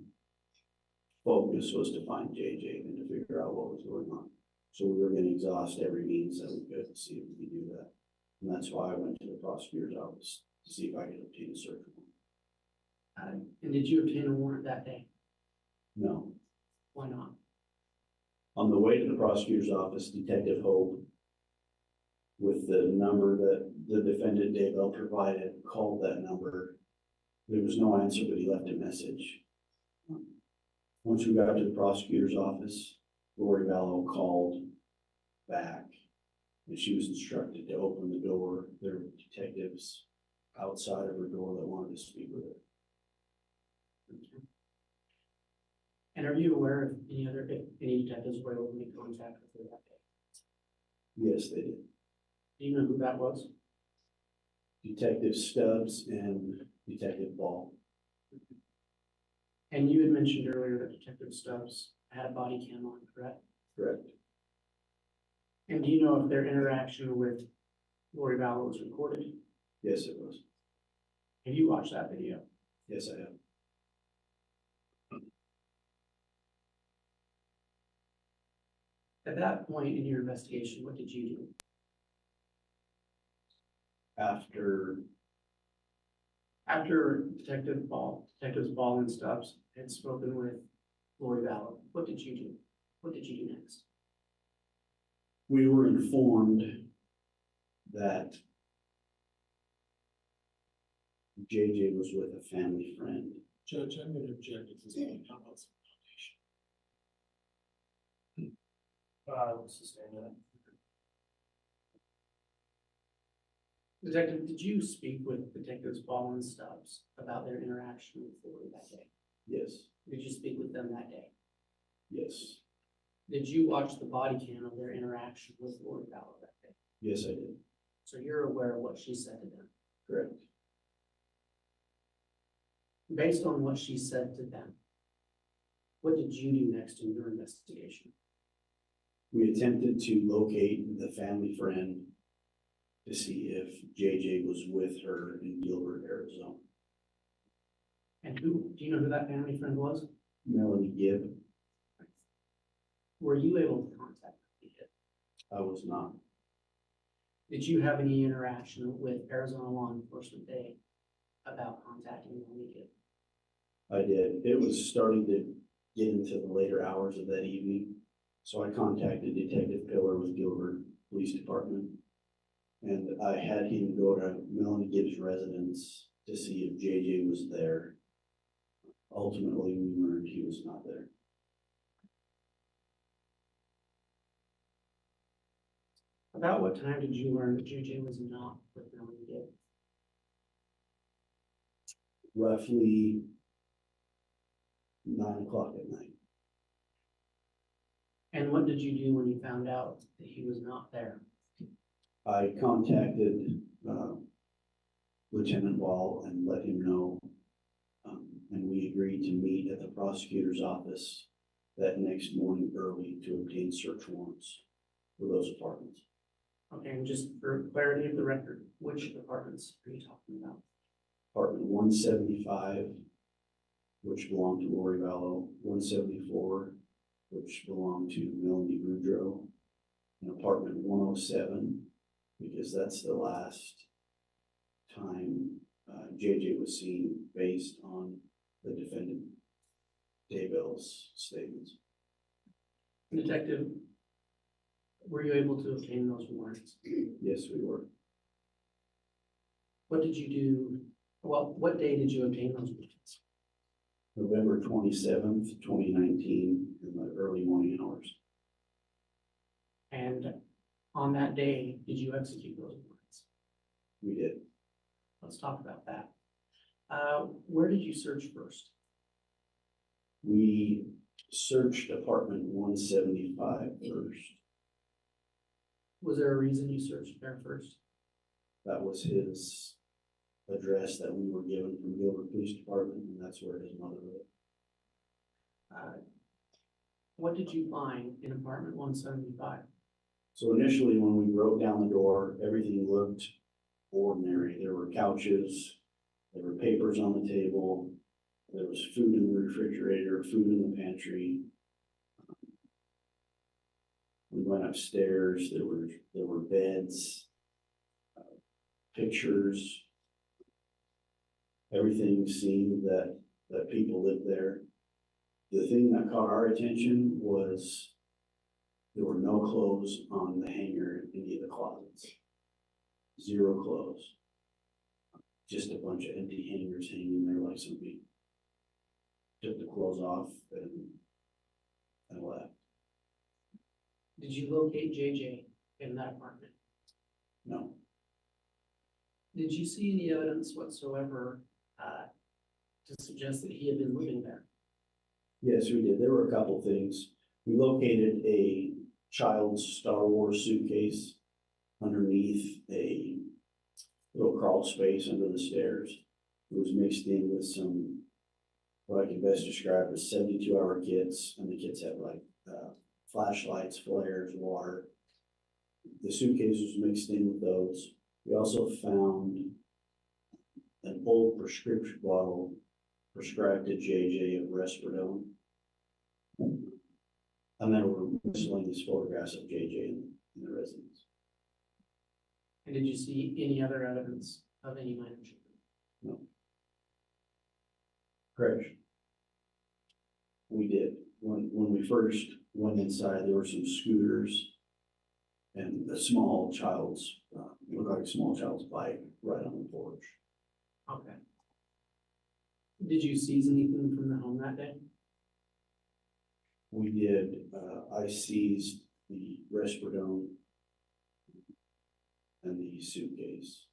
[SPEAKER 8] focus was to find JJ and to figure out what was going on. So we were going to exhaust every means that we could to see if we could do that. And that's why I went to the prosecutor's office to see if I could obtain a search warrant.
[SPEAKER 6] And did you obtain a warrant that day?
[SPEAKER 8] No.
[SPEAKER 6] Why not?
[SPEAKER 8] On the way to the prosecutor's office, Detective Hope, with the number that the defendant Daybell provided, called that number. There was no answer, but he left a message. Once we got to the prosecutor's office, Lori Vallow called back, and she was instructed to open the door. There were detectives outside of her door that wanted to speak with her.
[SPEAKER 6] And are you aware of if any detectives were able to make contact with her that day?
[SPEAKER 8] Yes, they did.
[SPEAKER 6] Do you know who that was?
[SPEAKER 8] Detective Stubbs and Detective Ball.
[SPEAKER 6] And you had mentioned earlier that Detective Stubbs had a body cam on, correct?
[SPEAKER 8] Correct.
[SPEAKER 6] And do you know if their interaction with Lori Vallow was recorded?
[SPEAKER 8] Yes, it was.
[SPEAKER 6] Have you watched that video?
[SPEAKER 8] Yes, I have.
[SPEAKER 6] At that point in your investigation, what did you do?
[SPEAKER 8] After,
[SPEAKER 6] After Detectives Ball and Stubbs had spoken with Lori Vallow, what did you do? What did you do next?
[SPEAKER 8] we were informed that JJ was with a family friend.
[SPEAKER 2] Judge, I'm going to object if there's any comments.
[SPEAKER 1] Sustain that.
[SPEAKER 6] Detective, did you speak with Detectives Ball and Stubbs about their interaction with Lori that day?
[SPEAKER 8] Yes,
[SPEAKER 6] Did you speak with them that day?
[SPEAKER 8] yes,
[SPEAKER 6] Did you watch the body cam of their interaction with Lori Vallow that day?
[SPEAKER 8] yes, I did.
[SPEAKER 6] So you're aware of what she said to them?
[SPEAKER 8] Correct.
[SPEAKER 6] Based on what she said to them, what did you do next in your investigation?
[SPEAKER 8] We attempted to locate the family friend to see if JJ was with her in Gilbert, Arizona.
[SPEAKER 6] And do you know who that family friend was?
[SPEAKER 8] Melanie Gibb,
[SPEAKER 6] Were you able to contact her?
[SPEAKER 8] I was not.
[SPEAKER 6] Did you have any interaction with Arizona law enforcement day about contacting Melanie Gibb?
[SPEAKER 8] I did. It was starting to get into the later hours of that evening. So I contacted Detective Pillar with Gilbert Police Department. And I had him go to Melanie Gibb's residence to see if JJ was there. Ultimately, we learned he was not there.
[SPEAKER 6] About what time did you learn that JJ was not with Melanie Gibb?
[SPEAKER 8] Roughly 9 o'clock at night.
[SPEAKER 6] And what did you do when you found out that he was not there?
[SPEAKER 8] I contacted Lieutenant Wall and let him know. And we agreed to meet at the prosecutor's office that next morning early to obtain search warrants for those apartments.
[SPEAKER 6] Okay, and just for clarity of the record, which apartments are you talking about?
[SPEAKER 8] Apartment 175, which belonged to Lori Vallow, 174, which belonged to Melanie Boudreaux, and apartment 107, because that's the last time JJ was seen based on the defendant Daybell's statements.
[SPEAKER 6] Detective, were you able to obtain those warrants?
[SPEAKER 8] Yes, we were.
[SPEAKER 6] What did you do? Well, what day did you obtain those warrants?
[SPEAKER 8] November 27th, 2019, in the early morning hours.
[SPEAKER 6] And on that day, did you execute those warrants?
[SPEAKER 8] We did.
[SPEAKER 6] Let's talk about that. Where did you search first?
[SPEAKER 8] We searched apartment 175 first.
[SPEAKER 6] Was there a reason you searched there first?
[SPEAKER 8] That was his address that we were given from Gilbert Police Department, and that's where his mother lived.
[SPEAKER 6] What did you find in apartment 175?
[SPEAKER 8] So initially, when we broke down the door, everything looked ordinary. There were couches, there were papers on the table, there was food in the refrigerator, food in the pantry. We went upstairs, there were beds, pictures. Everything seemed that people lived there. The thing that caught our attention was there were no clothes on the hanger in any of the closets. Zero clothes. Just a bunch of empty hangers hanging there like somebody took the clothes off and left.
[SPEAKER 6] Did you locate JJ in that apartment?
[SPEAKER 8] No.
[SPEAKER 6] Did you see any evidence whatsoever to suggest that he had been living there?
[SPEAKER 8] Yes, we did. There were a couple things. We located a child's Star Wars suitcase underneath a little crawl space under the stairs. It was mixed in with some, what I can best describe as 72-hour kits, and the kits had like flashlights, flares, water. The suitcase was mixed in with those. We also found an old prescription bottle prescribed to JJ of Risperidone. And there were miscellaneous photographs of JJ in the residence.
[SPEAKER 6] And did you see any other evidence of any minor children?
[SPEAKER 8] No. Crash. We did. When we first went inside, there were some scooters and a small child's, it looked like a small child's bike right on the porch.
[SPEAKER 6] Okay. Did you seize anything from the home that day?
[SPEAKER 8] We did, I seized the Resperdome and the suitcase.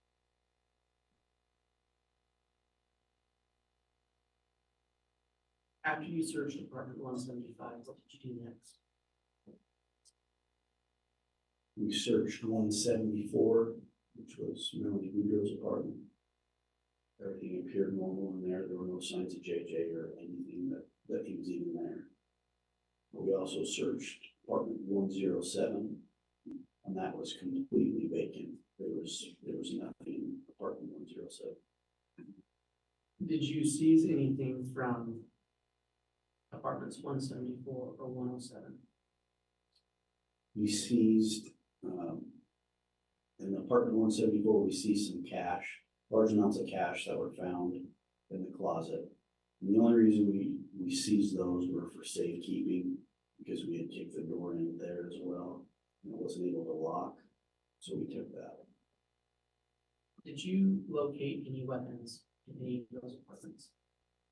[SPEAKER 6] After you searched apartment 175, what did you do next?
[SPEAKER 8] We searched 174, which was Melanie Boudreaux's apartment. Everything appeared normal in there. There were no signs of JJ or anything that he was even there. We also searched apartment 107, and that was completely vacant. There was nothing in apartment 107.
[SPEAKER 6] Did you seize anything from apartments 174 or 107?
[SPEAKER 8] We seized, in apartment 174, we seized some cash, large amounts of cash that were found in the closet. And the only reason we seized those were for safekeeping, because we had kicked the door in there as well, and it wasn't able to lock, so we took that.
[SPEAKER 6] Did you locate any weapons in any of those apartments?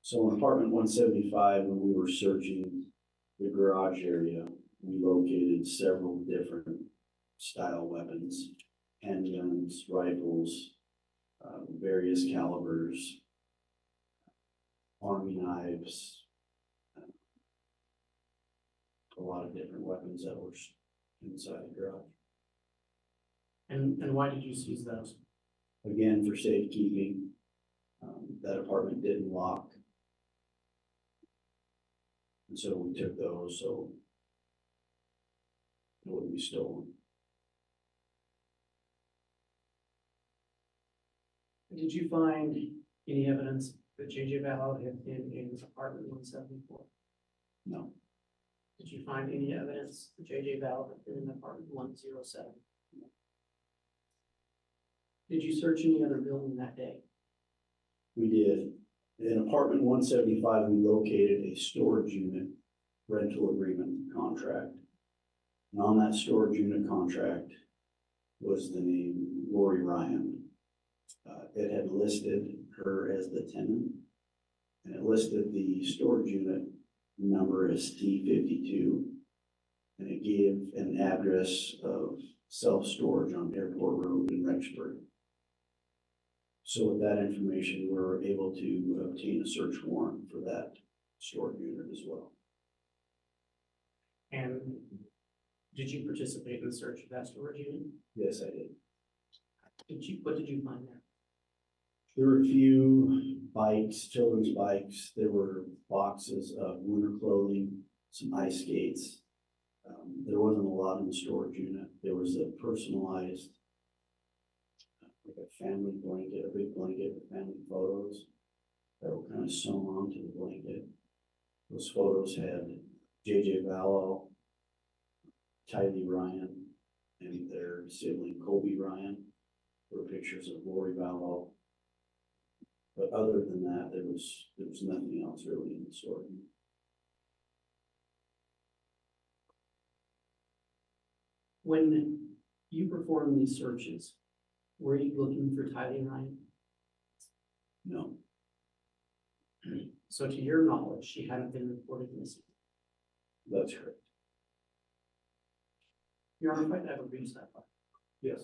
[SPEAKER 8] So in apartment 175, when we were searching the garage area, we located several different style weapons, handguns, rifles, various calibers, army knives, a lot of different weapons that were inside the garage.
[SPEAKER 6] And why did you seize those?
[SPEAKER 8] Again, for safekeeping, that apartment didn't lock. And so we took those so it wouldn't be stolen.
[SPEAKER 6] Did you find any evidence that JJ Ballard had been in apartment 174?
[SPEAKER 8] No,
[SPEAKER 6] Did you find any evidence that JJ Ballard had been in apartment 107? No. Did you search any other building that day?
[SPEAKER 8] we did. In apartment 175, we located a storage unit rental agreement contract. And on that storage unit contract was the name Lori Ryan. It had listed her as the tenant, and it listed the storage unit number as T52, and it gave an address of self-storage on Airport Road in Rexburg. So with that information, we were able to obtain a search warrant for that storage unit as well.
[SPEAKER 6] And did you participate in the search of that storage unit?
[SPEAKER 8] Yes, I did.
[SPEAKER 6] What did you find there?
[SPEAKER 8] There were a few bikes, children's bikes. There were boxes of winter clothing, some ice skates. There wasn't a lot in the storage unit. There was a personalized, like a family blanket, a big blanket with family photos that were kind of sewn onto the blanket. Those photos had JJ Vallow, Tylee Ryan, and their sibling Kobe Ryan. There were pictures of Lori Vallow. But other than that, there was nothing else really in the story.
[SPEAKER 6] When you performed these searches, were you looking for Tylee Ryan?
[SPEAKER 8] No,
[SPEAKER 6] So to your knowledge, she hadn't been reported missing.
[SPEAKER 8] that's correct.
[SPEAKER 6] Your Honor, if I could have a brief step up.
[SPEAKER 1] Yes.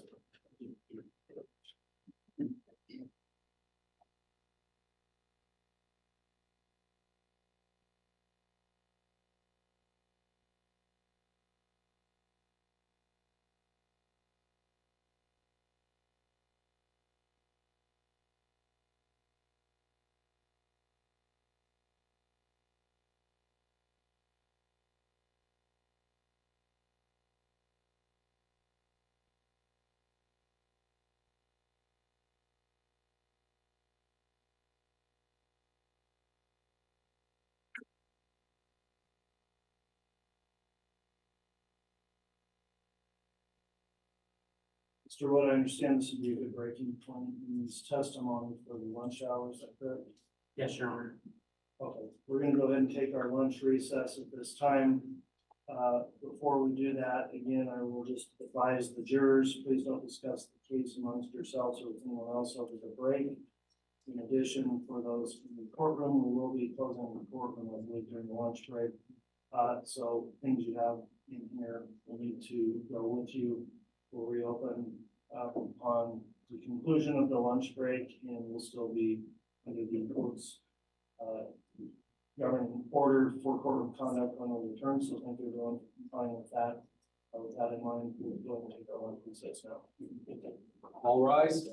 [SPEAKER 1] Mr. Wood, I understand this would be a good breaking point in his testimony for the lunch hours, is that correct?
[SPEAKER 6] Yes, Your Honor.
[SPEAKER 1] Okay, we're gonna go ahead and take our lunch recess at this time. Before we do that, again, I will just advise the jurors, please don't discuss the case amongst yourselves or with anyone else over the break. In addition, for those in the courtroom, we will be closing the courtroom, I believe, during the lunch break. So things you have in here will need to go with you. We'll reopen upon the conclusion of the lunch break, and we'll still be under the court's governing order for courtroom conduct when we return. So thank you everyone for complying with that. With that in mind, we'll go and take our lunch recess now.
[SPEAKER 3] All rise.